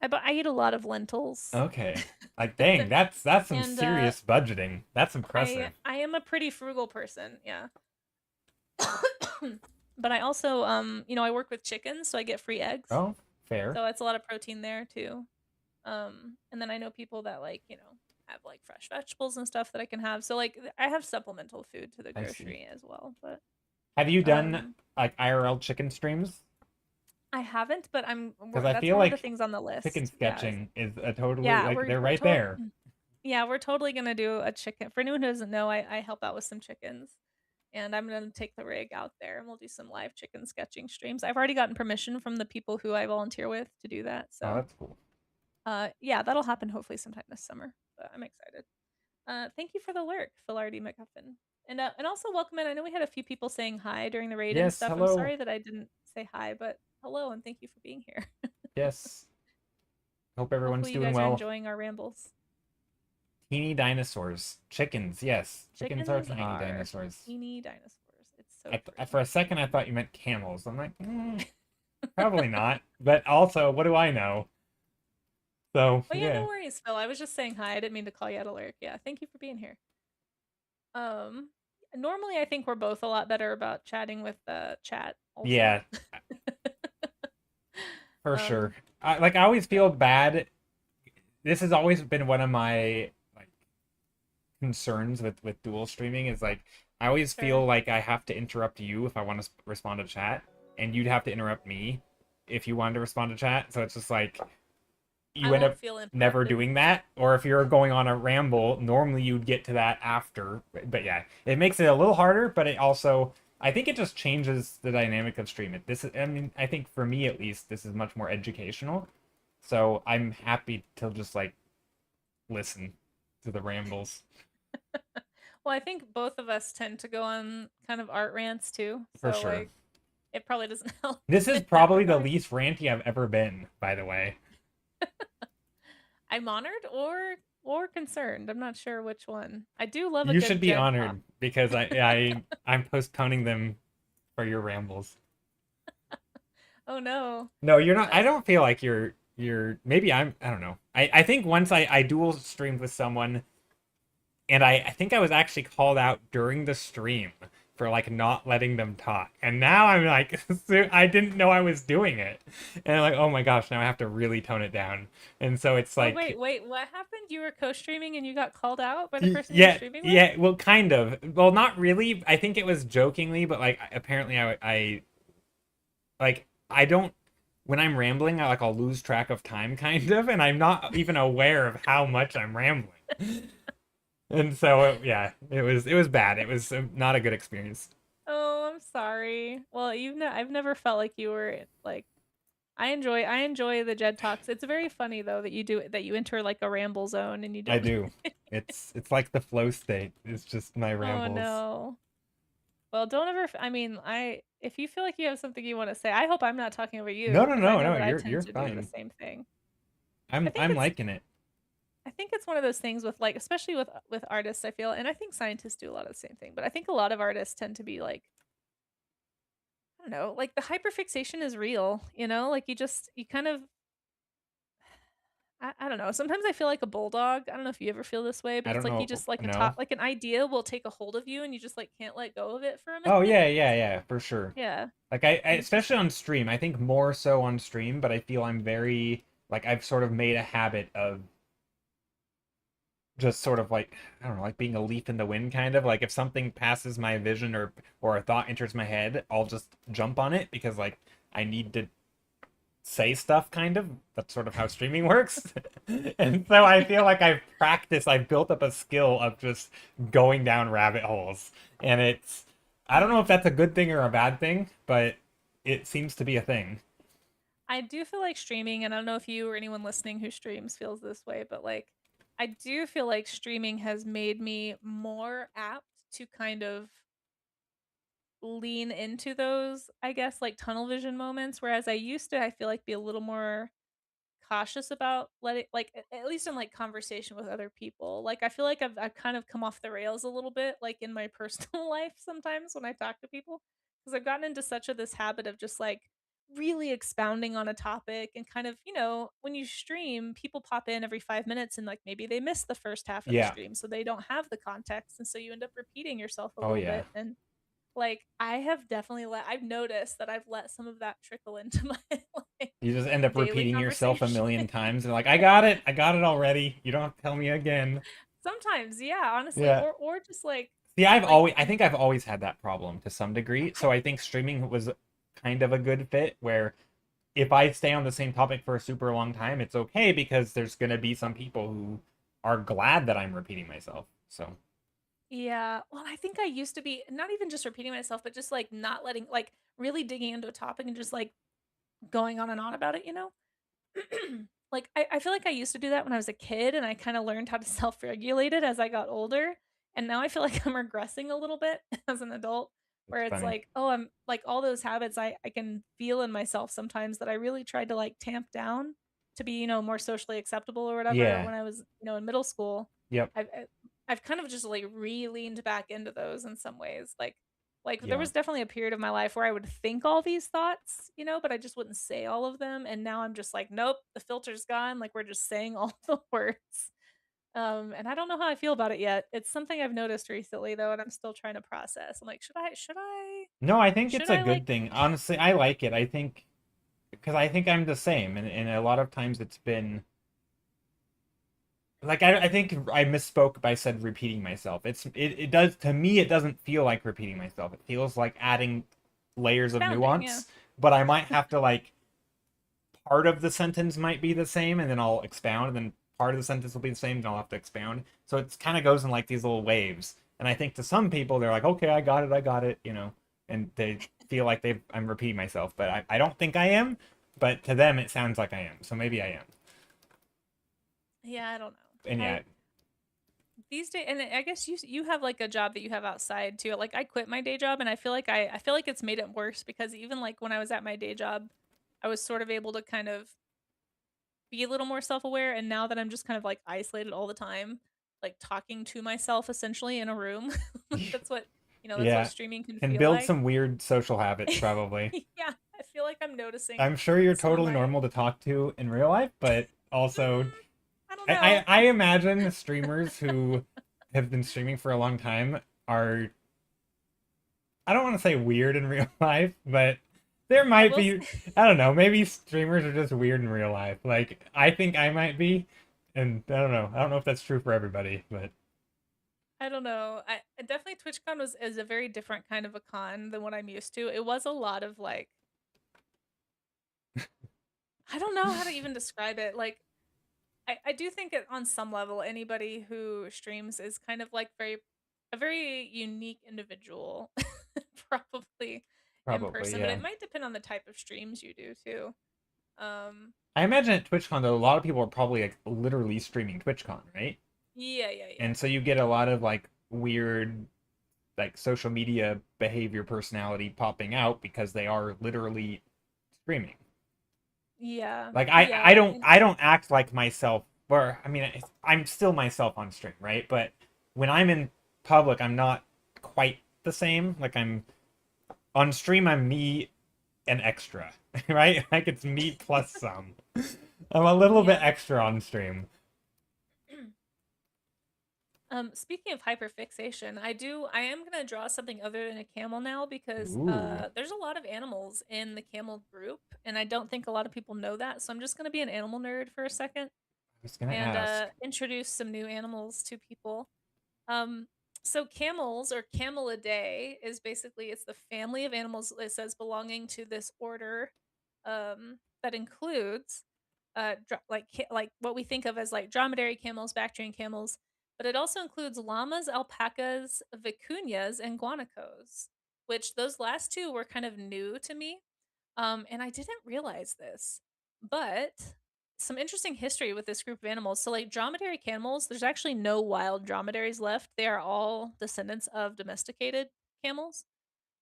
I eat a lot of lentils. Okay. Like dang, that's some And serious budgeting. That's impressive. I am a pretty frugal person, yeah. But I also you know, I work with chickens, so I get free eggs. Oh, fair. So it's a lot of protein there too. And then I know people that like, you know, have like fresh vegetables and stuff that I can have. So like I have supplemental food to the I see. grocery as well. But Have you done um like IRL chicken streams? I haven't, but Because I that's feel one of the like things on the chicken list. Yeah. sketching is a totally Yeah, like they're we're right there. yeah, we're totally gonna do a chicken. For anyone who doesn't know, I help out with some chickens. And I'm gonna take the rig out there and we'll do some live chicken sketching streams. I've already gotten permission from the people who I volunteer with to do that. Oh, So that's cool. yeah, that'll happen hopefully sometime this summer. But I'm excited. Thank you for the lurk, Philardy McGuffin. And also welcome in. I know we had a few people saying hi during the raid and Yes, stuff. I'm hello. sorry that I didn't say hi, but hello and thank you for being here. Yes. Hope everyone's Hopefully you doing guys are well. enjoying our rambles. Teeny dinosaurs. Chickens, yes. Chickens are Chickens tiny are dinosaurs. teeny dinosaurs. It's so true. For a second, I thought you meant camels. I'm like, probably not. But also, what do I know? So, Oh yeah, no yeah. worries, Phil. I was just saying hi. I didn't mean to call you out of lyric. Yeah, thank you for being here. Um, normally I think we're both a lot better about chatting with the chat also. Yeah, for um, sure. I always yeah, feel bad. This has always been one of my like concerns with dual streaming is like I always sure. feel like I have to interrupt you if I want to respond to chat, and you'd have to interrupt me if you wanted to respond to chat. So it's just like I you end won't up feel never interrupted. doing that. Or if you're going on a ramble, normally you'd get to that after. But yeah, it makes it a little harder, but it also I think it just changes the dynamic of stream. This is, I mean, I think for me at least, this is much more educational. So I'm happy to just like listen to the rambles Well, I think both of us tend to go on kind of art rants too. for So sure. like it probably doesn't help This is in that probably the regard. least ranty I've ever been, by the way. I'm honored or concerned. I'm not sure which one. I do love a You should good be Jed talk. honored because I'm postponing them for your rambles. Oh no. No, you're not. I Uh, don't feel like you're maybe I don't know. I think once I dual streamed with someone and I think I was actually called out during the stream for like not letting them talk. And now I'm like I didn't know I was doing it. And I'm like, "Oh my gosh, now I have to really tone it down." And so it's oh like wait, what happened? You were co-streaming and you got called out by the person you were yeah, streaming with? yeah, well kind of. Well, not really. I think it was jokingly, but like apparently I like I don't when I'm rambling, I'll lose track of time kind of, and I'm not even aware of how much I'm rambling. And so yeah, it was bad. It was not a good experience. Oh, I'm sorry. Well, I've never felt like you were like I enjoy the Jed talks. It's very funny though that you enter like a ramble zone and you I don't. do. It's like the flow state. It's just my Oh rambles. no. Well, don't ever. I mean, if you feel like you have something you want to say, I hope I'm not talking over No, you no, because I no, know no. that I You're tend to do the fine. same thing. I I'm think I'm it's liking it. I think it's one of those things with like, especially with artists. I feel, and I think scientists do a lot of the same thing. But I think a lot of artists tend to be like, I don't know, like the hyperfixation is real. You know, like you kind of I don't know. Sometimes I feel like a bulldog. I don't know if you ever feel this way, but I it's don't like you know. just like a top, No. like an idea will take a hold of you and you just like can't let go of it for a Oh minute. yeah, yeah, yeah, for sure. Yeah. Like I And it's just, especially on stream. I think more so on stream, but I feel I'm very like I've sort of made a habit of just sort of like I don't know, like being a leaf in the wind kind of like if something passes my vision or a thought enters my head, I'll just jump on it because like I need to say stuff kind of. That's sort of how streaming works. And so I feel like I've built up a skill of just going down rabbit holes And I don't know if that's a good thing or a bad thing, but it seems to be a thing. I do feel like streaming, and I don't know if you or anyone listening who streams feels this way, but like I do feel like streaming has made me more apt to kind of lean into those, I guess, like tunnel vision moments. Whereas I used to, I feel like, be a little more cautious about letting like at least in like conversation with other people. Like I feel like I've kind of come off the rails a little bit like in my personal life sometimes when I talk to people because I've gotten into such of this habit of just like really expounding on a topic and kind of, when you stream, people pop in every 5 minutes and like maybe they miss the first half of the Yeah. stream so they don't have the context and so you end up repeating yourself a Oh little yeah. bit and like I have definitely I've noticed that I've let some of that trickle into my like You just end up daily repeating yourself a conversation. million times and like, I got it. I got it already. You don't have to tell me again. Sometimes, yeah, honestly, Yeah. or just See, like I think I've always had that problem to some degree. I So I think streaming was kind of a good fit where if I stay on the same topic for a super long time, it's okay because there's going to be some people who are glad that I'm repeating myself. So, yeah, well, I think I used to be not even just repeating myself, but just like not letting like really digging into a topic and just like going on and on about it. Like, I feel like I used to do that when I was a kid, and I kinda learned how to self-regulate it as I got older, and now I feel like I'm regressing a little bit as an adult, it's where it's funny. like, oh, I'm like, all those habits I can feel in myself sometimes that I really tried to, like, tamp down to be, more socially acceptable or whatever Yeah. when I was, in middle school. Yep. I've kind of just, like, re-leaned back into those in some ways, like, there Yeah. was definitely a period of my life where I would think all these thoughts, but I just wouldn't say all of them, and now I'm just like, "Nope, the filter's gone," like, we're just saying all the words. And I don't know how I feel about it yet. It's something I've noticed recently, though, and I'm still trying to process. I'm like, No, I think should it's a I, like" good thing. Honestly, I like it. I think because I think I'm the same, and a lot of times it's been like I think I misspoke by said repeating myself. It does to me it doesn't feel like repeating myself. It feels like adding layers of expounding, yeah. nuance, but I might have to like part of the sentence might be the same and then I'll expound and then part of the sentence will be the same and I'll have to expound. So it kind of goes in like these little waves. And I think to some people they're like, "Okay, I got it," and they feel like I'm repeating myself, but I don't think I am, but to them it sounds like I am. So maybe I am. Yeah, I don't know. And yeah, I These days, and I guess you have, like, a job that you have outside too. Like, I quit my day job, and I feel like it's made it worse because even, like, when I was at my day job, I was sort of able to kind of be a little more self-aware, and now that I'm just kind of, like, isolated all the time, like, talking to myself essentially in a room, like, that's what yeah, streaming can can feel build like. some weird social habits probably. Yeah, I feel like I'm noticing I'm sure you're some of totally my normal to talk to in real life, but also mm, I don't know. I imagine streamers who have been streaming for a long time are I don't want to say weird in real life, but there I might will be I don't know, maybe streamers are just weird in real life. Like I think I might be, and I don't know. I don't know if that's true for everybody, but I don't know. Definitely TwitchCon is a very different kind of a con than what I'm used to. It was a lot of like I don't know how to even describe it. Like I do think on some level anybody who streams is kind of like a very unique individual probably in probably, person, but yeah. it might depend on the type of streams you do too. Um I imagine at TwitchCon though, a lot of people are probably like literally streaming TwitchCon, right? yeah, yeah, yeah. And so you get a lot of like weird like social media behavior personality popping out because they are literally streaming. Yeah. Like Yeah. I don't act like myself or I mean I'm still myself on stream, right? But when I'm in public, I'm not quite the same. Like I'm on stream I'm me and extra, right? Like it's me plus some. I'm a little bit Yeah. extra on stream. Speaking of hyperfixation, I am gonna draw something other than a camel now because Ooh, there's a lot of animals in the camel group, and I don't think a lot of people know that. So I'm just gonna be an animal nerd for a second I was gonna and ask. introduce some new animals to people. Um, so camels or Camelidae is basically it's the family of animals it says belonging to this order that includes like what we think of as like dromedary camels, Bactrian camels, but it also includes llamas, alpacas, vicuñas, and guanacos, which those last two were kind of new to me. And I didn't realize this, but some interesting history with this group of animals. So, like dromedary camels, there's actually no wild dromedaries left. They are all descendants of domesticated camels.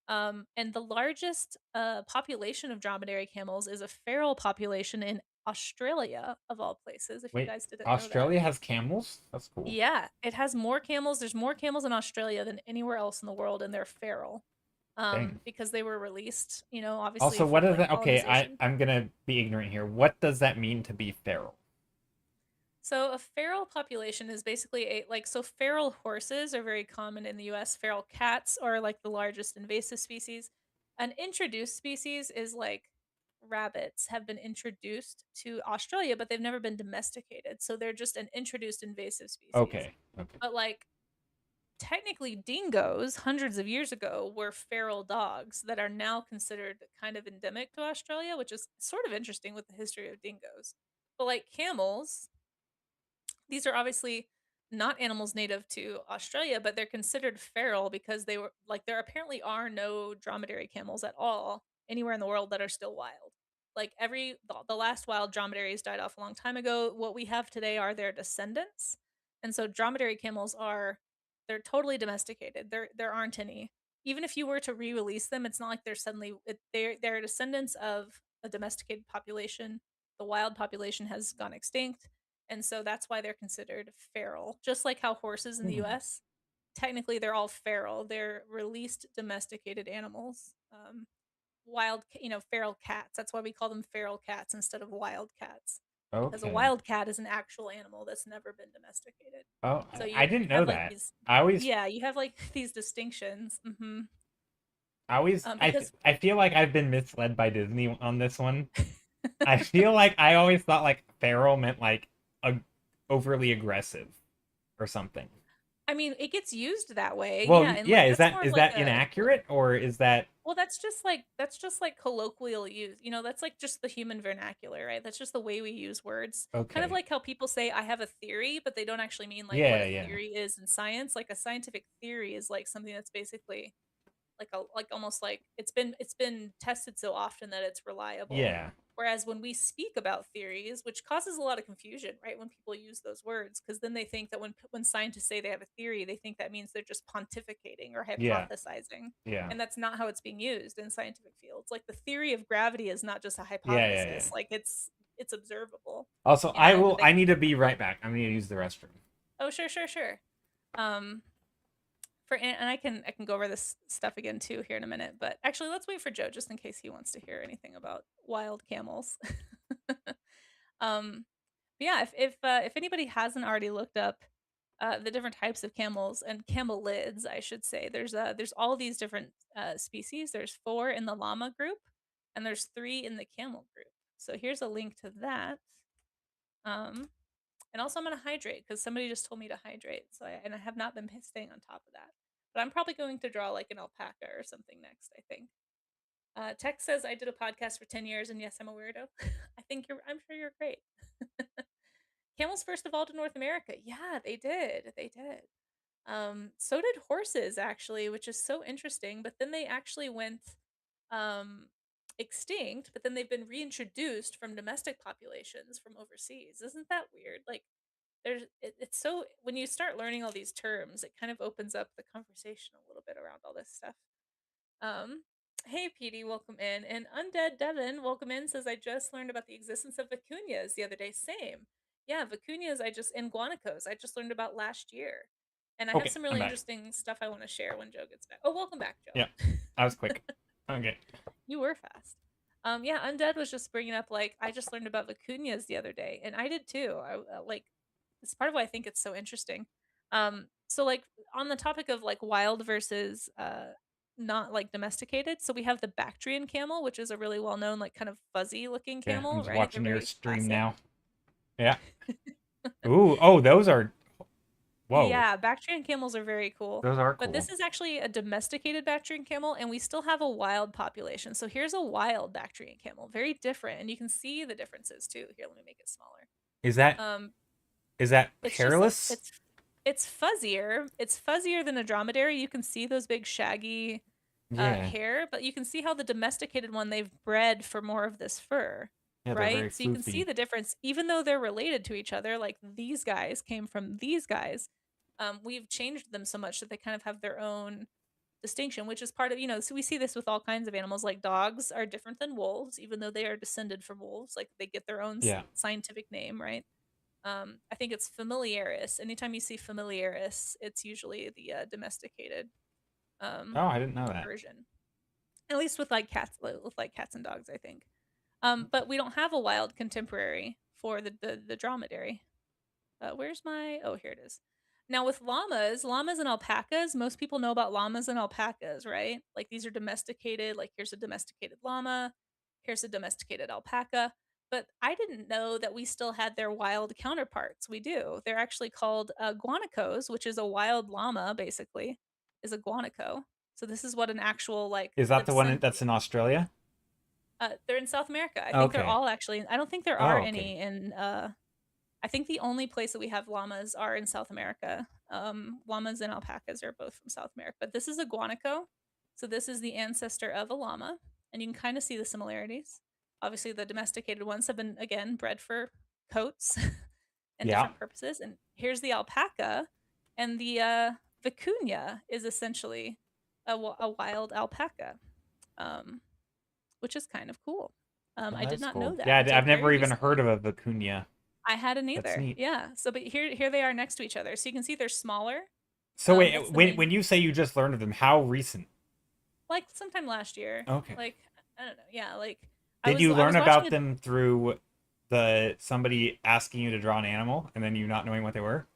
And the largest population of dromedary camels is a feral population in Australia, of all places, if you Wait, guys didn't know that. Australia has camels? That's cool. Yeah, it has more camels. There's more camels in Australia than anywhere else in the world, and they're feral. Dang. Because they were released, obviously Also, what from is like that? Okay, colonization. I'm gonna be ignorant here. What does that mean to be feral? So a feral population is basically so feral horses are very common in the US. Feral cats are like the largest invasive species. An introduced species is like rabbits have been introduced to Australia, but they've never been domesticated. So they're just an introduced invasive species. Okay, okay. But like technically dingoes hundreds of years ago were feral dogs that are now considered kind of endemic to Australia, which is sort of interesting with the history of dingoes. But like camels, these are obviously not animals native to Australia, but they're considered feral because they were like there apparently are no dromedary camels at all anywhere in the world that are still wild. Like the last wild dromedaries died off a long time ago. What we have today are their descendants. And so dromedary camels are they're totally domesticated. There aren't any. Even if you were to re-release them, it's not like they're suddenly they're descendants of a domesticated population. The wild population has gone extinct, and so that's why they're considered feral. Just like how horses in the Hmm. US, technically they're all feral. They're released domesticated animals. Feral cats. That's why we call them feral cats instead of wild cats. Because a Okay. wild cat is an actual animal that's never been domesticated. Oh, So I you didn't know have like that. these, I always, yeah, you have like these distinctions. I always, Because I feel like I've been misled by Disney on this one. I feel like I always thought like feral meant like a overly aggressive or something. I mean, it gets used that way, Well, yeah, and yeah, like that's more of is like that a inaccurate or is that well, that's just like colloquial use. That's like just the human vernacular, right? That's just the way we use words. Kind of okay? like how people say I have a theory, but they don't actually mean like what Yeah, a yeah, theory is in science. Like a scientific theory is like something that's basically like almost like it's been tested so often that it's reliable. yeah, Whereas when we speak about theories, which causes a lot of confusion, right, when people use those words, because then they think that when scientists say they have a theory, they think that means they're just pontificating or yeah, hypothesizing, yeah, and that's not how it's being used in scientific fields. Like the theory of gravity is not just a yeah, yeah, yeah. hypothesis; like it's observable, Also, and I need to be right back. I'm gonna use the restroom. oh sure, sure, sure. Um, and I can go over this stuff again too here in a minute, but actually let's wait for Joe just in case he wants to hear anything about wild camels. um yeah, if anybody hasn't already looked up the different types of camels and camelids, I should say, there's all these different species. There's 4 in the llama group and there's 3 in the camel group. So here's a link to that. um and also, I'm gonna hydrate because somebody just told me to hydrate. And I have not been staying on top of that. But I'm probably going to draw like an alpaca or something next. I think. Tex says I did a podcast for 10 years, and yes, I'm a weirdo. I'm sure you're great. Camels first evolved in North America. Yeah, they did. They did. So did horses actually, which is so interesting. But then they actually went um extinct. But then they've been reintroduced from domestic populations from overseas. Isn't that weird? Like it's so when you start learning all these terms, it kind of opens up the conversation a little bit around all this stuff. um hey Petey, welcome in. And Undead Devin, welcome in, says I just learned about the existence of vicuñas the other day. Same. Yeah, vicuñas and guanacos I just learned about last year, and I have Okay, some I'm really back. interesting stuff I want to share when Joe gets back. Oh, welcome back, Yeah, Joe. I was quick. Okay. You were fast. Yeah, Undead was just bringing up like I just learned about vicuñas the other day, and I did too. Like it's part of why I think it's so interesting. So like on the topic of like wild versus not like domesticated, so we have the Bactrian camel, which is a really well known like kind of fuzzy looking Yeah, I'm camel, just right? They're watching your very stream classic. now. Yeah. Ooh, oh, those are whoa. Yeah, Bactrian camels are very cool. Those are But cool. this is actually a domesticated Bactrian camel, and we still have a wild population. So here's a wild Bactrian camel, very different, and you can see the differences too. Here, let me make it smaller. Is that Um, is that it's just like hairless? it's it's fuzzier. It's fuzzier than a dromedary. You can see those big shaggy Yeah. hair, but you can see how the domesticated one they've bred for more of this fur, Yeah, they're very right? So you can see floofy. the difference, even though they're related to each other. Like these guys came from these guys. We've changed them so much that they kind of have their own distinction, which is part of, so we see this with all kinds of animals. Like dogs are different than wolves, even though they are descended from wolves. Like they get their own Yeah. scientific name, right? I think it's familiaris. Anytime you see familiaris, it's usually the domesticated um, Oh, I didn't know that. version. At least with like cats and dogs, I think. But we don't have a wild contemporary for the dromedary. Where's my? Oh, here it is. Now with llamas and alpacas, most people know about llamas and alpacas, right? Like these are domesticated. Like here's a domesticated llama, here's a domesticated alpaca. But I didn't know that we still had their wild counterparts. We do. They're actually called guanacos, which is a wild llama, basically, is a guanaco. So this is what an actual like Is that the the one descent. that's in Australia? They're in South America. I think they're Okay. all actually. I don't think there are Oh, okay. any in I think the only place that we have llamas are in South America. Llamas and alpacas are both from South America, but this is a guanaco. So this is the ancestor of a llama, and you can kind of see the similarities. Obviously, the domesticated ones have been again bred for coats and Yeah. different purposes. And here's the alpaca, and the vicuña is essentially a wild alpaca, um, which is kind of cool. Oh, I did that's not know cool. that Yeah, until I've never very even heard recently. of a vicuña. I hadn't That's either. neat. Yeah. So, but here they are next to each other. So you can see they're smaller. So That's wait, the when main. when you say you just learned of them, how recent? Like sometime last year. Okay. Like I don't know. Yeah. Like Did you I learn was watching about a. them through the somebody asking you to draw an animal and then you not knowing what they were?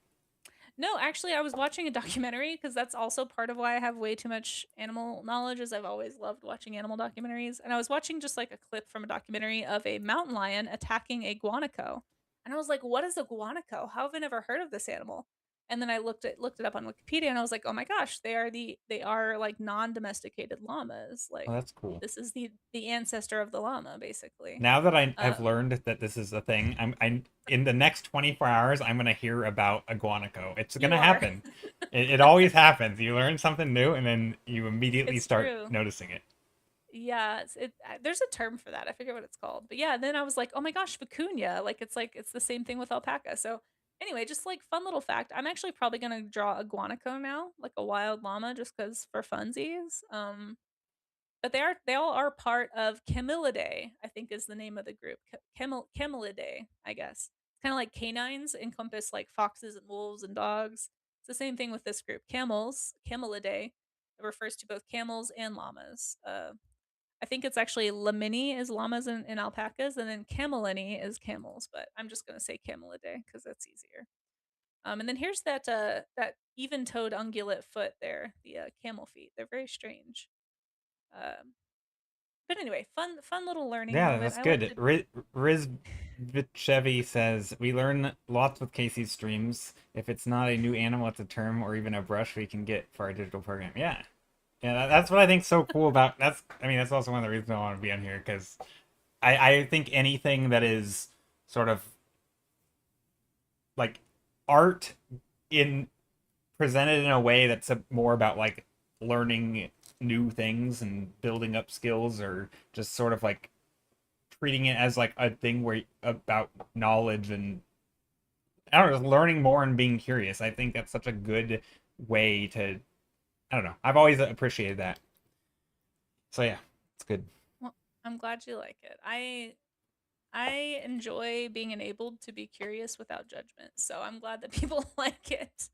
No, actually, I was watching a documentary because that's also part of why I have way too much animal knowledge. Is I've always loved watching animal documentaries, and I was watching just like a clip from a documentary of a mountain lion attacking a guanaco, and I was like, "What is a guanaco? How have I never heard of this animal?" And then I looked it up on Wikipedia, and I was like, "Oh my gosh, they are like non-domesticated llamas. Oh, Like that's cool. this is the ancestor of the llama, basically." Now that I've Um, learned that this is a thing, I'm in the next 24 hours I'm gonna hear about a guanaco. It's you gonna are. happen. It always happens. You learn something new and then you immediately It's start true. noticing it. Yeah, there's a term for that. I forget what it's called. But yeah, then I was like, "Oh my gosh, vicuña." Like it's the same thing with alpaca. So anyway, just like fun little fact. I'm actually probably going to draw a guanaco now, like a wild llama just cuz for funsies. But they all are part of Camelidae, I think is the name of the group. Camelidae, I guess. It's kind of like canines encompass like foxes and wolves and dogs. It's the same thing with this group. Camelidae. It refers to both camels and llamas. I think it's actually lamini is llamas and alpacas, and then camelini is camels. But I'm just gonna say camelidae because that's easier. And then here's that even-toed ungulate foot there, the camel feet. They're very strange. Um, but anyway, fun little learning Yeah, moment. that's I like good. to. Riz Chevy says we learn lots with Casey's streams. If it's not a new animal, it's a term or even a brush we can get for our digital program. Yeah, yeah, that's what I think's so cool about. I mean, that's also one of the reasons I want to be on here because I think anything that is sort of like art in presented in a way that's more about like learning new things and building up skills or just sort of like treating it as like a thing where about knowledge and I don't know, learning more and being curious. I think that's such a good way to I don't know. I've always appreciated that. So yeah, it's good. Well, I'm glad you like it. I enjoy being enabled to be curious without judgment. So I'm glad that people like it.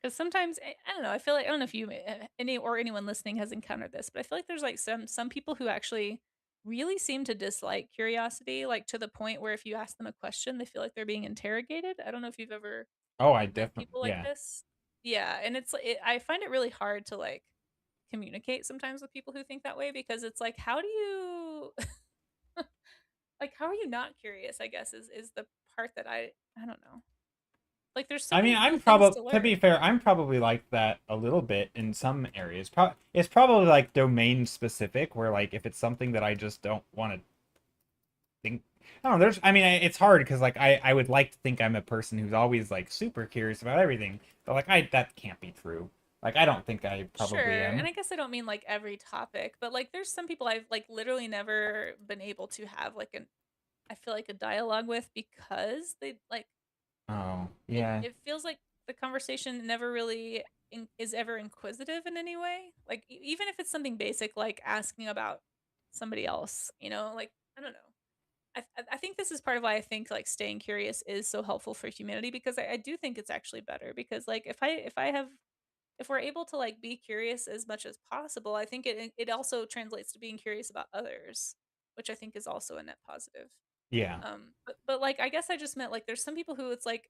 Because sometimes I don't know. I feel like I don't know if you anyone listening has encountered this, but I feel like there's like some people who actually really seem to dislike curiosity, like to the point where if you ask them a question, they feel like they're being interrogated. I don't know if you've ever Oh, I met definitely people like yeah. this. Yeah, and I find it really hard to like communicate sometimes with people who think that way because it's like how do you like how are you not curious, I guess is the part that I don't know. Like there's so I mean, many I'm cool things probably to to be learn. fair, I'm probably like that a little bit in some areas. It's probably like domain specific, where like if it's something that I just don't want to think, I don't know, there's, I mean, it's hard because like I would like to think I'm a person who's always like super curious about everything, but like that can't be true. Like I don't think I probably Sure, and am. I guess I don't mean like every topic, but like there's some people I've like literally never been able to have like an I feel like a dialogue with because they like Oh, it yeah. it feels like the conversation never really is ever inquisitive in any way. Like even if it's something basic like asking about somebody else, like I don't know. I think this is part of why I think like staying curious is so helpful for humanity because I do think it's actually better because like if we're able to like be curious as much as possible, I think it also translates to being curious about others, which I think is also a net positive. Yeah. But like I guess I just meant like there's some people who it's like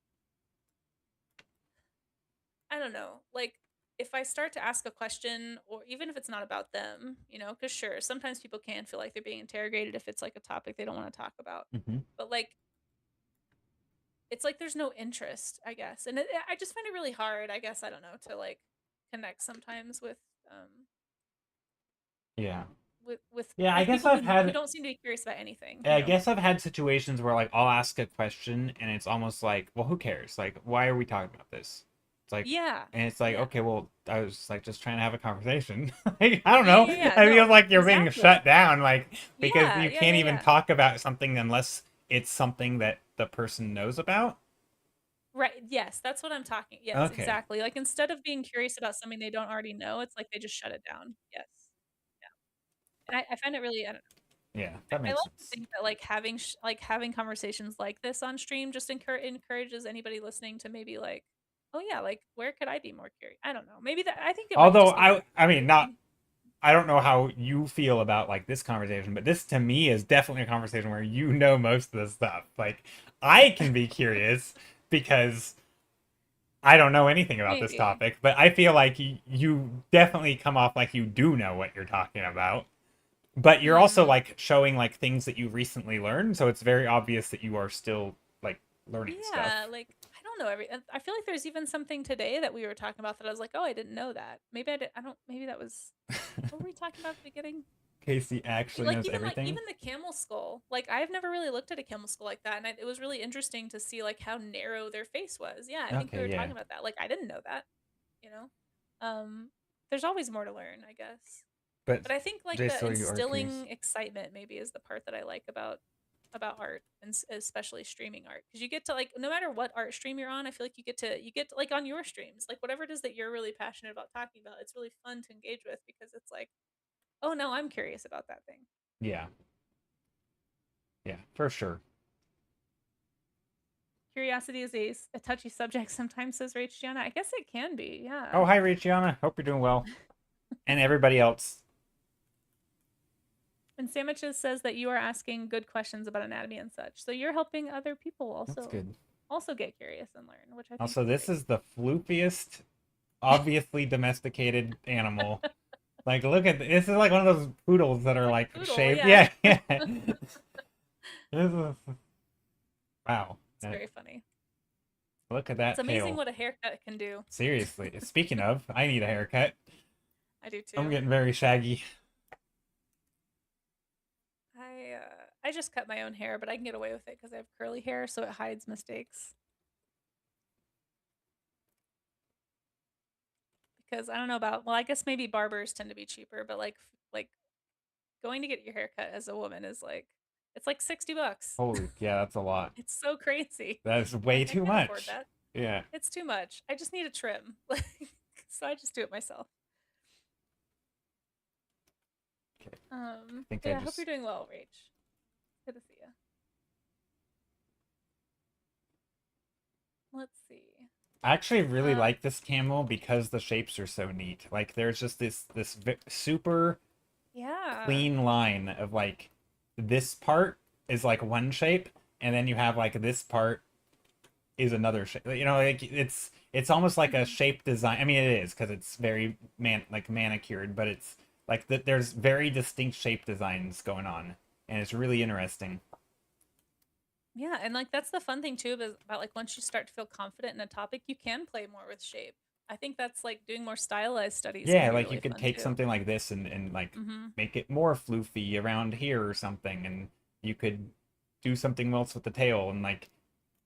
I don't know, like if I start to ask a question or even if it's not about them, because sure, sometimes people can feel like they're being interrogated if it's like a topic they don't want to talk about. Hmm. But like it's like there's no interest, I guess. And I just find it really hard, I guess, I don't know, to like connect sometimes um Yeah. with with Yeah, I with guess people I've who had don't seem to be curious about anything, I guess I've had situations where like I'll ask a question and it's almost like, well, who cares? Like, why are we talking about this? It's like, Yeah. and it's like, Yeah. okay, well, I was like just trying to have a conversation. Like, I don't Yeah, know. yeah, yeah. I feel No, like you're being exactly. shut down, like because Yeah, you yeah, can't yeah, even yeah. talk about something unless it's something that the person knows about. Right. Yes, that's what I'm talking. Yes, Okay. exactly. Like instead of being curious about something they don't already know, it's like they just shut it down. Yes. Yeah. And I find it really, I don't know. Yeah, that I makes like to sense. think that like having conversations like this on stream just encourages anybody listening to maybe like, oh yeah, like where could I be more curious? I don't know. Maybe that I think it might Although just be more I mean, not encouraging. I don't know how you feel about like this conversation, but this to me is definitely a conversation where you know most of the stuff. Like I can be curious because I don't know anything about this Maybe. topic, but I feel like you definitely come off like you do know what you're talking about. But you're also Hmm. like showing like things that you recently learned, so it's very obvious that you are still like learning Yeah, stuff. like I don't know I feel like there's even something today that we were talking about that I was like, "Oh, I didn't know that." Maybe I did I don't maybe that was what were we talking about at the beginning? Casey actually knows Like everything. even the camel skull. Like I've never really looked at a camel skull like that and it was really interesting to see like how narrow their face was. Yeah, I think we Okay, were yeah. talking about that. Like I didn't know that, you know. There's always more to learn, I guess. But But I think like Jay, the so you are curious. instilling excitement maybe is the part that I like about art and especially streaming art because you get to like no matter what art stream you're on, I feel like you get to, like on your streams like whatever it is that you're really passionate about talking about, it's really fun to engage with because it's like, oh no, I'm curious about that thing. Yeah, yeah, for sure. Curiosity is a touchy subject sometimes, says Rach Gianna. I guess it can be, yeah. Oh, hi, Richiana. Hope you're doing well. And everybody else. And Sandwiches says that you are asking good questions about anatomy and such, so you're helping other people That's good. also get curious and learn, which I think Also, is this great. is the floopiest, obviously domesticated animal. Like, look at this is like one of those poodles that It's are like like a poodle, shaved. yeah. Yeah, yeah. This is wow. It's very funny. Look at It's that amazing tail. what a haircut can do. Seriously. Speaking of, I need a haircut. I do I'm too. getting very shaggy. I just cut my own hair, but I can get away with it because I have curly hair, so it hides mistakes. Because I don't know about well, I guess maybe barbers tend to be cheaper, but like going to get your hair cut as a woman is like it's like $60. Holy, yeah, that's a lot. It's so crazy. That is I'm way like I too can't afford much. that. Yeah. It's too much. I just need a trim. So I just do it myself. Okay. I think But I yeah, I hope you're just doing well, Rach. Good to see you. Let's see. I actually really Um, like this camel because the shapes are so neat. Like there's just super yeah. clean line of like this part is like one shape and then you have like this part is another shape. You know, like it's almost like a Mhm. shape design. I mean it is because it's very manicured, but it's like there's very distinct shape designs going on and it's really interesting. Yeah, and like that's the fun thing too about like once you start to feel confident in a topic, you can play more with shape. I think that's like doing more stylized studies can Yeah, be like you really could fun take too. something like this and like Mm-hmm. make it more floofy around here or something and you could do something else with the tail, and like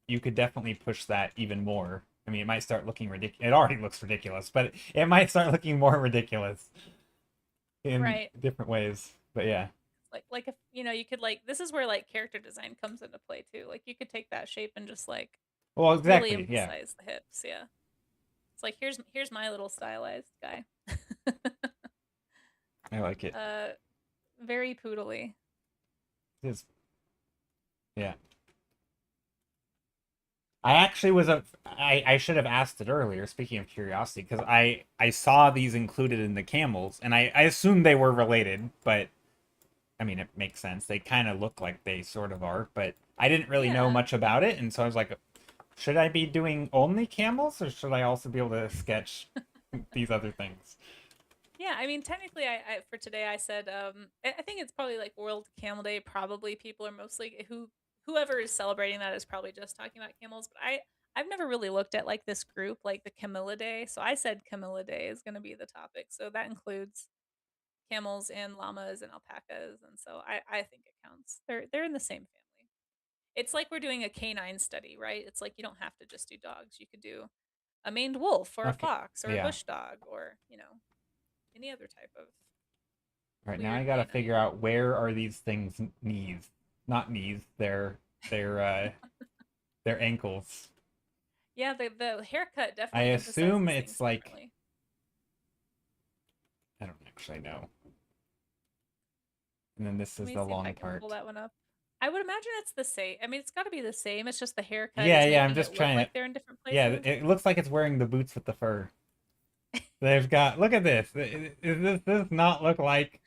you could definitely push that even more. I mean, it might start looking ridiculous. It already looks ridiculous, but it might start looking more ridiculous in Right. different ways. But yeah. Like if you could like this is where like character design comes into play too. Like you could take that shape and just like Well, really exactly. Yeah. emphasize the hips. Yeah. It's like here's my little stylized guy. I like it. uh very poodly. It's, yeah. I actually was I should have asked it earlier, speaking of curiosity, because I saw these included in the camels, and I assumed they were related, but I mean, it makes sense. They kind of look like they sort of are, but I didn't really know Yeah. much about it, and so I was like, should I be doing only camels, or should I also be able to sketch these other things? Yeah, I mean, technically, I for today I said I think it's probably like World Camel Day. Probably people are mostly whoever is celebrating that is probably just talking about camels. But I've never really looked at like this group like the Camelidae. So I said Camelidae is going to be the topic. So that includes camels and llamas and alpacas, and so I think it counts. They're in the same family. It's like we're doing a canine study, right? It's like you don't have to just do dogs. You could do a maned wolf or a Okay. fox or a Yeah. bush dog or any other type of Right now, I weird gotta canine. figure out where are these things knees, not knees. They're ankles. Yeah, the haircut I definitely assume emphasizes things it's like differently. I don't actually know. And then this Let is me the see if I long can pull part. that one up. I would imagine it's the same. I mean, it's got to be the same. It's just the haircut Yeah, is yeah. I'm making just it look trying like to. they're in different Yeah, places. it looks like it's wearing the boots with the fur. They've got. Look at this. This does not look like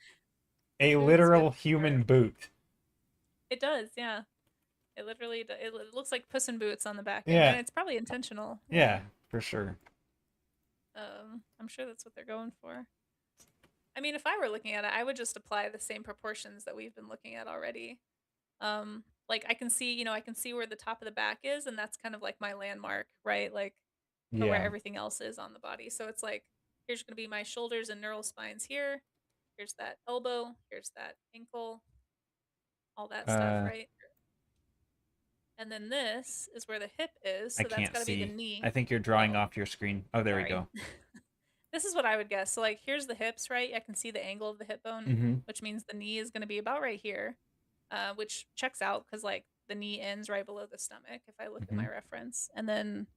a Boots with literal fur. human boot. It does, yeah. It literally it looks like Puss in Boots on the back end, and Yeah, it's probably intentional. Yeah. yeah, for sure. I'm sure that's what they're going for. I mean, if I were looking at it, I would just apply the same proportions that we've been looking at already. Like I can see, I can see where the top of the back is, and that's kind of like my landmark, right? Like for where Yeah. everything else is on the body. So it's like here's going to be my shoulders and neural spines here. Here's that elbow. Here's that ankle. All that stuff, Uh, right? And then this is where the hip is. I So that's can't got to be the see. I knee. think you're drawing Oh, off your screen. Oh, there we sorry. go. This is what I would guess. So like here's the hips, right? I can see the angle of the hip bone, Mm-hmm. which means the knee is going to be about right here, which checks out because like the knee ends right below the stomach if I look at Mm-hmm. my reference. And then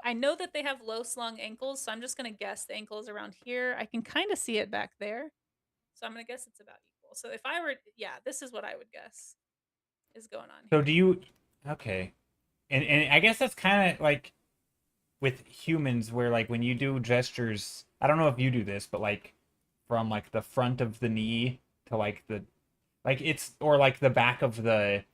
I know that they have low slung ankles, so I'm just going to guess the ankle is around here. I can kind of see it back there. So I'm going to guess it's about equal. So if I were, yeah, this is what I would guess is going on So do here. you? Okay. And I guess that's kind of like with humans where like when you do gestures, I don't know if you do this, but like from like the front of the knee to like the like it's or like the back of the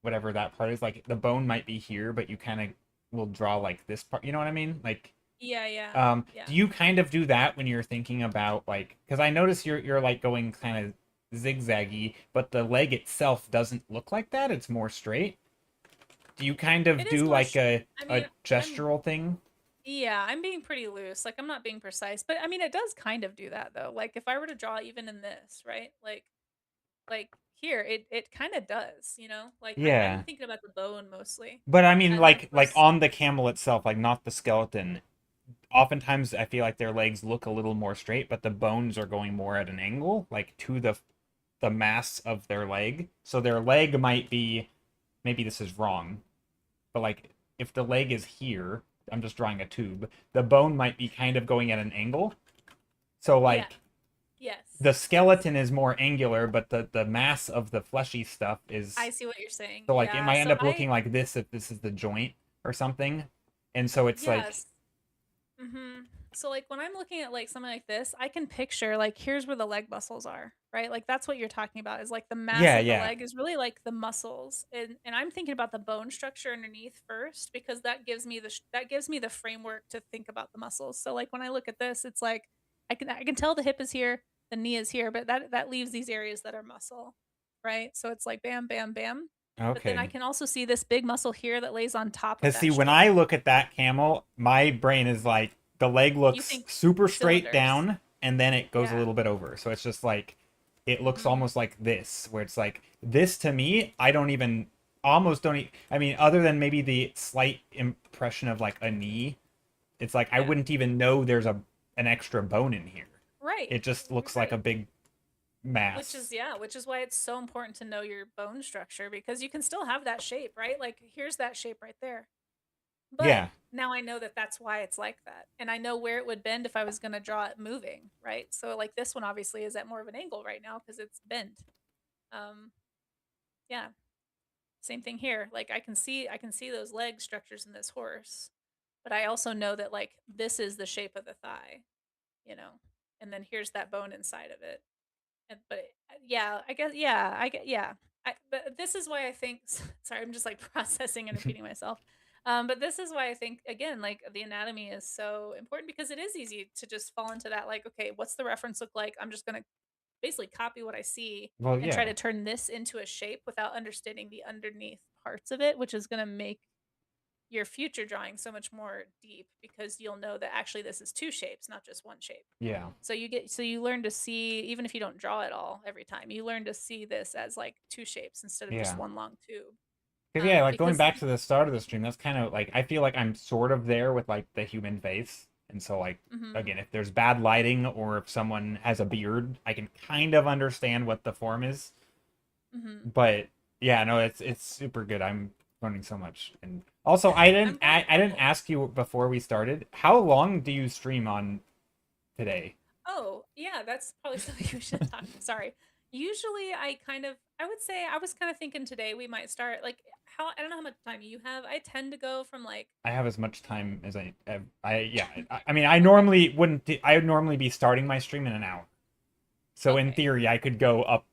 whatever that part is, like the bone might be here, but you kind of will draw like this part, you know what I mean? Like Yeah, yeah, yeah. do you kind of do that when you're thinking about like because I notice you're like going kind of zigzaggy, but the leg itself doesn't look like that. It's more straight. Do you kind of It is do more, like I a mean, gestural thing? yeah, I'm being pretty loose. Like I'm not being precise, but I mean, it does kind of do that though. Like if I were to draw even in this, right? Like here, it kind of does, Like I'm Yeah. thinking about the bone mostly. But I mean And then of like course, on the camel itself, like not the skeleton. Oftentimes I feel like their legs look a little more straight, but the bones are going more at an angle, like to the mass of their leg. So their leg might be maybe this is wrong, but like if the leg is here, I'm just drawing a tube, the bone might be kind of going at an angle. So yeah, like yes, the yes. skeleton is more angular, but the mass of the fleshy stuff I is see what you're saying. so like it Yeah. might end So up looking like this if this is the joint or something. And so it's like yes. So like when I'm looking at like something like this, I can picture like here's where the leg muscles are, right? Like that's what you're talking about is like the mass yeah, of the yeah. leg is really like the muscles. And I'm thinking about the bone structure underneath first because that gives me the framework to think about the muscles. So like when I look at this, it's like I can tell the hip is here, the knee is here, but that leaves these areas that are muscle, right? So it's like bam bam bam. But then I Okay. can also see this big muscle here that lays on top of Because see, that when I shoulder. look at that camel, my brain is like the leg You looks think super straight cylinders. down and then it goes a Yeah. little bit over. So it's just like it looks Mhm. almost like this, where it's like this to me, I don't even almost don't I mean, other than maybe the slight impression of like a knee, it's like I Yeah. wouldn't even know there's a an extra bone in here. Right. It just looks like a Right. big Which is mass. yeah, which is why it's so important to know your bone structure because you can still have that shape, right? Like here's that shape right there. But Yeah, now I know that that's why it's like that. And I know where it would bend if I was going to draw it moving, right? So like this one obviously is at more of an angle right now because it's bent. Um yeah, same thing here. Like I can see those leg structures in this horse, but I also know that like this is the shape of the thigh, you know. And then here's that bone inside of it. But yeah, I guess yeah, I get yeah. But this is why I think sorry, I'm just like processing and repeating myself. But this is why I think again, like the anatomy is so important because it is easy to just fall into that like, okay, what's the reference look like? I'm just gonna basically copy what I see well, and try yeah, to turn this into a shape without understanding the underneath parts of it, which is gonna make your future drawing so much more deep because you'll know that actually this is two shapes, not just one shape. yeah, So you learn to see even if you don't draw it all every time, you learn to see this as like two shapes instead of just yeah. one long tube. Because yeah, like going Because back to the start of the stream, that's kind of like I feel like I'm sort of there with like the human face, and so like mhm, again, if there's bad lighting or if someone has a beard, I can kind of understand what the form is. mhm. But yeah, no, it's super good. I'm learning so much, and also I'm glad it I didn't helped. ask you before we started. How long do you stream on today? Oh, yeah, that's probably something we should talk. Sorry. Usually I would say I was kind of thinking today we might start like how I don't know how much time you have. I tend to go from like I have as much time as I yeah. I mean, I okay. normally wouldn't. I would normally be starting my stream in an hour. So in Okay. theory, I could go up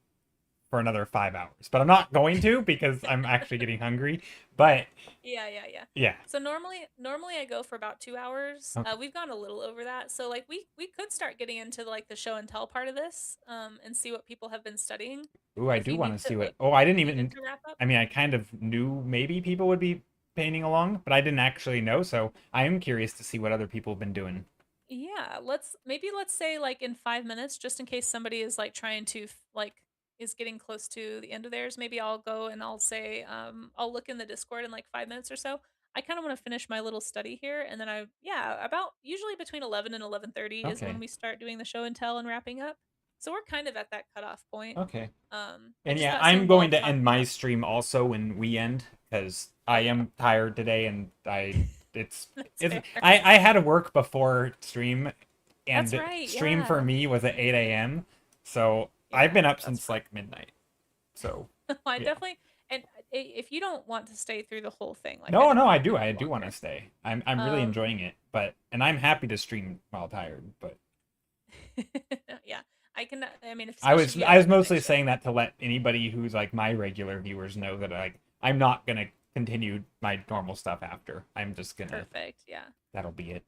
for another 5 hours, but I'm not going to because I'm actually getting hungry. But Yeah, yeah, yeah. yeah, So normally I go for about 2 hours. okay. We've gone a little over that. So like we could start getting into like the show and tell part of this, and see what people have been studying. Ooh, I If do you want need to to see what. like Oh, I if didn't you needed even. to wrap up. I mean, I kind of knew maybe people would be painting along, but I didn't actually know. So I am curious to see what other people have been doing. Yeah, let's say like in 5 minutes, just in case somebody is like trying to like is getting close to the end of theirs. Maybe I'll go and I'll say I'll look in the Discord in like 5 minutes or so. I kind of want to finish my little study here, and then I yeah about usually between 11 and 11:30 is when Okay, we start doing the show and tell and wrapping up. So we're kind of at that cutoff point. okay. I And just yeah, got so I'm going involved to end talking my about stream also when we end because I okay, am tired today and that's it's fair. I had to work before stream That's and right. stream for Yeah, me was at 8 a.m. So I've yeah, been up that's since rough. like midnight. So I yeah. definitely and if you don't want to stay through the whole thing, like I No, don't no, want I to do. keep I you do want to longer. stay. I'm really Um, enjoying it, but and I'm happy to stream while tired, but yeah, I can. I mean, especially I if you I have was a mostly conviction. saying that to let anybody who's like my regular viewers know that like I'm not gonna continue my normal stuff after. I'm just gonna Perfect. Yeah. that'll be it.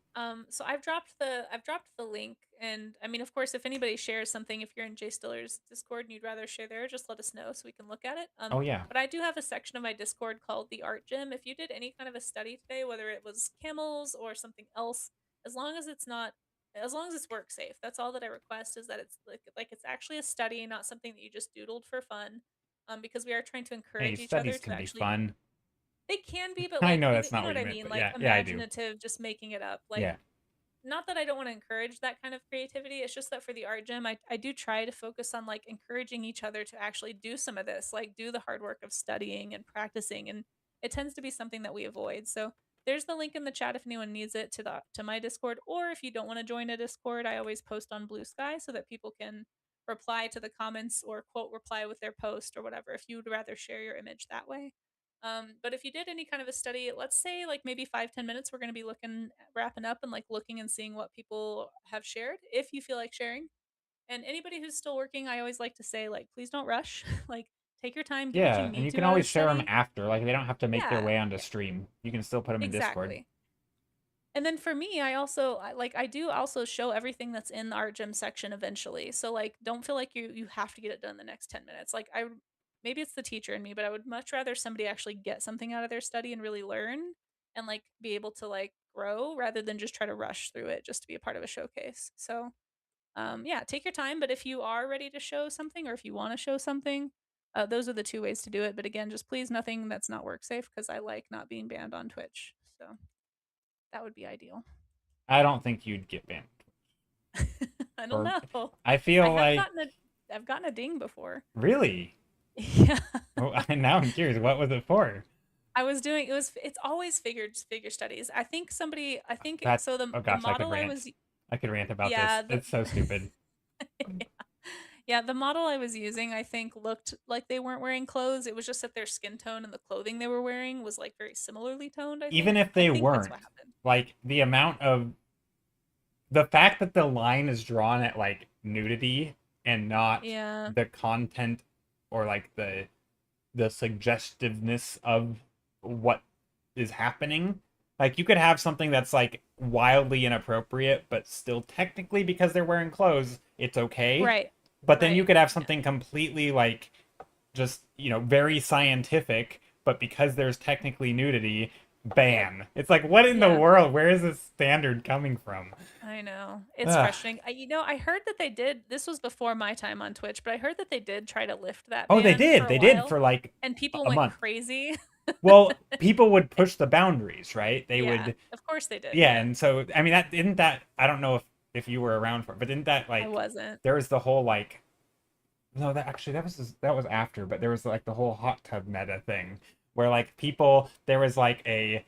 So I've dropped the link, and I mean, of course, if anybody shares something, if you're in Jay Stiller's Discord and you'd rather share there, just let us know so we can look at it. Oh yeah. But I do have a section of my Discord called the Art Gym. If you did any kind of a study today, whether it was camels or something else, as long as it's not, as long as it's work safe, that's all that I request is that it's like it's actually a study, not something that you just doodled for fun. Because we are trying to Hey, encourage each other studies to can be actually fun. they can be, but I like know that's you not know what what you I meant, mean, but like yeah, I do. imaginative, just making it up. Like Yeah. not that I don't want to encourage that kind of creativity. It's just that for the art gym, I do try to focus on like encouraging each other to actually do some of this, like do the hard work of studying and practicing. And it tends to be something that we avoid. So there's the link in the chat if anyone needs it to my Discord, or if you don't want to join a Discord, I always post on Blue Sky so that people can reply to the comments or quote reply with their post or whatever if you would rather share your image that way. But if you did any kind of a study, let's say like maybe 5-10 minutes, we're going to be looking wrapping up and like looking and seeing what people have shared if you feel like sharing. And anybody who's still working, I always like to say like please don't rush. Like take your time, do what you Yeah, and need you to can out of always the share them study. after. Like they don't have to make their Yeah, way onto yeah, stream. You can still put them in Discord. exactly. And then for me, I also I do also show everything that's in the art gym section eventually. So like don't feel like you have to get it done in the next 10 minutes. Like maybe it's the teacher in me, but I would much rather somebody actually get something out of their study and really learn and like be able to like grow rather than just try to rush through it just to be a part of a showcase. So Yeah, take your time. But if you are ready to show something, or if you want to show something, those are the two ways to do it. But again, just please nothing that's not work safe, because I like not being banned on Twitch. So that would be ideal. I don't think you'd get banned. I don't Or know. I I feel have like gotten a I've gotten a ding before. really. Yeah. Oh, now I'm curious. What was it for? I was doing it's always figure studies. I think That so oh the gosh, I could model I rant. was I could rant about yeah, this. It's so stupid. yeah. Yeah, the model I was using, I think, looked like they weren't wearing clothes. It was just that their skin tone and the clothing they were wearing was like very similarly toned, I Even think. if I they think that's weren't, what happened. like the fact that the line is drawn at like nudity and not Yeah. the content or like the suggestiveness of what is happening. Like you could have something that's like wildly inappropriate, but still technically because they're wearing clothes, it's okay. Right. But then you Right. could have Yeah. something completely like just, very scientific, but because there's technically nudity, Yep. ban. It's like what in the Yeah. world? Where is this standard coming from? I know. It's Ugh. frustrating. I heard that they did, this was before my time on Twitch, but I heard that they did try to lift that Oh, they ban for did. a They did while, for like and people a went month. crazy. Well, people would push the boundaries, right? They Yeah, would, of course they did. yeah, Yeah. and so I mean that didn't that I don't know if you were around for it, but didn't that I like wasn't. there was the whole like no that actually that was after, but there was like the whole hot tub meta thing where like people there was like a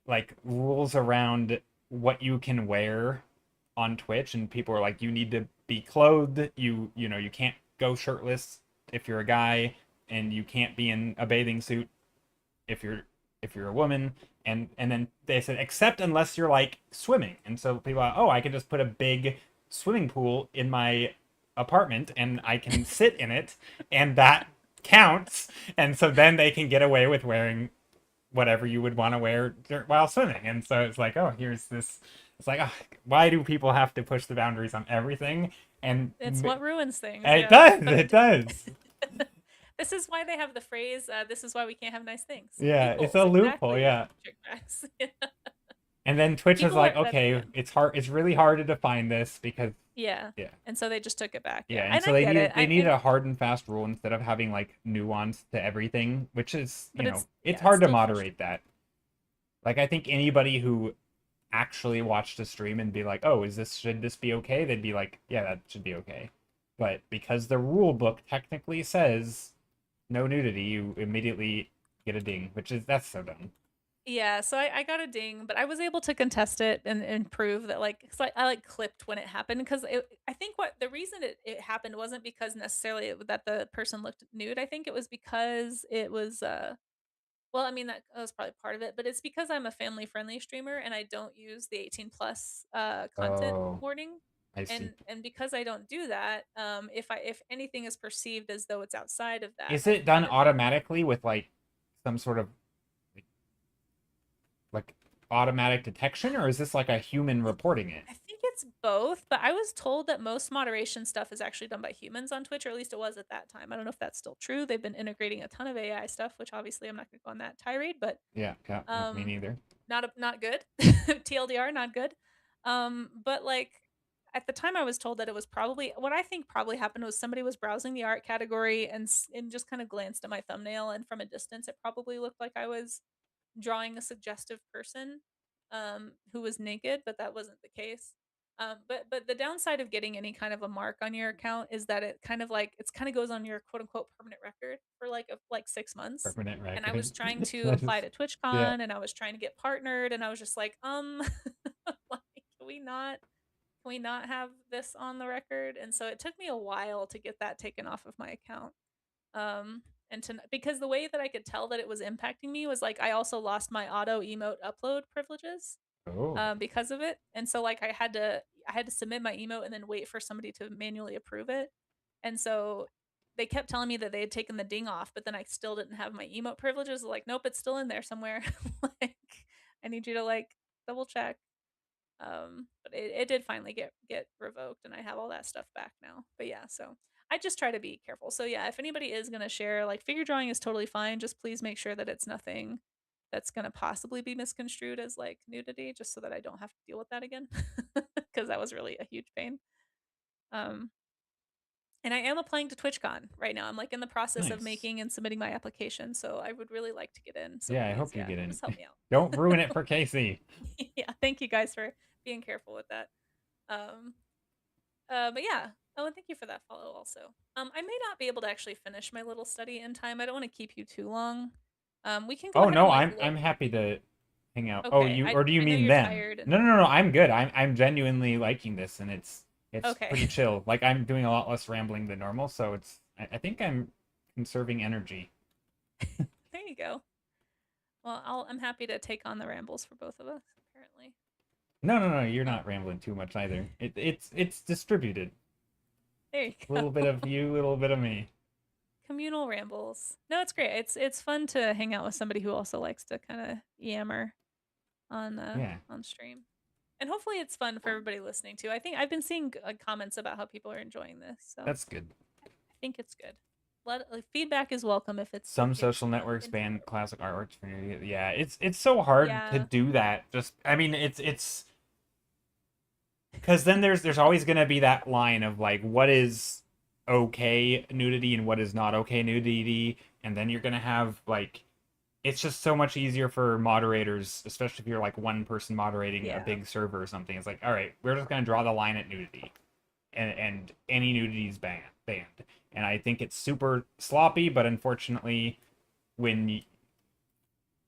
like rules around what you can wear on Twitch, and people were like, you need to be clothed. You can't go shirtless if you're a guy, and you can't be in a bathing suit if you're a woman. And then they said except unless you're like swimming, and so people are, oh, I can just put a big swimming pool in my apartment and I can sit in it, and that counts. And so then they can get away with wearing whatever you would want to wear while swimming. And so it's like, oh, here's this. It's like, oh, why do people have to push the boundaries on everything? And It's what ruins things. it Yeah. does. But It does. this is why they have the phrase, this is why we can't have nice things. Yeah, it's Loopholes, a loophole. exactly. Yeah. Chick backs. And then Twitch was People like, are okay, yeah. it's hard. It's really hard to define this because Yeah. yeah, And so they just took it back. yeah. Yeah. And And so I get it. they needed a hard and fast rule instead of having like nuance to everything, which is But it's it's yeah, it's hard to still moderate frustrating. that. Like I think anybody who actually watched a stream and be like, oh, is this should this be okay? They'd be like, yeah, that should be okay. But because the rule book technically says no nudity, you immediately get a ding, which is that's so dumb. Yeah, so I got a ding, but I was able to contest it and prove that, like, cause I like clipped when it happened, because I think what the reason it happened wasn't because necessarily that the person looked nude. I think it was because it was well, I mean that was probably part of it, but it's because I'm a family friendly streamer and I don't use the 18 plus content Oh, warning. I see. And because I don't do that, if anything is perceived as though it's outside of that, Is I it can done have it banned. automatically with like some sort of like automatic detection, or is this like a human reporting it? I think it's both, but I was told that most moderation stuff is actually done by humans on Twitch, or at least it was at that time. I don't know if that's still true. They've been integrating a ton of AI stuff, which obviously I'm not going to go on that tirade, but Yeah, yeah, no, me um neither. not good. TLDR, not good. But like at the time I was told that it was probably what I think probably happened was somebody was browsing the art category and just kind of glanced at my thumbnail, and from a distance it probably looked like I was drawing a suggestive person who was naked, but that wasn't the case. But the downside of getting any kind of a mark on your account is that it kind of like it's kind of goes on your quote unquote permanent record for like 6 months. Permanent And I was record. trying to That apply is, to yeah. TwitchCon, and I was trying to get partnered, and I was just like, like, can we not have this on the record? And so it took me a while to get that taken off of my account. And to because the way that I could tell that it was impacting me was like I also lost my auto emote upload privileges Oh, because of it. And so like I had to submit my emote and then wait for somebody to manually approve it. And so they kept telling me that they had taken the ding off, but then I still didn't have my emote privileges. Like, nope, it's still in there somewhere. Like, I need you to like double check. But it did finally get revoked, and I have all that stuff back now. But yeah, so I just try to be careful. So yeah, if anybody is gonna share, like, figure drawing is totally fine. Just please make sure that it's nothing that's gonna possibly be misconstrued as like nudity, just so that I don't have to deal with that again, because that was really a huge pain. Um, and I am applying to TwitchCon right now. I'm like in the process of Nice. making and submitting my application, so I would really like to get in. So Yeah, I please, hope you yeah, get in. just help me Don't out. ruin it for Casey. Yeah, thank you guys for being careful with that. Um, but yeah. Oh, and thank you for that follow also. I may not be able to actually finish my little study in time. I don't want to keep you too long. We can go Oh ahead and no, like I'm look. happy to hang out. Oh, Okay, you or do you I know mean you're them? tired and No, no, no, no. I'm good. I'm genuinely liking this, and it's okay. pretty chill. Like I'm doing a lot less rambling than normal, so I think I'm conserving energy. There you go. Well, I'm happy to take on the rambles for both of us. Apparently. No, no, no. You're Um, not rambling too much either. It's distributed. there you A go. little bit of you, a little bit of me. Communal rambles. No, it's great. It's fun to hang out with somebody who also likes to kind of yammer Yeah, on stream. And hopefully it's fun for everybody listening too. I think I've been seeing comments about how people are enjoying this, so that's good. I think it's good. Feedback is welcome if Some it's social networks ban informative. classic artwork community. Yeah, it's so hard to Yeah, do that. Just I mean, it's because then there's always gonna be that line of like what is okay nudity and what is not okay nudity, and then you're gonna have like it's just so much easier for moderators, especially if you're like one person moderating a yeah, big server or something. It's like, all right, we're just gonna draw the line at nudity, and any nudity is banned. And I think it's super sloppy, but unfortunately, when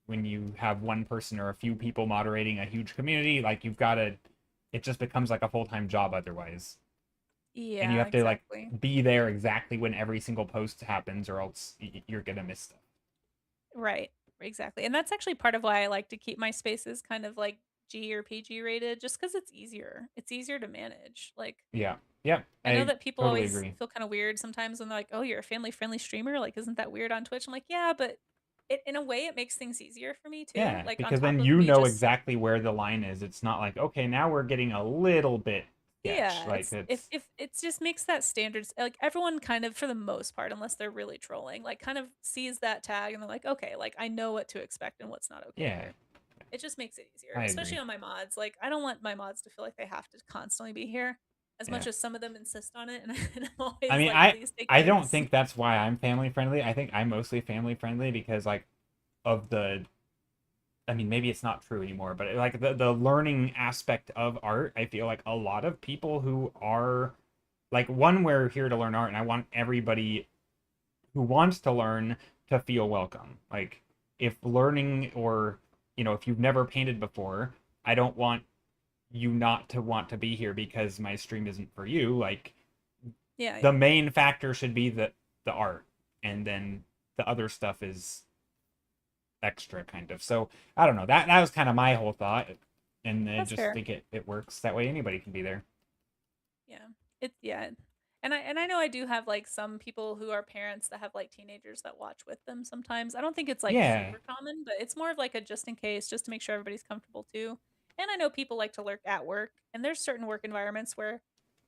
when you have one person or a few people moderating a huge community, like you've got to, it just becomes like a full time job otherwise. And you yeah, have to like exactly. be there exactly when every single post happens, or else you're gonna miss stuff. Right, exactly. And that's actually part of why I like to keep my spaces kind of like G or PG rated, just because it's easier. It's easier to manage. Like Yeah, yeah, I know I that people totally always agree. feel kind of weird sometimes when they're like, "Oh, you're a family-friendly streamer." Like, isn't that weird on Twitch? I'm like, "Yeah, but in a way it makes things easier for me too." Yeah, Like on because top then of you me know just exactly where the line is. It's not like, okay, now we're getting a little bit sketch. yeah, Like it's it's if it just makes that standards like everyone kind of for the most part, unless they're really trolling, like kind of sees that tag and they're like, "Okay, like I know what to expect and what's not okay yeah, here." It just makes it easier, I especially agree. on my mods. Like I don't want my mods to feel like they have to constantly be here as Yeah. much as some of them insist on it, and I'm I always mean, like, "Please take I don't breaks." think that's why I'm family friendly. I think I'm mostly family friendly because like of the I mean, maybe it's not true anymore, but like the learning aspect of art, I feel like a lot of people who are like one, we're here to learn art, and I want everybody who wants to learn to feel welcome. Like if learning or if you've never painted before, I don't want you not to want to be here because my stream isn't for you. Like Yeah, the yeah. main factor should be the art, and then the other stuff is extra kind of. So I don't know. That was kind of my whole thought, and I That's just fair. think it works that way. Anybody can be there. Yeah. Yeah. And I know I do have like some people who are parents that have like teenagers that watch with them sometimes. I don't think it's like Yeah, super common, but it's more of like a just in case, just to make sure everybody's comfortable too. And I know people like to lurk at work, and there's certain work environments where,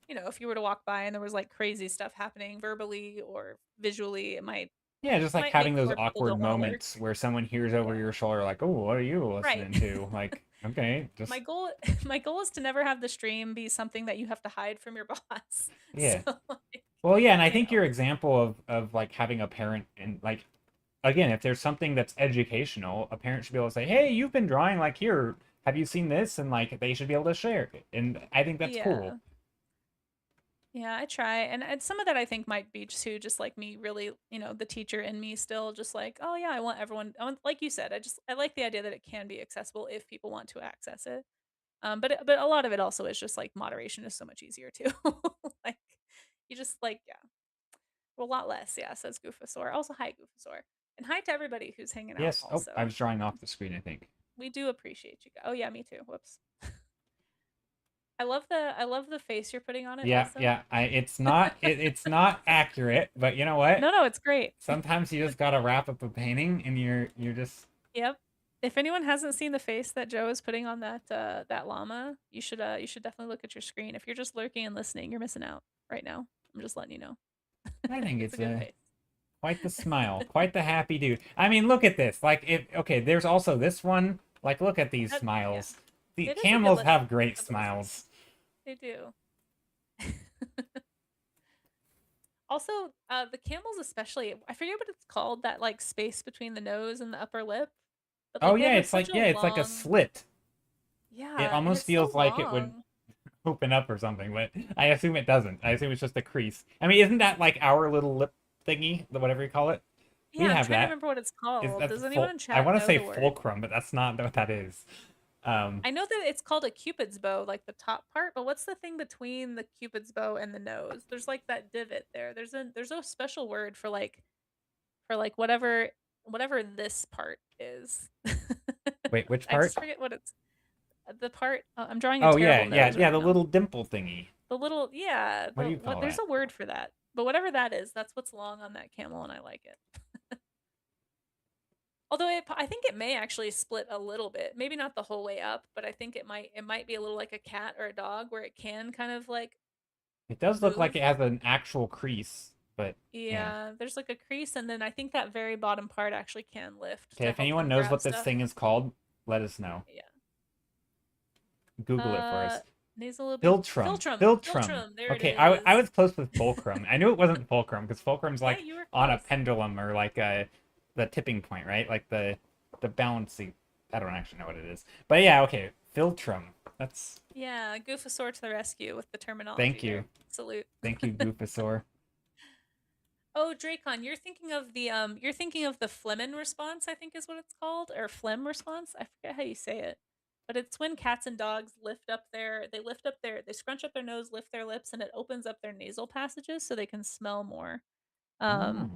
if you were to walk by and there was like crazy stuff happening verbally or visually, it might yeah, just like make having it those where people awkward don't want to lurk. moments where someone hears over Yeah. your shoulder, like, "Oh, what are you Right. listening to?" Like, okay, My just goal my goal is to never have the stream be something that you have to hide from your boss. So yeah. like, Well, yeah, and I you think know. your example of like having a parent and like again, if there's something that's educational, a parent should be able to say, "Hey, you've been drawing. Like, here, have you seen this?" And like they should be able to share it. And I think that's cool. Yeah. Yeah, I try. And some of that I think might be too just like me really, the teacher in me still just like, oh yeah, I want everyone like you said, I like the idea that it can be accessible if people want to access it. But a lot of it also is just like moderation is so much easier too. Like you just like yeah. Well, a lot less, yeah, says Goofosaur. Also hi Goofosaur. And hi to everybody who's hanging out Yes. Oh, I also. was drawing off the screen, I think. We do appreciate you guys. Oh yeah, me too. Whoops. I love the face you're putting on it Yeah, also. yeah. It's not accurate, but you know what? No, it's great. Sometimes you just gotta wrap up a painting, and you're just Yep. If anyone hasn't seen the face that Joe is putting on that llama, you should definitely look at your screen. If you're just lurking and listening, you're missing out right now. I'm just letting you know. I think It's a it's good a face. Quite the smile. Quite the happy dude. I mean, look at this. Like, okay, there's also this one. Like, look at these Yeah, smiles. The it is a good camels lip. have great Couple of these. smiles. They do. Also, the camels especially, I forget what it's called, that like space between the nose and the upper lip. But Oh like they yeah, have it's such like a yeah, it's like a long, slit. It yeah, and almost it's so feels like it would long. open up or something, but I assume it doesn't. I assume it's just a crease. I mean, isn't that like our little lip thingy, the whatever you call it? We Yeah, I'm have trying to that. remember what it's Is called. that Does anyone full? in I chat want to know say the word? fulcrum, but that's not what that is. Um, I know that it's called a cupid's bow, like the top part, but what's the thing between the cupid's bow and the nose? There's like that divot there. There's a special word for like whatever this part is. wait, which I part? just forget what it's the part. I'm drawing a Oh yeah, terrible yeah, nose yeah, right the now. little dimple thingy. The little yeah, What do you what call there's that? a word for that. But whatever that is, that's what's long on that camel and I like it. Although I think it may actually split a little bit. Maybe not the whole way up, but I think it might be a little like a cat or a dog where it can kind of like It does look like move. it has an actual crease, but yeah. Yeah, there's like a crease and then I think that very bottom part actually can lift Okay, to if help anyone them knows grab what this stuff. thing is called, let us know. Yeah. Google it for Uh us. Nasolabial Philtrum. Philtrum. Philtrum. Philtrum. There it Okay, I is. was close with fulcrum. I knew it wasn't fulcrum because fulcrum's Yeah, like you were on a close. pendulum or like the tipping point, right? Like the balancing. I don't actually know what it is, but yeah, okay. Philtrum. That's Yeah, Goofosaur to the rescue with the terminology thank you, there. Salute. thank you, Goofosaur. Oh, Dracon, you're thinking of the Flehmen response, I think is what it's called, or phlegm response. I forget how you say it. But it's when cats and dogs they scrunch up their nose, lift their lips, and it opens up their nasal passages so they can smell more. Um,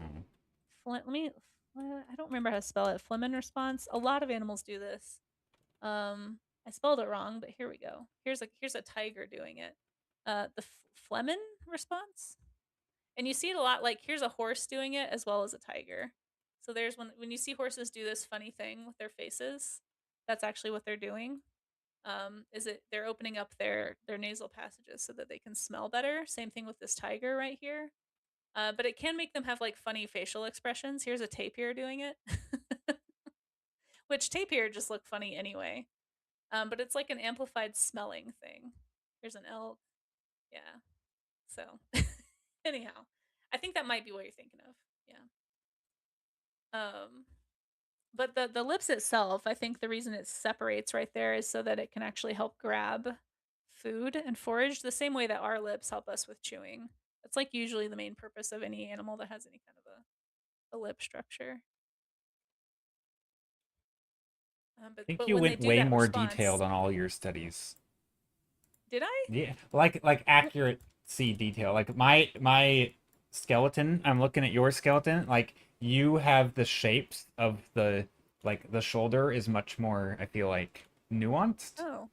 Oh, let me, I don't remember how to spell it. Flehmen response. A lot of animals do this. I spelled it wrong, but here we go. Here's a tiger doing it. The Flehmen response. And you see it a lot. Like here's a horse doing it as well as a tiger. So there's when you see horses do this funny thing with their faces, that's actually what they're doing. Is it they're opening up their nasal passages so that they can smell better. Same thing with this tiger right here. But it can make them have like funny facial expressions. Here's a tapir doing it, which tapir just look funny anyway. But it's like an amplified smelling thing. Here's an elk. Yeah. So anyhow, I think that might be what you're thinking of. Yeah. But the lips itself, I think the reason it separates right there is so that it can actually help grab food and forage the same way that our lips help us with chewing. That's like usually the main purpose of any animal that has any kind of a lip structure. I think But you when they went do way that more response, detailed on all your studies. did I? Yeah, like accuracy detail. Like my skeleton, I'm looking at your skeleton. Like you have the shapes of the like the shoulder is much more, I feel like, nuanced, Oh,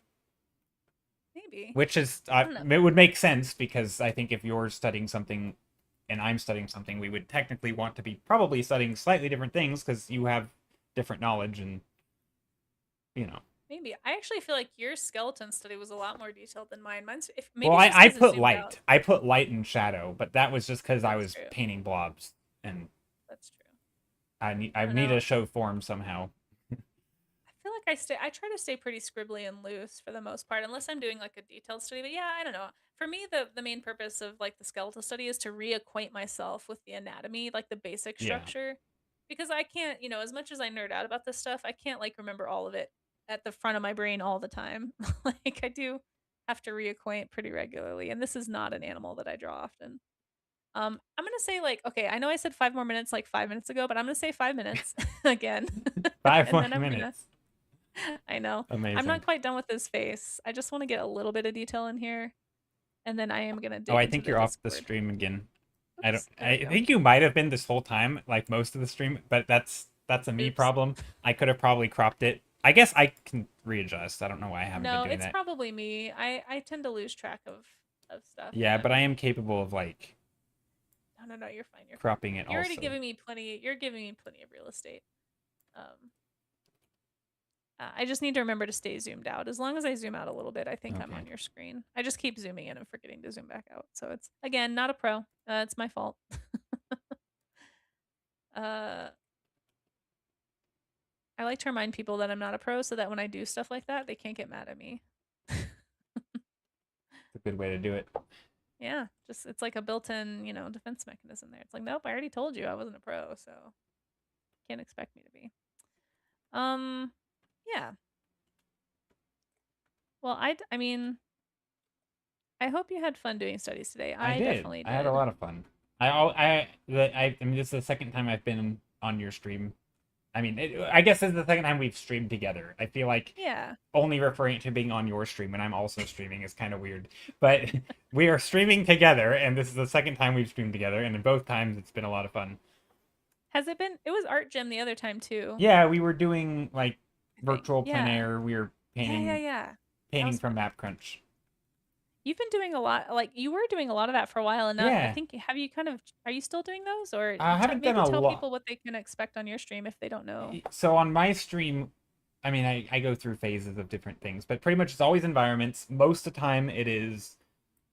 maybe. which is I don't know. it would make sense because I think if you're studying something and I'm studying something, we would technically want to be probably studying slightly different things because you have different knowledge and you know. Maybe. I actually feel like your skeleton study was a lot more detailed than mine. Mine's if Well, maybe it's just I because it's put zoomed out. light. I put light and shadow, but that was just because I That's was true. painting blobs and That's true. I I don't need know. to show form somehow. I feel like I try to stay pretty scribbly and loose for the most part, unless I'm doing like a detailed study. But yeah, I don't know. For me, the main purpose of like the skeletal study is to reacquaint myself with the anatomy, like the basic Yeah. structure, because I can't, as much as I nerd out about this stuff, I can't like remember all of it at the front of my brain all the time. Like I do have to reacquaint pretty regularly, and this is not an animal that I draw often. I'm gonna say like, okay, I know I said 5 more minutes like 5 minutes ago, but I'm gonna say 5 minutes again, Five and more then I'm gonna minutes. I know. I'm Amazing. not quite done with this face. I just want to get a little bit of detail in here, and then I am gonna Oh, dig I into think the you're off the Discord. stream again. I don't. Oops, there we I go. think you might have been this whole time, like most of the stream, but that's a me Oops. problem. I could have probably cropped it. I guess I can readjust. I don't know why I haven't been No, doing it's that. probably me. I tend to lose track of stuff. Yeah, Yeah. but I am capable of like No, no, no. You're fine. You're fine. cropping it You're already also. giving me plenty. You're giving me plenty of real estate. Um, I just need to remember to stay zoomed out. As long as I zoom out a little bit, I think I'm Okay. on your screen. I just keep zooming in and forgetting to zoom back out. So it's again not a pro. It's my fault. Uh, I like to remind people that I'm not a pro so that when I do stuff like that, they can't get mad at me. It's a good way to do it. Yeah, just it's like a built-in, defense mechanism there. It's like, nope, I already told you I wasn't a pro, so can't expect me to be. Um, yeah. Well, I mean, I hope you had fun doing studies today. I I did. definitely I had a did. lot of fun. I mean, this is the second time I've been on your stream. I mean, I guess this is the second time we've streamed together. I feel like Yeah. only referring to being on your stream when I'm also streaming is kind of weird. But we are streaming together, and this is the second time we've streamed together, and in both times it's been a lot of fun. Has it been? It was art gym the other time too, Yeah, we were doing like I think. virtual plein Yeah. air. We were Yeah, yeah, painting yeah. That painting was from fun. Map Crunch. You've been doing a lot, like you were doing a lot of that for a while, and now I Yeah, think have you kind of are you still doing those, or I haven't done maybe a tell lot. people what they can expect on your stream if they don't know? So on my stream, I mean, I go through phases of different things, but pretty much it's always environments. Most of the time, it is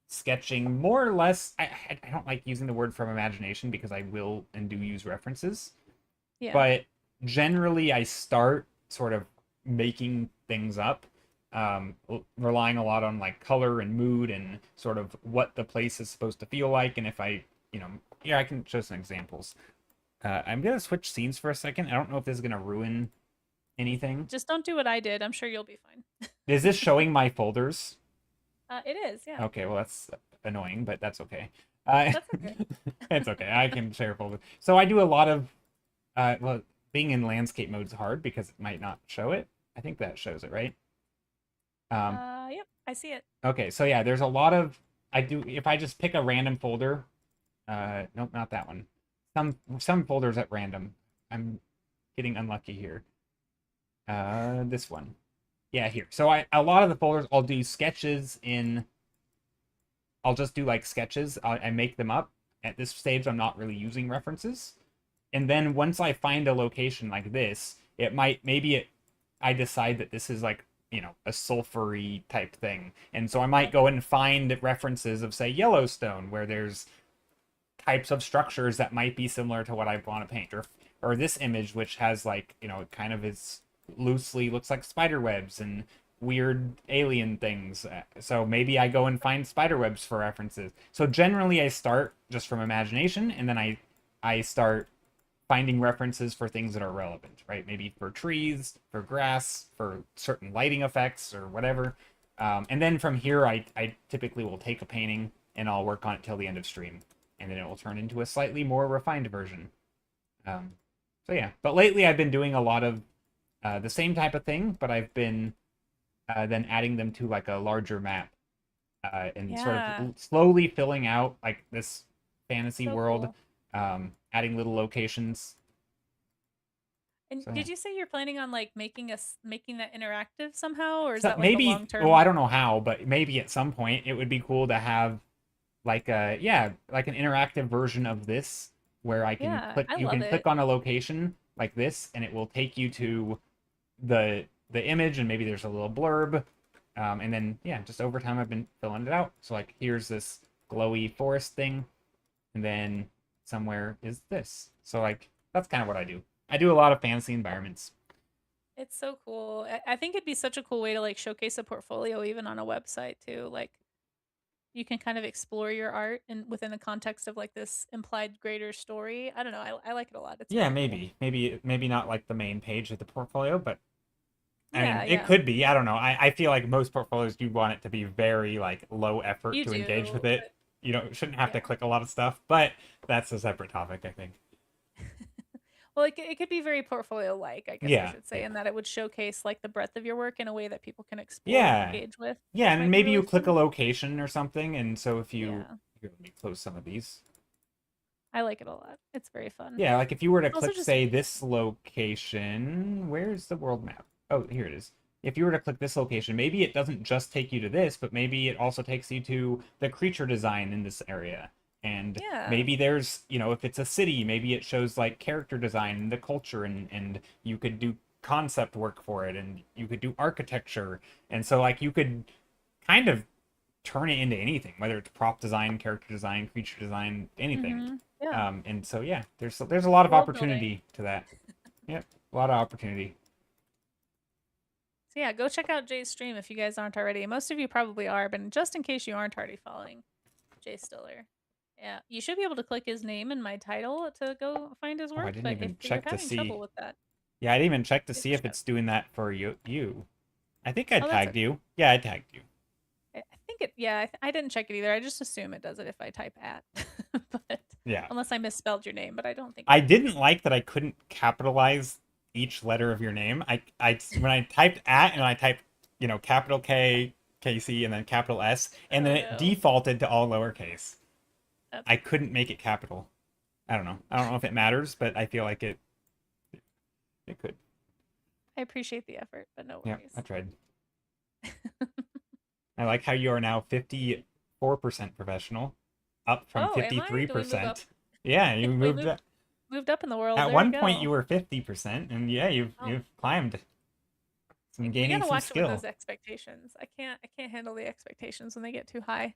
sketching, more or less. I don't like using the word from imagination because I will and do use references, Yeah. but generally, I start sort of making things up, relying a lot on like color and mood and sort of what the place is supposed to feel like. And if I, yeah, I can show some examples. I'm gonna switch scenes for a second. I don't know if this is gonna ruin anything. Just don't do what I did. I'm sure you'll be fine. Is this showing my folders? It is, yeah. Okay, well that's annoying, but that's okay. Uh, That's okay. it's okay. I can share folders. So I do a lot of well, being in landscape mode is hard because it might not show it. I think that shows it, right? Um, Yep, I see it. okay, so yeah, there's a lot of I do if I just pick a random folder. Nope, not that one. Some folders at random. I'm getting unlucky here. This one. Yeah, here. So a lot of the folders I'll do sketches in. I'll just do like sketches. I make them up. At this stage, I'm not really using references. And then once I find a location like this, I decide that this is like, a sulfury type thing. And so I might go and find references of, say, Yellowstone, where there's types of structures that might be similar to what I want to paint. Or this image, which has like, it kind of is loosely looks like spider webs and weird alien things. So maybe I go and find spider webs for references. So generally I start just from imagination, and then I start finding references for things that are relevant, right? Maybe for trees, for grass, for certain lighting effects or whatever. And then from here, I typically will take a painting and I'll work on it till the end of stream. And then it will turn into a slightly more refined version. So yeah, but lately I've been doing a lot of the same type of thing, but I've been then adding them to like a larger map and sort Yeah. of slowly filling out like this fantasy So world, cool. adding little locations. And So yeah. did you say you're planning on like making that interactive somehow, or is So that like a maybe, long well, I term? don't know how, but maybe at some point it would be cool to have like like an interactive version of this where Yeah, I you love can it. click on a location like this and it will take you to the image, and maybe there's a little blurb. And then yeah, just over time I've been filling it out. So like here's this glowy forest thing, and then somewhere is this. So like that's kind of what I do. I do a lot of fantasy environments. It's so cool. I think it'd be such a cool way to like showcase a portfolio even on a website too. Like you can kind of explore your art and within the context of like this implied greater story. I don't know. I like it a lot. It's Yeah, very cool. maybe not like the main page of the portfolio, but I mean, Yeah, it yeah. could be. I don't know. I feel like most portfolios do want it to be very like low effort You to engage with do, it. but You shouldn't have to yeah. click a lot of stuff, but that's a separate topic, I think. Well, it could be very portfolio like, I guess I Yeah, should say, yeah, in that it would showcase like the breadth of your work in a way that people can explore and yeah, engage with, yeah. which And might be maybe you really click a fun. location or something, and so if you Yeah. here, let me close some of these. I like it a lot. It's very fun. Yeah, like if you were to It's also click, just say, this location, where's the world map? Oh, here it is. If you were to click this location, maybe it doesn't just take you to this, but maybe it also takes you to the creature design in this area. And yeah. maybe there's, if it's a city, maybe it shows like character design and the culture, and you could do concept work for it, and you could do architecture. And so like you could kind of turn it into anything, whether it's prop design, character design, creature design, anything. Mm-hmm. Yeah. And so yeah, there's a lot of World building. opportunity to that. Yep, a lot of opportunity. So yeah, go check out Jay's stream if you guys aren't already. Most of you probably are, but just in case you aren't already following Jay Stiller. Yeah, you should be able to click his name in my title to go find his Oh, I work, didn't but if even you're check to having trouble see. with that, Yeah, I didn't even check to give see it a if shot. it's doing that for you. I think I Oh, that's tagged okay. you. Yeah, I tagged you. I think it, yeah, I didn't check it either. I just assume it does it if I type at, but Yeah. unless I misspelled your name, but I don't think I I did. didn't like that I couldn't capitalize each letter of your name. I when I typed at and I typed, capital K, Casey, and then capital S, and Oh then it no. defaulted to all lowercase. That's I okay. couldn't make it capital. I don't know. I don't know if it matters, but I feel like it could. I appreciate the effort, but no Yeah, worries. I tried. I like how you are now 54% professional, up from Oh, am I? Do we move up? 53%. Yeah, you We moved. moved up in the world. At There we one point, you go. were 50%, and yeah, you've Oh, you've climbed some, we gaining gotta some watch it with those skill. expectations. I can't handle the expectations when they get too high.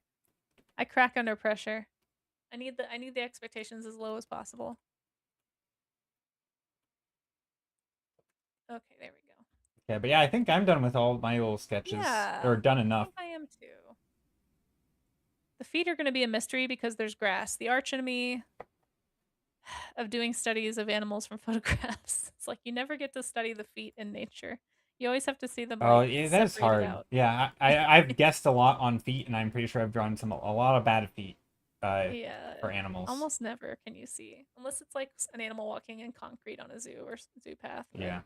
I crack under pressure. I need the expectations as low as possible. Okay, there we go. Yeah, but yeah, I think I'm done with all my little sketches, Yeah, or done I enough. think I am too. The feet are going to be a mystery because there's grass. The archenemy of doing studies of animals from photographs. It's like you never get to study the feet in nature. You always have to see them Oh, like yeah, that is separated hard. out. Yeah, I've guessed a lot on feet, and I'm pretty sure I've drawn a lot of bad feet, Yeah, for animals. almost never can you see unless it's like an animal walking in concrete on a zoo or zoo path, but Yeah,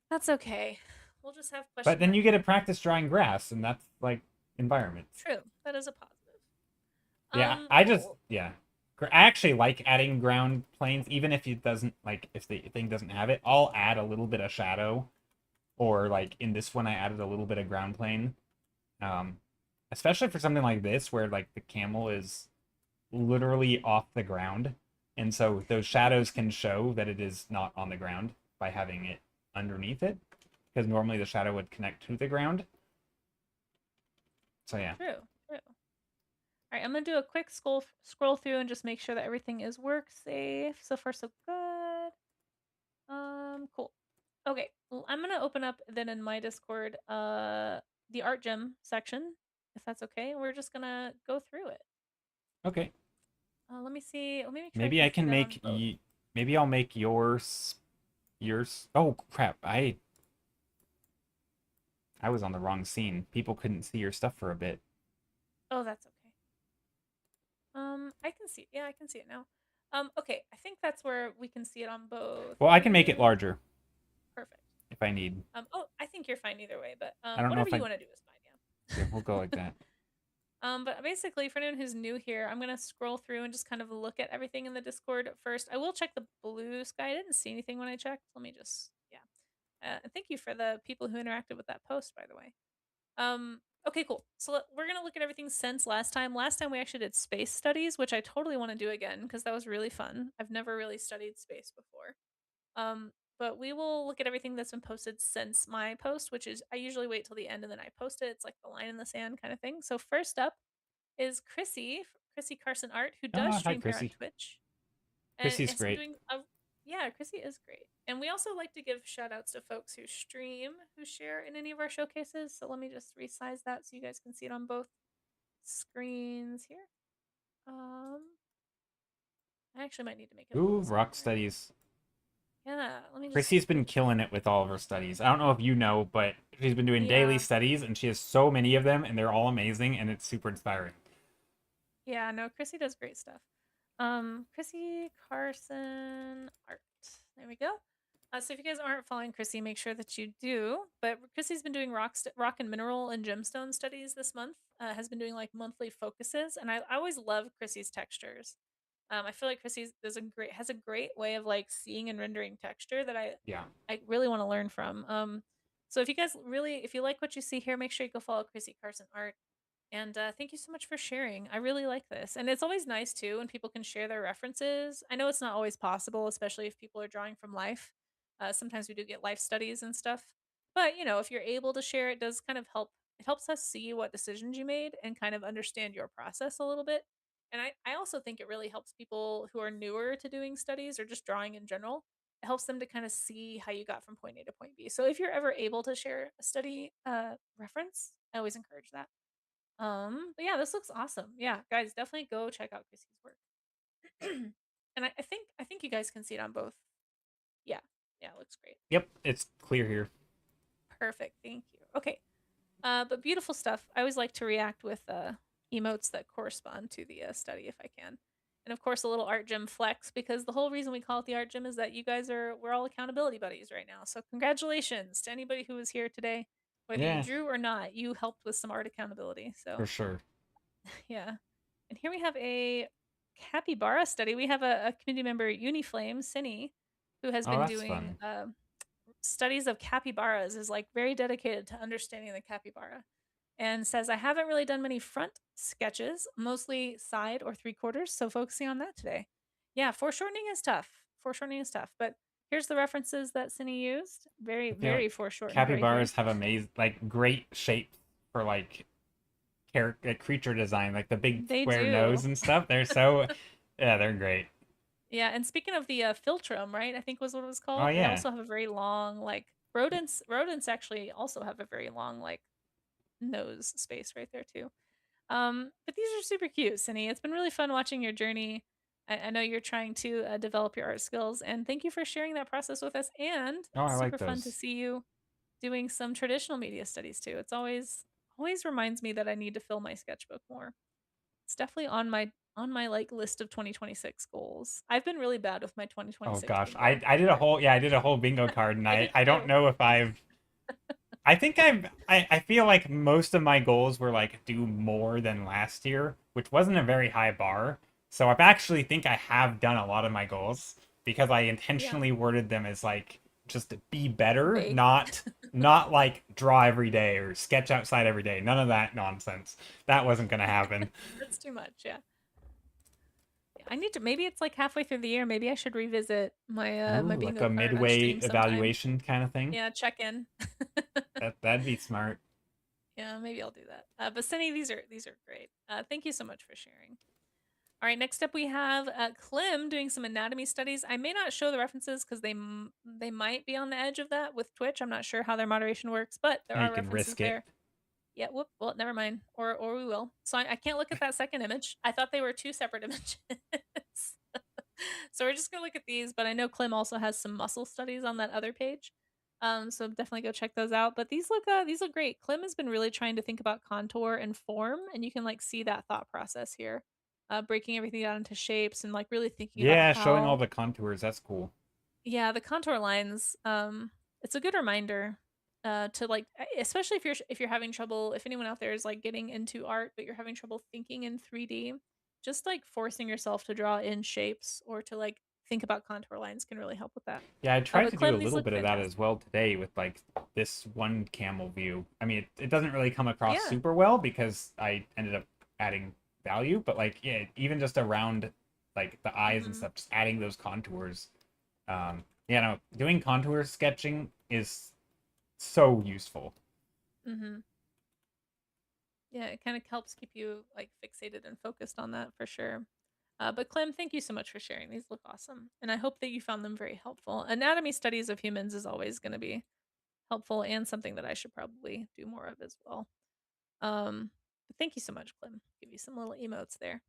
that's okay. We'll just have but question then mark you get to feet. practice drawing grass, and that's like environment. True, that is a positive. Yeah, I just Cool. yeah. I actually like adding ground planes, even if it doesn't like if the thing doesn't have it. I'll add a little bit of shadow, or like in this one, I added a little bit of ground plane. Um, Especially for something like this, where like the camel is literally off the ground, and so those shadows can show that it is not on the ground by having it underneath it, because normally the shadow would connect to the ground. So yeah. True, true. All right, I'm gonna do a quick scroll through and just make sure that everything is work safe. So far, so good. Cool. Okay, well, I'm gonna open up then in my Discord, the art gem section, if that's okay. We're just gonna go through it. Okay. Let me see. Let me make sure I Maybe can I see can that on both. maybe I'll make yours. Oh crap! I was on the wrong scene. People couldn't see your stuff for a bit. Oh, that's okay. I can see. Yeah, I can see it now. Okay, I think that's where we can see it on both. Well, I can make it larger Perfect. if I need. Oh, I think you're fine either way, but I don't know whatever if you I. want to do is fine. Okay, Yeah. we'll go like that. But basically, for anyone who's new here, I'm gonna scroll through and just kind of look at everything in the Discord first. I will check the blue sky. I didn't see anything when I checked. Let me just, yeah. And thank you for the people who interacted with that post, by the way. Okay, cool. So we're gonna look at everything since last time. Last time we actually did space studies, which I totally want to do again because that was really fun. I've never really studied space before. But we will look at everything that's been posted since my post, which is I usually wait till the end and then I post it. It's like the line in the sand kind of thing. So first up is Chrissy Carson Art, who does Ah, hi, stream here on Chrissy. Twitch and Chrissy's has been great. doing a yeah, Chrissy is great. And we also like to give shout outs to folks who stream, who share in any of our showcases. So let me just resize that so you guys can see it on both screens here. Um I actually might need to make it a Ooh, little rock smaller. studies. Yeah, let me just Chrissy's been move that. killing it with all of her studies. I don't know if you know, but she's been doing daily Yeah. studies, and she has so many of them, and they're all amazing, and it's super inspiring. Yeah, no, Chrissy does great stuff. Chrissy Carson Art. There we go. So if you guys aren't following Chrissy, make sure that you do. But Chrissy's been doing rock and mineral and gemstone studies this month. Has been doing like monthly focuses, and I always love Chrissy's textures. I feel like Chrissy has a great way of like seeing and rendering texture that Yeah. I really want to learn from. So if you guys really if you like what you see here, make sure you go follow Chrissy Carson Art. And thank you so much for sharing. I really like this. And it's always nice too when people can share their references. I know it's not always possible, especially if people are drawing from life. Sometimes we do get life studies and stuff. But, if you're able to share, it does kind of help. It helps us see what decisions you made and kind of understand your process a little bit. And I also think it really helps people who are newer to doing studies or just drawing in general. It helps them to kind of see how you got from point A to point B. So if you're ever able to share a study reference, I always encourage that. But yeah, this looks awesome. Yeah, guys, definitely go check out Chrissy's work. And I think you guys can see it on both. Yeah. Yeah, it looks great. Yep, it's clear here. Perfect. Thank you. Okay. But beautiful stuff. I always like to react with emotes that correspond to the study if I can. And of course, a little art gym flex because the whole reason we call it the art gym is that you guys we're all accountability buddies right now. So congratulations to anybody who was here today. Whether you Yeah, drew or not, you helped with some art accountability. for So sure. yeah. And here we have a capybara study. We have a community member, Uniflame, Cinny, who has Oh, been that's doing fun. studies of capybaras, is like very dedicated to understanding the capybara and says, I haven't really done many front sketches, mostly side or three quarters. So focusing on that today. Yeah, foreshortening is tough. Foreshortening is tough. But here's the references that Cindy used. Very, I feel like very foreshortened right here. capybaras have amazing, like, great shapes for like character creature design, like the big They square do. nose and stuff. They're so, yeah, they're great. Yeah, and speaking of the philtrum, right? I think was what it was Oh called. They yeah. also have a very long, like rodents. Rodents actually also have a very long, like nose space right there too. But these are super cute, Cindy. It's been really fun watching your journey. I know you're trying to develop your art skills, and thank you for sharing that process with us. And Oh, I like super fun to those. see you doing some traditional media studies too. It's always reminds me that I need to fill my sketchbook more. It's definitely on my like list of 2026 goals. I've been really bad with my Oh 2026 gosh, bingo I did a card. whole, yeah, I did a whole bingo card, and I I did I don't too. know if I think I feel like most of my goals were like do more than last year, which wasn't a very high bar. So I actually think I have done a lot of my goals because I Yeah, intentionally worded them as like just be better, vague. not like draw every day or sketch outside every day. None of that nonsense. That wasn't gonna happen. That's too much. Yeah. I need to, maybe it's like halfway through the year. Maybe I should revisit my Ooh, like bingo a card on midway stream sometime. evaluation kind of thing. Yeah, check in. That'd be smart. Yeah, maybe I'll do that. But Cindy, these are great. Thank you so much for sharing. All right, next up we have Clem doing some anatomy studies. I may not show the references because they might be on the edge of that with Twitch. I'm not sure how their moderation works, but there You are can references risk it. there. Yeah, whoop. Well, never mind. Or we will. So I can't look at that second image. I thought they were two separate images. So we're just gonna look at these, but I know Clem also has some muscle studies on that other page. So definitely go check those out. But these look great. Clem has been really trying to think about contour and form, and you can like see that thought process here. Breaking everything down into shapes and like really thinking about Yeah, showing all how, the contours. That's cool. yeah, the contour lines. It's a good reminder to like especially if you're having trouble, if anyone out there is like getting into art but you're having trouble thinking in 3D, just like forcing yourself to draw in shapes or to like think about contour lines can really help with that. Yeah, I tried But to do a Clem, these little look bit of that as fantastic. well today with like this one camel view. I mean, it doesn't really come across Yeah. super well because I ended up adding value, but like yeah, even just around like the eyes and Mhm. stuff, just adding those contours. Yeah, no, doing contour sketching is so useful. Mhm. Yeah, it kind of helps keep you like fixated and focused on that for sure. But Clem, thank you so much for sharing. These look awesome, and I hope that you found them very helpful. Anatomy studies of humans is always going to be helpful and something that I should probably do more of as well. But thank you so much, Clem. Give you some little emotes there.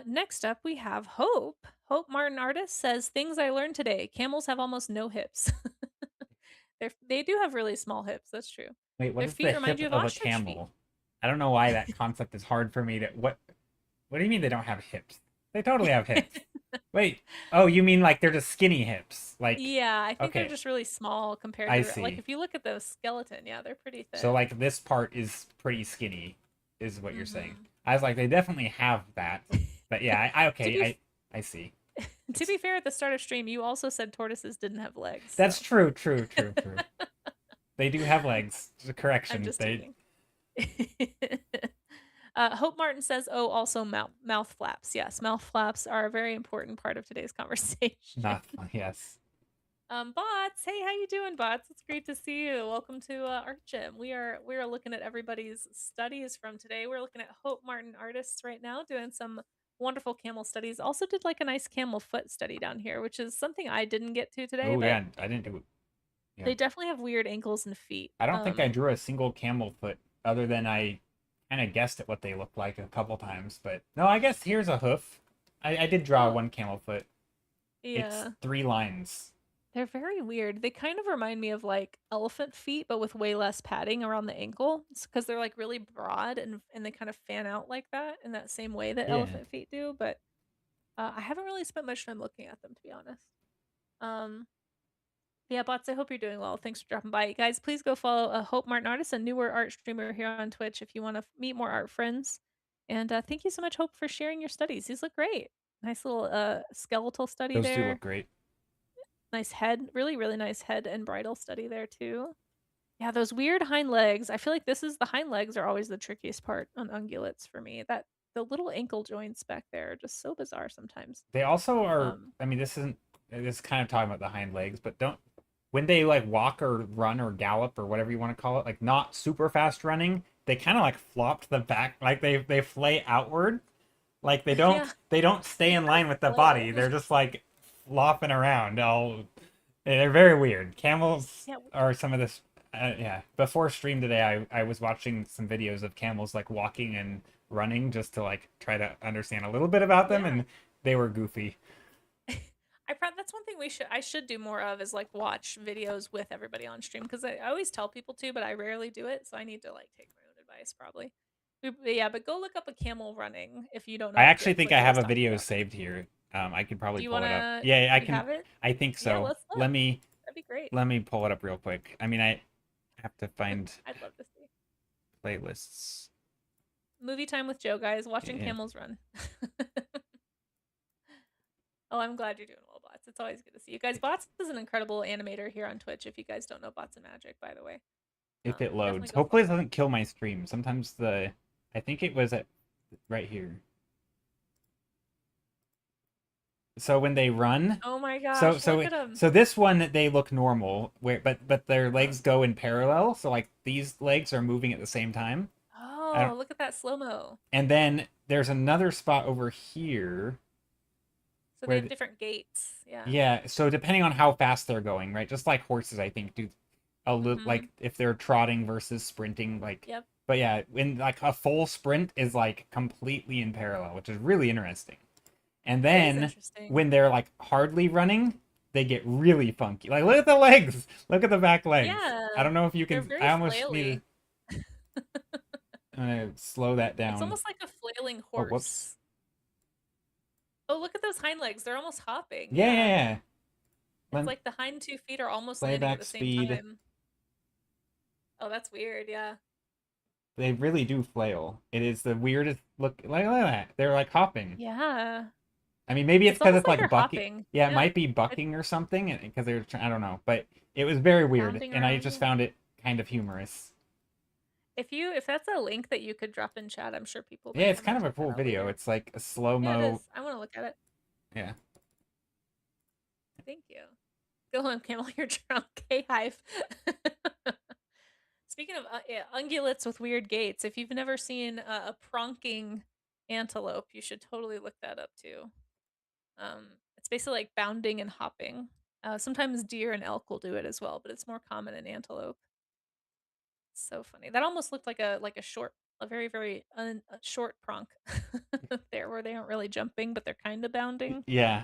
Next up, we have Hope. Hope Martin Artist says things I learned today. Camels have almost no hips. They do have really small hips. That's true. Wait, what Their is the feet remind hip you of of a ostrich feet. camel? I don't know why that concept is hard for me to what do you mean they don't have hips? They totally have hips. Wait. Oh, you mean like they're just skinny hips? Like, Yeah, I think they're okay, just really small compared I to like see. if you look at the skeleton, yeah, they're pretty So thin. like this part is pretty skinny, is what you're saying. Mhm. I was like, they definitely have that, but yeah, I To okay, be I see. to It's be fair, at the start of stream, you also said tortoises didn't have legs, that's so true, true, true, true. They do have legs. Just a I'm correction. just They teasing. Hope Martin says, "Oh, also mouth flaps. Yes, mouth flaps are a very important part of today's conversation." not yes. Bots, hey, how you doing, bots? It's great to see you. Welcome to Art Gym. We are looking at everybody's studies from today. We're looking at Hope Martin artists right now, doing some wonderful camel studies. Also did like a nice camel foot study down here, which is something I didn't get to today, Oh but yeah, I didn't do it. Yeah. they definitely have weird ankles and feet. I don't think I drew a single camel foot other than I kind of guessed at what they looked like a couple times. But no, I guess here's a hoof. I did draw Oh, one camel foot. It's yeah. 3 lines. They're very weird. They kind of remind me of like elephant feet, but with way less padding around the ankle because they're like really broad and they kind of fan out like that in that same way that Yeah. elephant feet do. But I haven't really spent much time looking at them, to be honest. Um, yeah, bots, I hope you're doing well. Thanks for dropping by. Guys, please go follow Hope Martin Artist, a newer art streamer here on Twitch if you want to meet more art friends. And thank you so much, Hope, for sharing your studies. These look great. Nice little skeletal study Those do look there. great. Nice head. Really, really nice head and bridle study there, too. Yeah, those weird hind legs. I feel like the hind legs are always the trickiest part on ungulates for me. That the little ankle joints back there are just so bizarre sometimes. They also are. Um, I mean, this is kind of talking about the hind legs, but don't when they like walk or run or gallop or whatever you want to call it, like not super fast running, they kind of like flop to the back, like they flay outward, like yeah, they don't stay they in kind of line with the flail. body. They're just like flopping around. All they're very weird. Camels Yeah, are some of this. Yeah, before stream today, I was watching some videos of camels like walking and running just to like try to understand a little bit about them, yeah. and they were goofy. That's one thing I should do more of is like watch videos with everybody on stream because I always tell people to, but I rarely do it. So I need to like take my own advice probably. But yeah, but go look up a camel running if you don't know I actually think what I Jay have was a talking video about. saved here. I could probably Do you pull it up. wanna? Yeah, I Do you can. have it? I think Yeah, so. let's look. That'd be great. Let me pull it up real quick. I mean, I have to find I'd love to see. playlists. Movie time with Joe, guys. Watching Yeah. camels run. Oh, I'm glad you're doing well, Bots. It's always good to see you guys. Bots is an incredible animator here on Twitch. If you guys don't know Bots and Magic, by the way, If it definitely loads. go Hopefully follow it him. doesn't kill my stream. Sometimes I think it was at right here. So when they run, Oh my so gosh, look so at him. so this one they look normal, where but their Uh-huh. legs go in parallel. So like these legs are moving at the same time. I Oh, don't, look at that slow mo. and then there's another spot over here So they where have different gaits. Yeah. yeah, so depending on how fast they're going, right? Just like horses, I think do a little Mm-hmm. like if they're trotting versus sprinting, like. Yep. But yeah, when like a full sprint is like completely in parallel, which is really interesting. And That is then interesting. when they're like hardly running, they get really funky. Like look at the legs, look at the back legs. Yeah, I don't know if you they're can. very I almost need flaily. to slow that It's down. almost like a flailing Oh, whoops. horse. Oh, look at those hind legs. They're almost hopping. Yeah, yeah, Yeah. yeah. It's Let like the hind 2 feet are almost landing at playback the same speed. time. Oh, that's weird. Yeah. They really do flail. It is the weirdest look. Look at that. They're like hopping. Yeah. I mean, maybe it's It's because almost it's like like they're bucking. hopping. Yeah, it Yeah. might be bucking or something because they're. I don't know, but it was very weird, Bounding and I around. just Yeah. found it kind of humorous. If that's a link that you could drop in chat, I'm sure people Yeah, it's might kind of a check that cool out video. later. It's like a slow Yeah, it mo. is. I want to look at it. Yeah. Thank you. Go home, Camel. You're drunk. Hey, hive. Speaking of yeah, ungulates with weird gaits, if you've never seen a pronking antelope, you should totally look that up too. It's basically like bounding and hopping. Sometimes deer and elk will do it as well, but it's more common in antelope. So funny. That almost looked like a short, a very very a short pronk there, where they aren't really jumping, but they're kind of bounding. Yeah,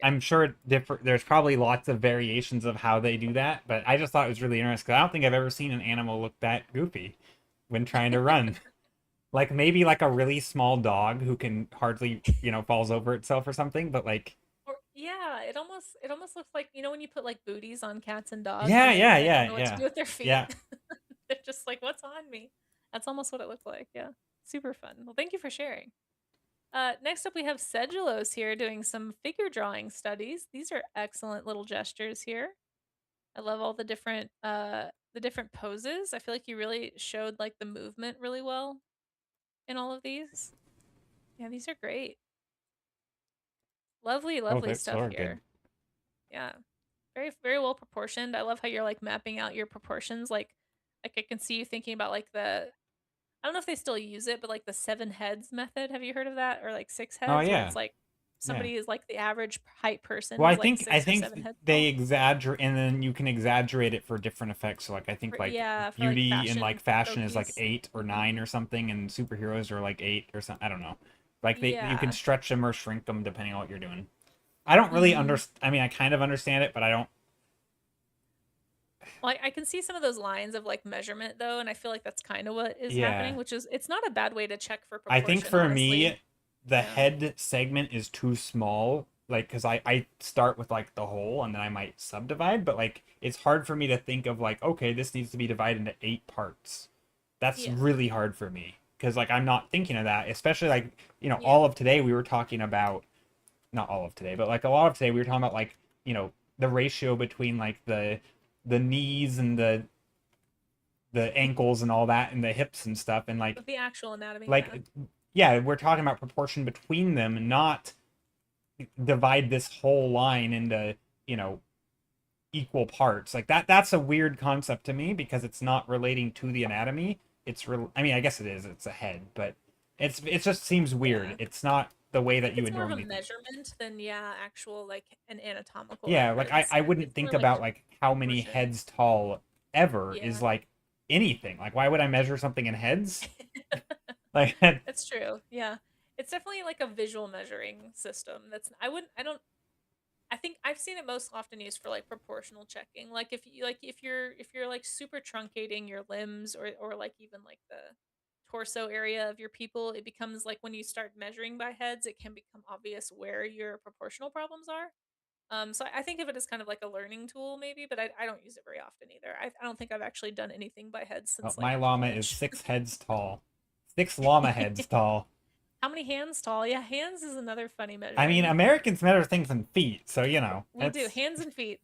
I'm sure there's probably lots of variations of how they do that, but I just thought it was really interesting. 'Cause I don't think I've ever seen an animal look that goofy when trying to run. Like maybe like a really small dog who can hardly, falls over itself or something, but like Or yeah, it almost looks like when you put like booties on cats and dogs yeah, and they yeah, kind of yeah, don't know what to yeah. do with their feet. Yeah. They're just like, what's on me? That's almost what it looked like. Yeah. Super fun. Well, thank you for sharing. Next up, we have Sedulos here doing some figure drawing studies. These are excellent little gestures here. I love all the different poses. I feel like you really showed like the movement really well in all of these. Yeah, these are great. Lovely, Oh, lovely that's stuff so good. here. Yeah. Very, very well proportioned. I love how you're like mapping out your proportions. Like I can see you thinking about like I don't know if they still use it, but like the 7 heads method, have you heard of that? Or like 6 Oh heads where yeah, it's like yeah. somebody is like the average height person Well, is like I 6 or think 7 heads they tall. exaggerate, and then you can exaggerate it for different effects. So like I think like Yeah, for like beauty and like fashion fashion is like trophies. 8 or 9 or something, and superheroes are like 8 or something. I don't know. Like you can Yeah. stretch them or shrink them depending on what you're doing. I don't really Mhm. understand. I mean, I kind of understand it, but I don't. Well, I can see some of those lines of like measurement though, and I feel like that's kind of what is Yeah, happening, which is it's not a bad way to check for I think proportion, for honestly. me, the Yeah. head segment is too small. Like, because I start with like the whole and then I might subdivide, but like it's hard for me to think of like, okay, this needs to be divided into 8 parts. That's Yeah. really hard for me because like I'm not thinking of that, especially like, Yeah. all of today we were talking about, not all of today, but like a lot of today we were talking about like, the ratio between like the knees and the ankles and all that and the hips and stuff and like The actual anatomy, yeah. like yeah, we're talking about proportion between them, not divide this whole line into, you know, equal parts. Like that's a weird concept to me because it's not relating to the anatomy. I mean, I guess it is. It's a head, but it just seems weird. Yeah. It's not the way I that think you it's would more of a normally think. measurement than yeah, actual like an anatomical Yeah, like reference. I It's wouldn't more think like about like how many proportion. heads tall ever is Yeah. like anything. Like why would I measure something in heads? Like That's true. Yeah. It's definitely like a visual measuring system. That's I wouldn't I don't I think I've seen it most often used for like proportional checking. Like if you're like super truncating your limbs or like even like the torso area of your people, it becomes like when you start measuring by heads, it can become obvious where your proportional problems are. So I think of it as kind of like a learning tool, maybe, but I don't use it very often either. I don't think I've actually done anything by heads well, since like my llama is college. 6 heads tall. 6 llama heads tall. How many hands tall? Yeah, hands is another funny I mean, measuring. Americans measure things in feet, so We do it's hands and feet.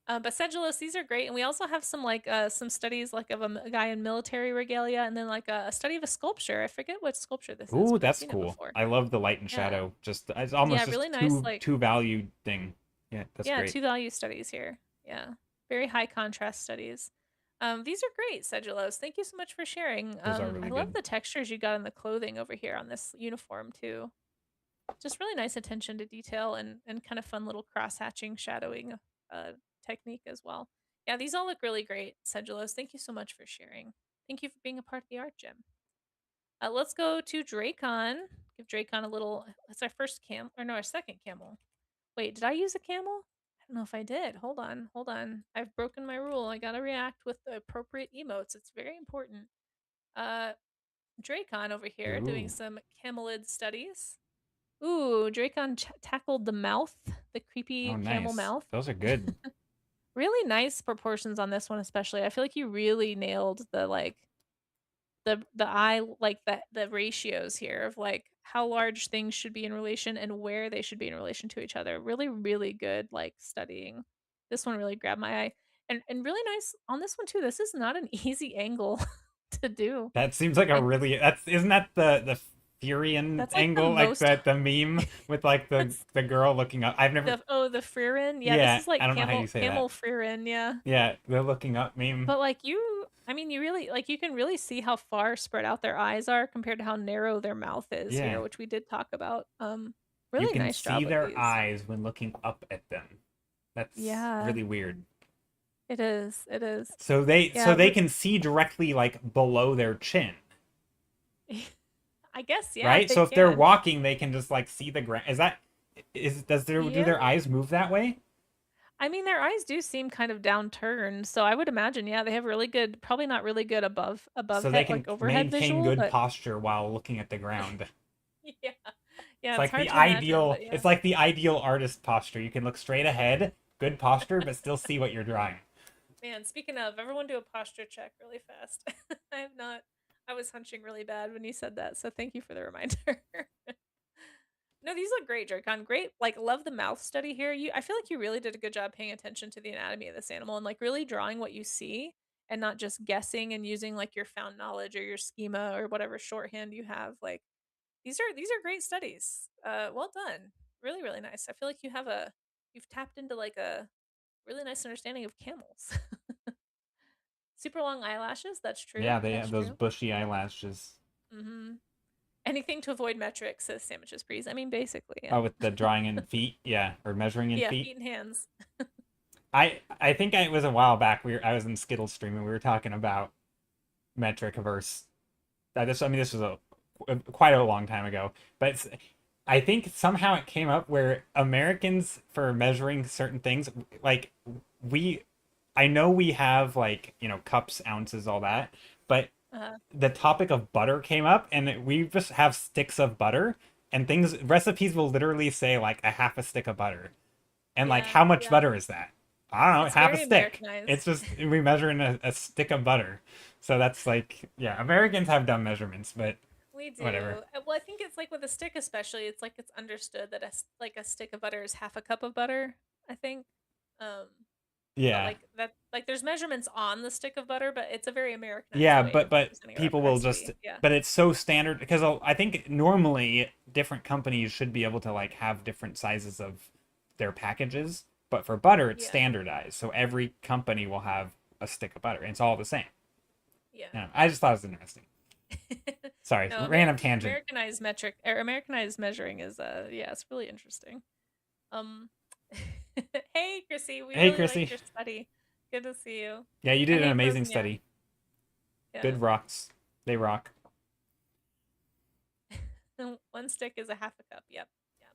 But sedulous, these are great, and we also have some like some studies like of a guy in military regalia, and then like a study of a sculpture. I forget what sculpture this is, ooh, but I've that's seen it cool. before. I love the light and Yeah, shadow. Just it's yeah, almost really just nice. Like two value thing. Yeah, that's yeah, great. two value studies here. Yeah, very high contrast studies. These are great, Sedulos. Thank you so much for sharing. Those are I really love good. the textures you got in the clothing over here on this uniform too. Just really nice attention to detail and kind of fun little cross hatching shadowing uh, technique as well. Yeah, these all look really great, Sedulos. Thank you so much for sharing. Thank you for being a part of the art gym. Let's go to Dracon. Give Dracon a little. That's our first cam, or no, our second camel. Wait, did I use a camel? I don't know if I did. Hold on, hold on. I've broken my rule. I gotta react with the appropriate emotes. It's very important. Uh, Dracon over here doing Ooh, some camelid studies. Ooh, Dracon tackled the mouth, the oh creepy camel nice. mouth. Those are good. Really nice proportions on this one, especially. I feel like you really nailed the like the eye, like the ratios here of like how large things should be in relation and where they should be in relation to each other. Really, really good like studying. This one really grabbed my eye, and really nice on this one too. This is not an easy angle to do. That seems like a I really that's isn't that the Furian That's like the angle, like most. the meme with like the That's the girl looking up. I've never. the Fririn. Yeah, this Yeah, is I like don't know how you say that. camel Fririn. Yeah. Yeah, the looking up meme. But like I mean, you really like you can really see how far spread out their eyes are compared to how narrow their mouth is Yeah, here, which we did talk about. you Really can nice see job with their these. eyes when looking up at them. That's Yeah, really weird. it is. It is. So Yeah, they can see directly like below their chin, I guess yeah, right? they So if they're can. walking, they can just like see the ground. Is does their do Yeah. their eyes move that way? I mean, their eyes do seem kind of downturned, so I would imagine yeah, they have really good, probably not really good above So they head can like overhead maintain visual, good but posture while looking at the ground. yeah. It's Yeah, it's like hard the to imagine, ideal but yeah. it's like the ideal artist posture. You can look straight ahead, good posture, but still see what you're drawing. Man, speaking of, everyone do a posture check really fast. I have not. I was hunching really bad when you said that, so thank you for the reminder. No, these look great, Jerkon. Great. Like, love the mouth study here. I feel like you really did a good job paying attention to the anatomy of this animal and like really drawing what you see and not just guessing and using like your found knowledge or your schema or whatever shorthand you have. Like, these are great studies. Well done. Really, really nice. I feel like you've tapped into like a really nice understanding of camels. Super long eyelashes. That's true. Yeah, they That's have those true. bushy eyelashes. Mm-hmm. Anything to avoid metric, says Sandwiches Breeze. I mean, basically, yeah. Oh, with the drawing in feet, yeah, or measuring in Yeah, feet. feet and hands. I think it was a while back. I was in Skittles stream and we were talking about metric verse. This was quite a long time ago, but I think somehow it came up where Americans for measuring certain things, like we, I know we have like cups, ounces, all that, but Uh, the topic of butter came up and we just have sticks of butter and things recipes will literally say like a half a stick of butter and like yeah, how much yeah. butter is that? I don't know, It's half a very stick. It's Americanized. just we measure in a stick of butter. So that's like, yeah, Americans have dumb measurements, but We do. whatever. Well, I think it's like with a stick, especially. It's like it's understood that like a stick of butter is half a cup of butter. I think. Um, but Yeah. like that, like there's measurements on the stick of butter, but it's a very Americanized Yeah, way of but presenting a people will just, recipe. Yeah. but it's so standard because I think normally different companies should be able to like have different sizes of their packages, but for butter it's Yeah. standardized. So every company will have a stick of butter and it's all the same. Yeah. Yeah, I just thought it was interesting. Sorry, No, random tangent. Americanized metric or Americanized measuring is yeah, it's really interesting. Um Hey Chrissy, we Hey, really liked Chrissy. your study. Good to see you. Yeah, you And did an hey amazing Frozen, yeah. study. Yeah. Good rocks. They rock. One stick is a half a cup. Yep. Yeah.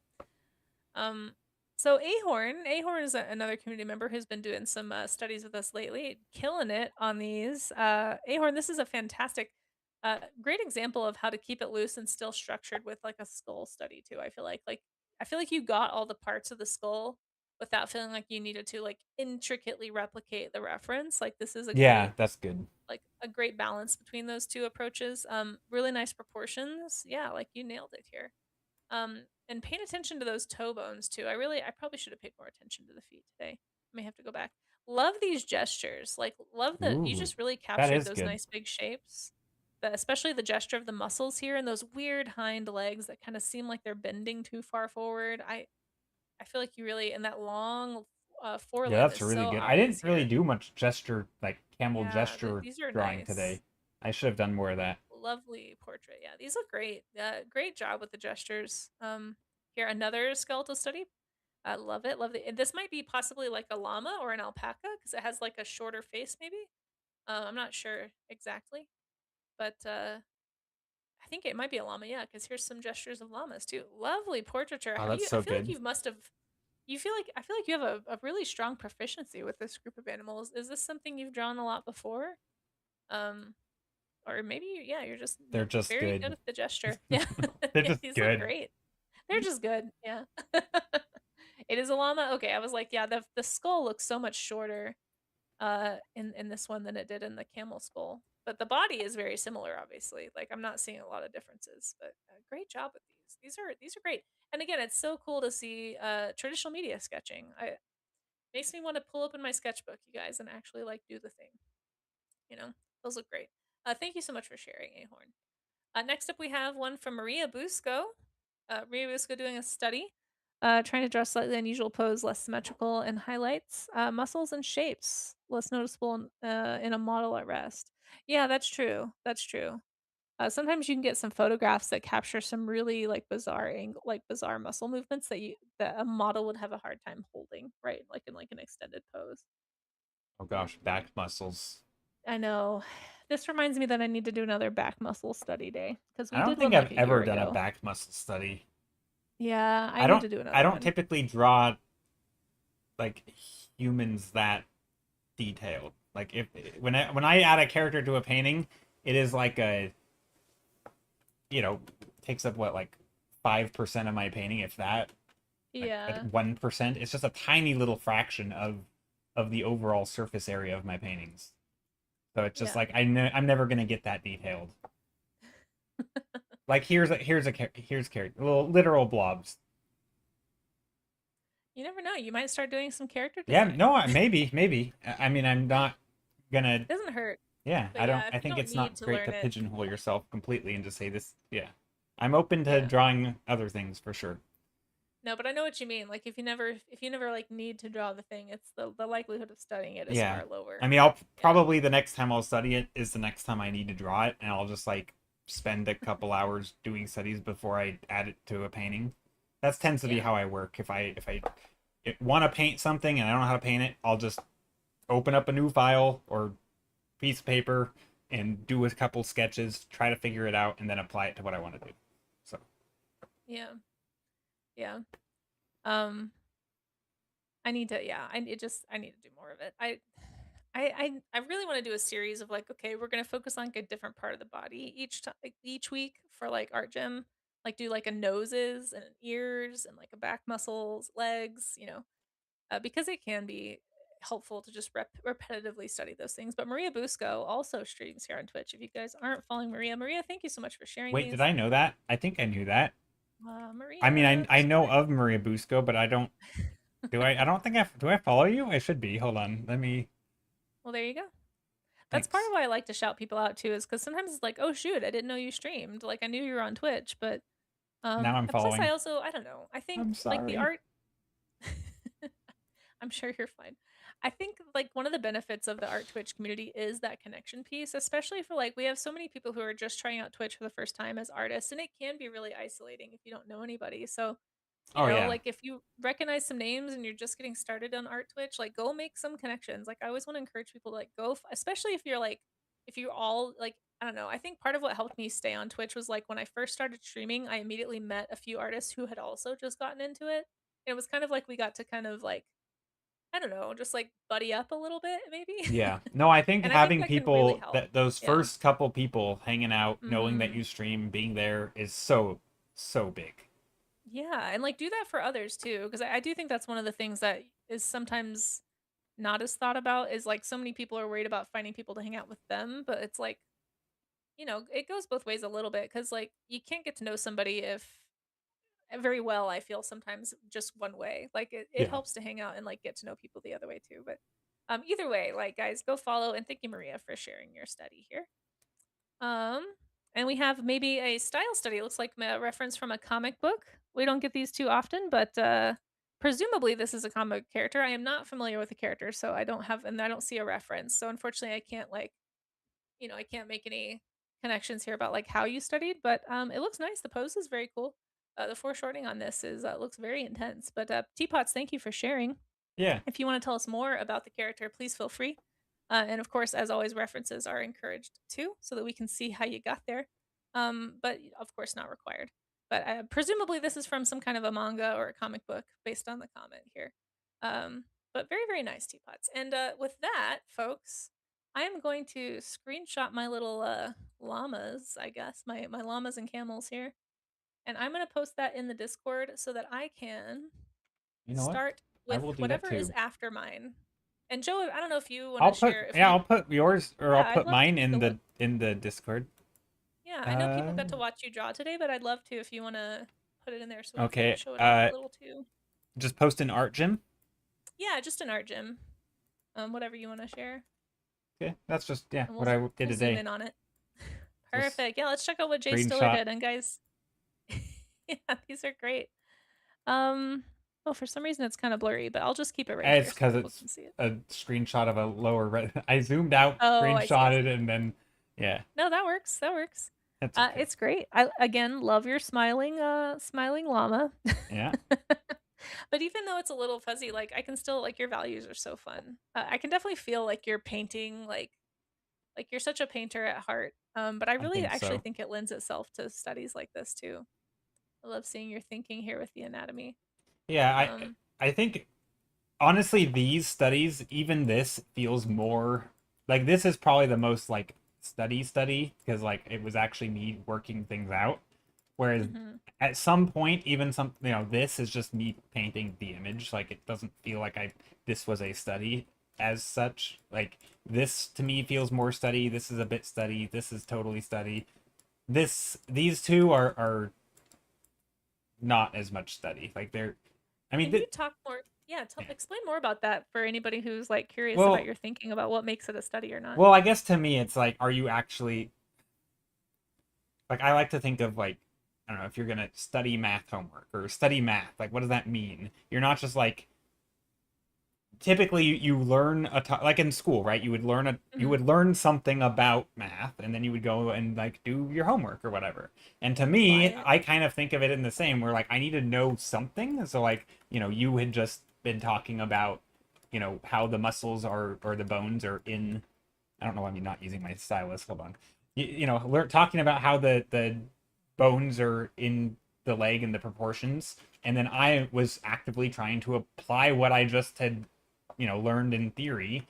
So Ahorn is another community member who's been doing some studies with us lately, killing it on these. Ahorn, this is a fantastic, great example of how to keep it loose and still structured with like a skull study too. I feel like you got all the parts of the skull without feeling like you needed to like intricately replicate the reference. Like this is a Yeah, great that's good. like a great balance between those two approaches. Really nice proportions. Yeah, like you nailed it here. And paying attention to those toe bones too. I probably should have paid more attention to the feet today. May have to go back. Love these gestures. Like love you Ooh, just really that captured is those good. nice big shapes. Especially the gesture of the muscles here and those weird hind legs that kind of seem like they're bending too far forward. I feel like you really and that long Yeah, forelimb that's is really so good. I didn't obvious really here. do much gesture, like camel Yeah, gesture these are drawing nice. today. I should have done more of that. Lovely portrait. Yeah, these look great. Great job with the gestures. Here another skeletal study. I love it. Love it. This might be possibly like a llama or an alpaca because it has like a shorter face, maybe. I'm not sure exactly, but I think it might be a llama. Yeah, because here's some gestures of llamas too. Lovely portraiture. Oh, Have that's you? I so feel like good. you must have. You feel like I feel like you have a really strong proficiency with this group of animals. Is this something you've drawn a lot before? Um, or maybe yeah, you're just They're just very good good. with the gesture. Yeah, They're yeah, just these look good. great. They're just good. Yeah. It is a llama. Okay, I was like, yeah, the skull looks so much shorter in this one than it did in the camel skull. But the body is very similar, obviously. Like I'm not seeing a lot of differences, but great job with these. These are great. And again, it's so cool to see traditional media sketching. I makes me want to pull open my sketchbook, you guys, and actually like do the thing. You know, those look great. Thank you so much for sharing, Ahorn. Next up, we have one from Maria Busco. Maria Busco doing a study, trying to draw slightly unusual pose, less symmetrical, and highlights muscles and shapes, less noticeable in a model at rest. Yeah, that's true. That's true. Sometimes you can get some photographs that capture some really like bizarre angle, like bizarre muscle movements that a model would have a hard time holding, right? Like in like an extended pose. Oh gosh, back muscles. I know. This reminds me that I need to do another back muscle study day because I we don't did think one I've like a ever year done a ago. back muscle study. Yeah, I I need don't to do I another don't one. typically draw like humans that detailed. Like if when I add a character to a painting, it is like a takes up what like 5% of my painting, if that, like Yeah. at 1%. It's just a tiny little fraction of the overall surface area of my paintings. So it's just Yeah. like I'm never gonna get that detailed. Like here's character little literal blobs. You never know. You might start doing some character Yeah, design. no, maybe. I mean, I'm not gonna. Doesn't hurt. Yeah, But I don't. yeah, if I you think don't it's need not to great learn to it. pigeonhole yourself completely and just say this. Yeah, I'm open to Yeah. drawing other things for sure. No, but I know what you mean. Like if you never like need to draw the thing, it's the likelihood of studying it is Yeah. far lower. I mean, I'll Yeah. probably the next time I'll study it is the next time I need to draw it, and I'll just like spend a couple hours doing studies before I add it to a painting. That tends to be Yeah. how I work. If I want to paint something and I don't know how to paint it, I'll just open up a new file or piece of paper and do a couple sketches, try to figure it out, and then apply it to what I want to do. So, Yeah. Yeah. Um I need to, yeah, I need to do more of it. I really want to do a series of like, okay, we're gonna focus on like a different part of the body each time, like each week for like art gym. Like do like a noses and an ears and like a back muscles, legs, because it can be helpful to just repetitively study those things. But Maria Busco also streams here on Twitch. If you guys aren't following Maria, Maria, thank you so much for sharing wait, did these. I know that? I think I knew that. I mean, Maria I know Busco. of Maria Busco, but I don't. Do I? I don't think I do. I follow you? I should be. Hold on. Let me. Well, there you go. That's part Thanks. of why I like to shout people out too, is because sometimes it's like, oh shoot, I didn't know you streamed. Like I knew you were on Twitch, but Now I'm and plus I following. also I don't know. I think I'm like the sorry. art I'm sure you're fine. I think like one of the benefits of the art Twitch community is that connection piece, especially for like we have so many people who are just trying out Twitch for the first time as artists, and it can be really isolating if you don't know anybody. So Oh yeah. like if you recognize some names and you're just getting started on art Twitch, like go make some connections. Like I always want to encourage people to like especially if you're like if you all like I don't know. I think part of what helped me stay on Twitch was like when I first started streaming, I immediately met a few artists who had also just gotten into it. And it was kind of like we got to kind of like I don't know, just like buddy up a little bit maybe. Yeah. No, I think And I think having that can really people help. that those Yeah. first couple people hanging out, knowing that Mhm. you stream, being there is so big. Yeah, and like do that for others too because I do think that's one of the things that is sometimes not as thought about is like so many people are worried about finding people to hang out with them, but it's like, it goes both ways a little bit because like you can't get to know somebody if very well, I feel sometimes just one way. Like it Yeah. helps to hang out and like get to know people the other way too. But either way, like guys, go follow and thank you, Maria, for sharing your study here. Um and we have maybe a style study. It looks like a reference from a comic book. We don't get these too often, but presumably this is a comic character. I am not familiar with the character, so I don't see a reference. So unfortunately I can't like, I can't make any connections here about like how you studied, but it looks nice. The pose is very cool. The foreshortening on this is looks very intense. But Teapots, thank you for sharing. Yeah. If you want to tell us more about the character, please feel free. And of course, as always, references are encouraged too, so that we can see how you got there. But of course, not required. But presumably, this is from some kind of a manga or a comic book based on the comment here. But very, very nice teapots. And with that, folks, I am going to screenshot my little llamas, I guess, my llamas and camels here. And I'm going to post that in the Discord so that I can You know what? start I with will do that whatever is too. after mine. And Joe, I don't know if you want to share if I'll you put yours or I'll yeah, I'd put love to mine take a look. in the Discord. Yeah, I know people Uh got to watch you draw today, but I'd love to if you want to put it in there so we can okay. show it off a little too. Just post an art gym. Yeah, just an art gym. Whatever you want to share, Okay. That's just yeah, and what I did we'll zoom today. in on it. Just Perfect. Yeah, let's check out what Jay Stiller screenshot. did. And guys, yeah, these are great. Um, oh, for some reason it's kind of blurry, but I'll just keep it right here It's so because people it's can see it. a screenshot of a lower I zoomed out, Oh, I see. I screenshotted, see. and then yeah, No, that works. That works. that's okay. It's great. I again love your smiling llama. Yeah, But even though it's a little fuzzy, like I can still like your values are so fun. I can definitely feel like you're painting like you're such a painter at heart. But I I really think actually so. think it lends itself to studies like this too. I love seeing your thinking here with the anatomy. Yeah, Um, I think honestly these studies, even this feels more like this is probably the most like study because like it was actually me working things out. Whereas mhm. at some point, even some this is just me painting the image. Like it doesn't feel like I this was a study as such. Like this to me feels more study. This is a bit study. This is totally study. These two are not as much study. Like they're I mean Can you talk more? Yeah, yeah. explain more about that for anybody who's like curious about Well your thinking about what makes it a study or not. well I guess to me it's like are you actually like I like to think of like I don't know, if you're gonna study math homework or study math, like what does that mean? You're not just like typically you learn like in school, right? You Mhm. would learn something about math and then you would go and like do your homework or whatever. And to Apply me, it. I kind of think of it in the same where like I need to know something. So like, you had just been talking about, how the muscles are or the bones are in. I don't know why I'm not using my stylus. Hold on. We're talking about how the bones are in the leg and the proportions, and then I was actively trying to apply what I just had, learned in theory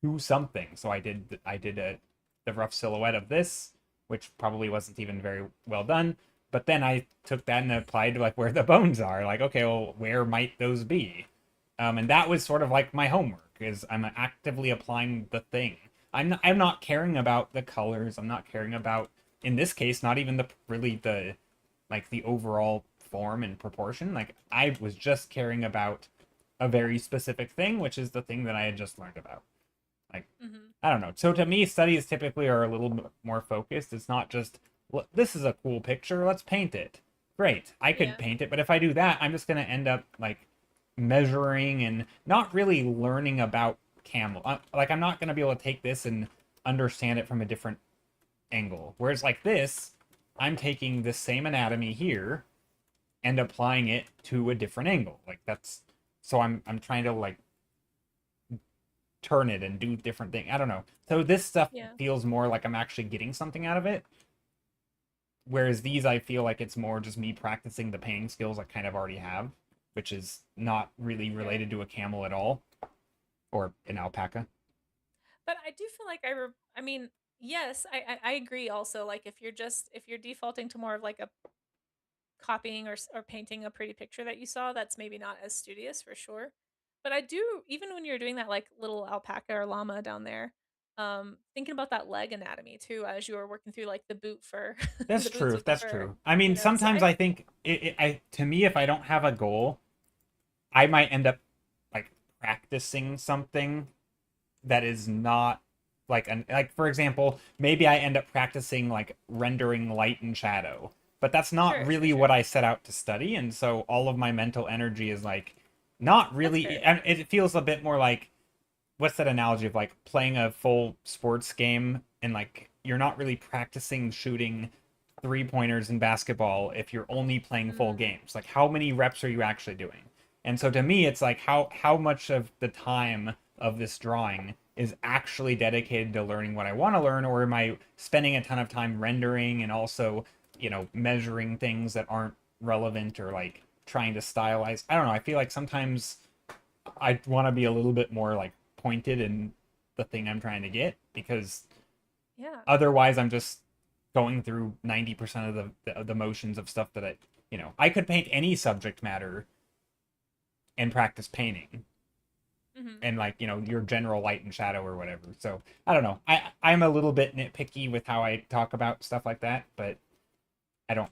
to something. So I did the rough silhouette of this, which probably wasn't even very well done. But then I took that and applied to like where the bones are. Like, okay, well, where might those be? And that was sort of like my homework is I'm actively applying the thing. I'm not caring about the colors. I'm not caring about in this case not even the like the overall form and proportion. Like I was just caring about a very specific thing, which is the thing that I had just learned about. Like Mhm. I don't know. So to me, studies typically are a little bit more focused. It's not just this is a cool picture. Let's paint it. Great, I could Yeah. paint it, but if I do that, I'm just gonna end up like measuring and not really learning about camel. Like I'm not gonna be able to take this and understand it from a different angle. Whereas like this, I'm taking the same anatomy here and applying it to a different angle. Like that's so I'm trying to like turn it and do different things. I don't know. So this stuff Yeah. feels more like I'm actually getting something out of it. Whereas these, I feel like it's more just me practicing the painting skills I kind of already have, which is not really Sure. related to a camel at all or an alpaca. But I do feel like I mean, yes, I agree also like if you're defaulting to more of like a copying or painting a pretty picture that you saw, that's maybe not as studious for sure. But I do even when you're doing that like little alpaca or llama down there, thinking about that leg anatomy too as you were working through like the boot fur, That's the boots true. with the That's fur, true. I mean, So sometimes I I think to me, if I don't have a goal, I might end up like practicing something that is not like for example, maybe I end up practicing like rendering light and shadow, but that's not sure, sure, really what sure. I set out to study, and so all of my mental energy is like not That's really. fair. And it feels a bit more like what's that analogy of like playing a full sports game and like you're not really practicing shooting three pointers in basketball if you're only playing full Mm, games. Like how many reps are you actually doing? And so to me it's like how much of the time of this drawing is actually dedicated to learning what I want to learn, or am I spending a ton of time rendering and also, measuring things that aren't relevant or like trying to stylize. I don't know. I feel like sometimes I want to be a little bit more like pointed in the thing I'm trying to get because yeah. otherwise I'm just going through 90% of the motions of stuff that I could paint any subject matter and practice painting Hmm. and like, your general light and shadow or whatever. So, I don't know. I'm a little bit nitpicky with how I talk about stuff like that, but I don't,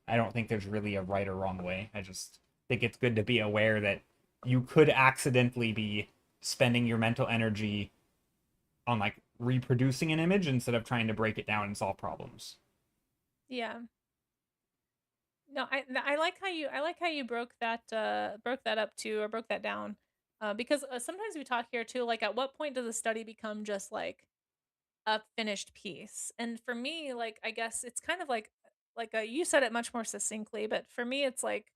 I don't think there's really a right or wrong way. I just think it's good to be aware that you could accidentally be spending your mental energy on like reproducing an image instead of trying to break it down and solve problems. Yeah. No, I like how you broke that up too or broke that down. Because sometimes we talk here too like at what point does a study become just like a finished piece? And for me like I guess it's kind of like you said it much more succinctly, but for me it's like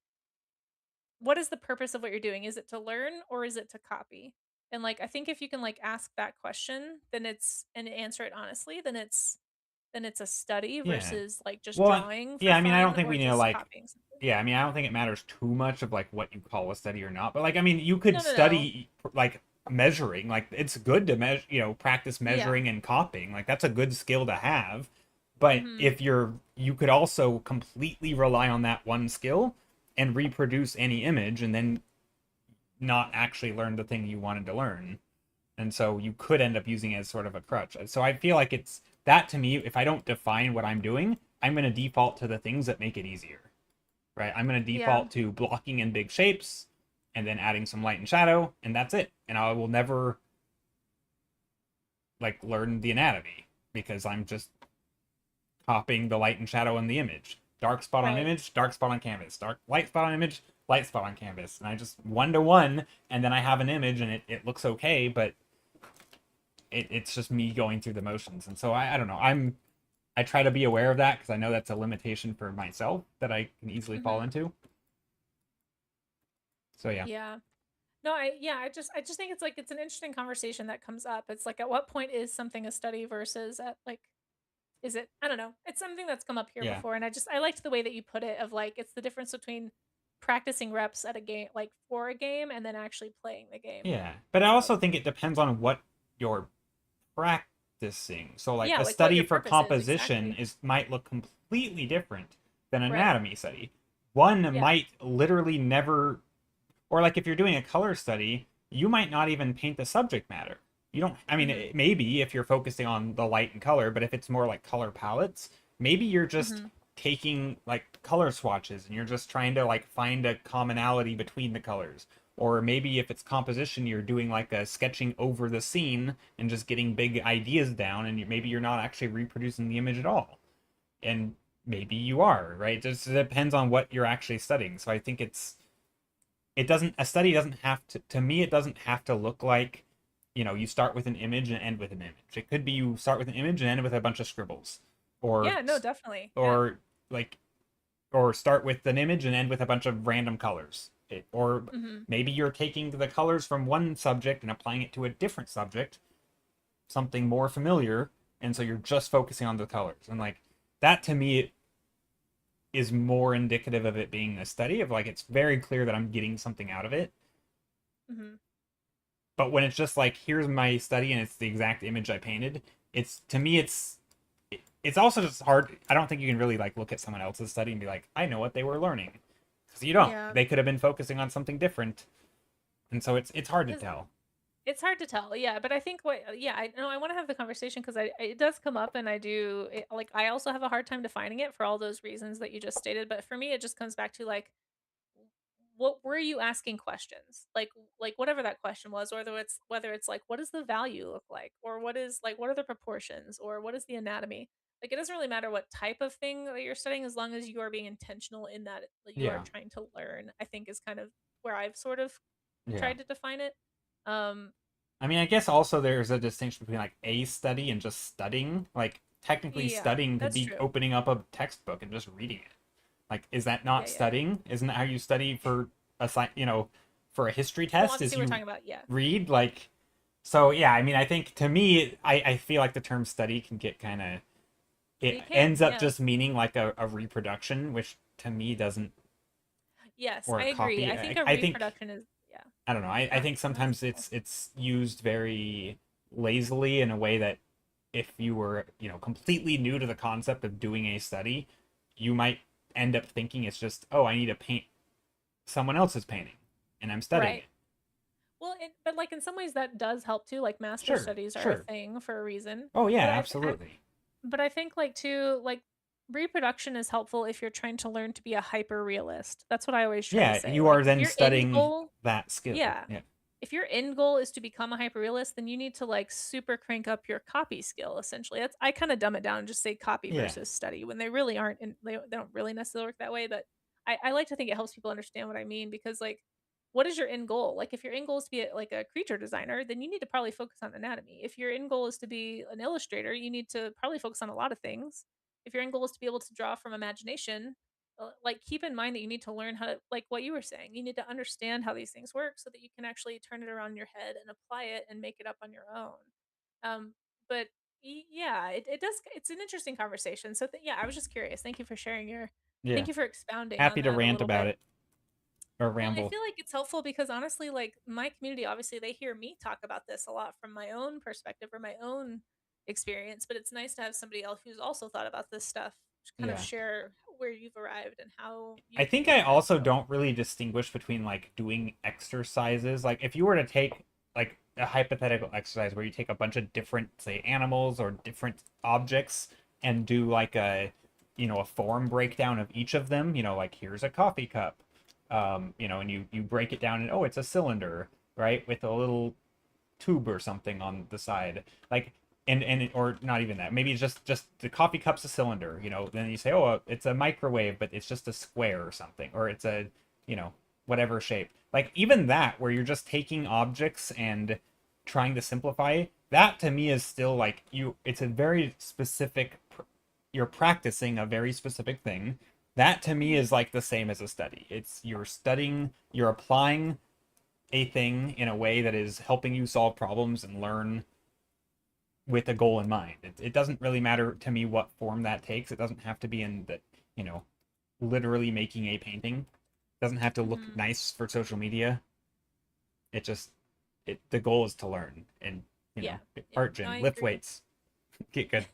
what is the purpose of what you're doing? Is it to learn or is it to copy? And like I think if you can like ask that question, then it's and answer it honestly, then it's a study Yeah. versus like just Well, drawing for yeah, I mean, I don't fun think or we need to just like, copying something. yeah, I mean, I don't think it matters too much of like what you call a study or not. But like, I mean, you could No, no, no. study like measuring. Like, it's good to measure, practice Yeah. measuring and copying. Like, that's a good skill to have. But Mhm. if you could also completely rely on that one skill and reproduce any image and then not actually learn the thing you wanted to learn. And so you could end up using it as sort of a crutch. So I feel like it's that to me, if I don't define what I'm doing, I'm going to default to the things that make it easier, right? I'm going to Yeah. default to blocking in big shapes and then adding some light and shadow, and that's it. And I will never like learn the anatomy because I'm just copying the light and shadow in the image. dark spot on Right. image, dark spot on canvas, dark light spot on image, light spot on canvas, and I just 1 to 1, and then I have an image and it looks okay, but it's just me going through the motions. And so I don't know. I try to be aware of that because I know that's a limitation for myself that I can easily fall Mm-hmm. into. So yeah. Yeah. No, I just think it's like it's an interesting conversation that comes up. It's like at what point is something a study versus at like is it I don't know. It's something that's come up here Yeah. before and I liked the way that you put it of like it's the difference between practicing reps at a game like for a game and then actually playing the game. Yeah. But I also Um think it depends on what you're practicing. So like yeah, a like what study your for purpose is composition exactly. is might look completely different than an Right. anatomy study. One Yeah. might literally never, or like if you're doing a color study, you might not even paint the subject matter. You don't, I mean, Mhm. maybe if you're focusing on the light and color, but if it's more like color palettes, maybe you're just Mhm. taking like color swatches and you're just trying to like find a commonality between the colors. Or maybe if it's composition, you're doing like a sketching over the scene and just getting big ideas down, and maybe you're not actually reproducing the image at all. And maybe you are, right? It just depends on what you're actually studying. So I think it doesn't a study doesn't have to me it doesn't have to look like, you start with an image and end with an image. It could be you start with an image and end with a bunch of scribbles, or Yeah, no, definitely. Yeah. or like or start with an image and end with a bunch of random colors. Or Mhm. maybe you're taking the colors from one subject and applying it to a different subject, something more familiar, and so you're just focusing on the colors. And like that to me is more indicative of it being a study of like it's very clear that I'm getting something out of it. Mhm. But when it's just like here's my study and it's the exact image I painted, it's to me it's also just hard. I don't think you can really like look at someone else's study and be like, I know what they were learning, because you don't. Yeah. They could have been focusing on something different, and so it's hard to 'Cause tell. it's hard to tell, yeah, but I think what yeah, I know I wanna have the conversation because it does come up and like, I also have a hard time defining it for all those reasons that you just stated, but for me, it just comes back to, like, what were you asking questions? Like, whatever that question was, whether it's like, "What does the value look like?" Or what are the proportions? Or what is the anatomy? Like, it doesn't really matter what type of thing that you're studying as long as you are being intentional in that you are Yeah, trying to learn, I think is kind of where I've sort of yeah. tried to define it. Um, I mean, I guess also there's a distinction between like a study and just studying. Like technically, yeah, studying could that's be true. opening up a textbook and just reading it. Like, is that Yeah, not yeah, yeah. studying? Isn't that how you study for for a history Well, test? Is obviously, we're you talking about yeah. read like. So yeah, I mean, I think to me, I feel like the term study can get kind of, it You can, ends up yeah. just meaning like a reproduction, which to me doesn't, Yes, or I a agree. copy. I think a I think reproduction is yeah. I don't know. I think No, that's sometimes cool. it's used very lazily in a way that if you were, completely new to the concept of doing a study, you might end up thinking it's just, oh, I need to paint someone else's painting and I'm studying Right. it. Well, but like in some ways that does help too. Like master Sure, studies are a sure. thing for a reason. Oh yeah, But absolutely. but I think like too like reproduction is helpful if you're trying to learn to be a hyper realist. That's what I always try to Yeah, say. you Like are if then your end studying goal that skill. yeah. Yeah. If your end goal is to become a hyperrealist, then you need to like super crank up your copy skill essentially. That's I kind of dumb it down and just say copy Yeah. versus study when they really aren't and they don't really necessarily work that way, but I like to think it helps people understand what I mean because like what is your end goal? Like if your end goal is to be like a creature designer, then you need to probably focus on anatomy. If your end goal is to be an illustrator, you need to probably focus on a lot of things. If your end goal is to be able to draw from imagination, like keep in mind that you need to learn how to like what you were saying you need to understand how these things work so that you can actually turn it around in your head and apply it and make it up on your own but yeah it does it's an interesting conversation so yeah I was just curious Yeah. thank you for expounding on Happy to that a rant little about bit. it or Well, I ramble. feel like it's helpful because honestly like my community obviously they hear me talk about this a lot from my own perspective or my own experience but it's nice to have somebody else who's also thought about this stuff to kind of Yeah. share where you've arrived and how I you think came I at it also so don't really distinguish between like doing exercises. Like if you were to take like a hypothetical exercise where you take a bunch of different, say, animals or different objects and do like a form breakdown of each of them, like here's a coffee cup. And you break it down and oh, it's a cylinder, right? With a little tube or something on the side. Like or not even that. Maybe it's just the coffee cup's a cylinder, you know. Then you say, oh, it's a microwave, but it's just a square or something, or it's a, you know, whatever shape. Like even that, where you're just taking objects and trying to simplify, that to me is still like you. It's a very specific. You're practicing a very specific thing. That to me is like the same as a study. It's you're studying, you're applying a thing in a way that is helping you solve problems and learn with a goal in mind. It doesn't really matter to me what form that takes. It doesn't have to be in the, you know, literally making a painting. It doesn't have to look Mhm. nice for social media. It just the goal is to learn and, you Yeah. know, Yeah. art No, gym, I lift agree. weights, get good.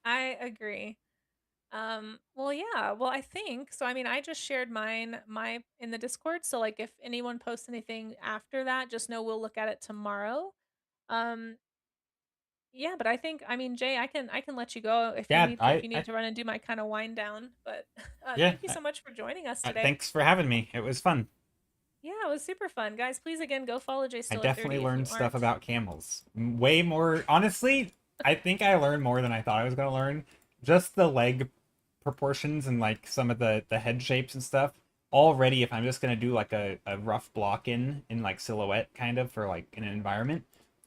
I agree. Well, yeah. Well, I think so. I mean, I just shared my in the Discord. So like if anyone posts anything after that, just know we'll look at it tomorrow. Um, yeah, but I think I mean, Jay, I can let you go Yeah, if you need to run and do my kind of wind down. But yeah. thank you so much for joining us today. Thanks for having me. It was fun. Yeah, it was super fun. Guys, please again go follow Jay I Still at definitely 30 if you learned stuff aren't. about camels. Way more, honestly, I think I learned more than I thought I was going to learn. Just the leg proportions and like some of the head shapes and stuff. Already, if I'm just going to do like a rough block in like silhouette kind of for like in an environment,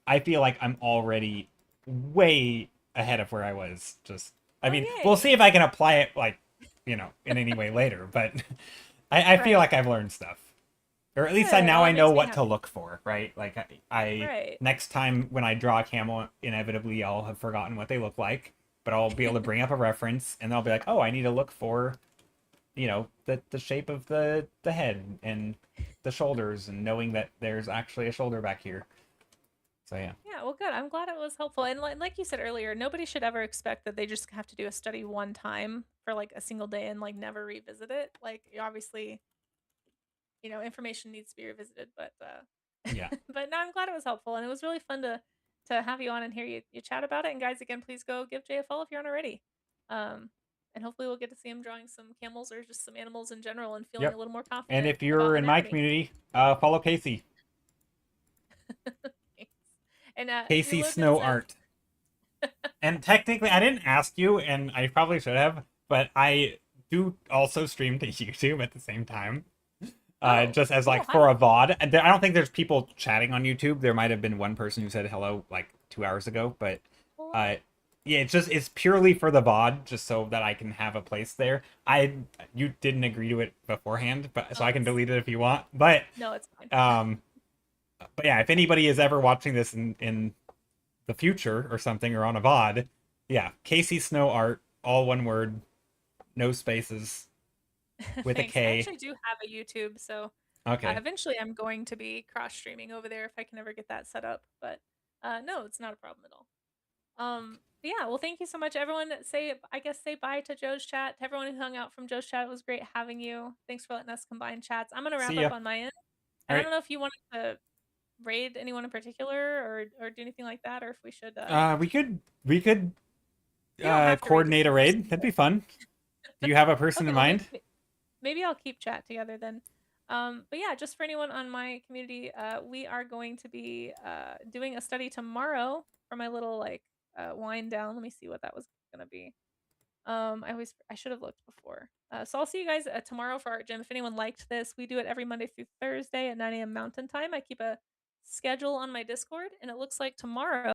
I feel like I'm already way ahead of where I was. Just, I Oh, mean, we'll yay. see if I can apply it like, you know, in any way later, but I feel Right. like I've learned stuff, or at least I Good. now Oh, I that know makes me what to happy. look for, right? Like I Right. next time when I draw a camel, inevitably I'll have forgotten what they look like, but I'll be able to bring up a reference and I'll be like, oh, I need to look for, you know, the shape of the head and the shoulders, and knowing that there's actually a shoulder back here. So yeah, Yeah, well, good. I'm glad it was helpful. And like you said earlier, nobody should ever expect that they just have to do a study one time for like a single day and like never revisit it. Like obviously, information needs to be revisited, but yeah, but no, I'm glad it was helpful and it was really fun to have you on and hear you chat about it. And guys, again, please go give Jay a follow if you aren't already. Um and hopefully we'll get to see him drawing some camels or just some animals in general and feeling a yep. little more And confident if you're about in my anatomy. community, follow Casey, Thanks. And Casey Logan Snow says Art. And technically, I and didn't ask you, and I probably should have, but I do also stream to YouTube at the same time. oh, Just as cool. like for Hi. a VOD. And I don't think there's people chatting on YouTube. There might have been one person who said hello like 2 hours ago, but uh, Hello. yeah, it's purely for the VOD, just so that I can have a place there. You didn't agree to it beforehand, but so Oh, I can it's delete it if you want. no, it's fine. Um, but yeah, if anybody is ever watching this in the future or something or on a VOD, yeah, Casey Snow Art, all one word, no spaces, with a Thanks. I K. actually do have a YouTube, so Okay. eventually I'm going to be cross streaming over there if I can ever get that set up. But no, it's not a problem at all. But yeah, well, thank you so much, everyone. Say bye to Joe's chat. To everyone who hung out from Joe's chat, it was great having you. Thanks for letting us combine chats. I'm gonna wrap See up ya. on my end, All and I right. don't know if you wanted to raid anyone in particular or do anything like that, or if we should. We could You don't have to raid just coordinate a one raid. person, That'd but be fun. Do you have a person okay. in Well, mind? maybe I'll keep chat together then. But yeah, just for anyone on my community, we are going to be doing a study tomorrow for my little like wind down. Let me see what that was gonna be. I should have looked before. So I'll see you guys tomorrow for Art Gym. If anyone liked this, we do it every Monday through Thursday at 9 a.m. Mountain Time. I keep a schedule on my Discord, and it looks like tomorrow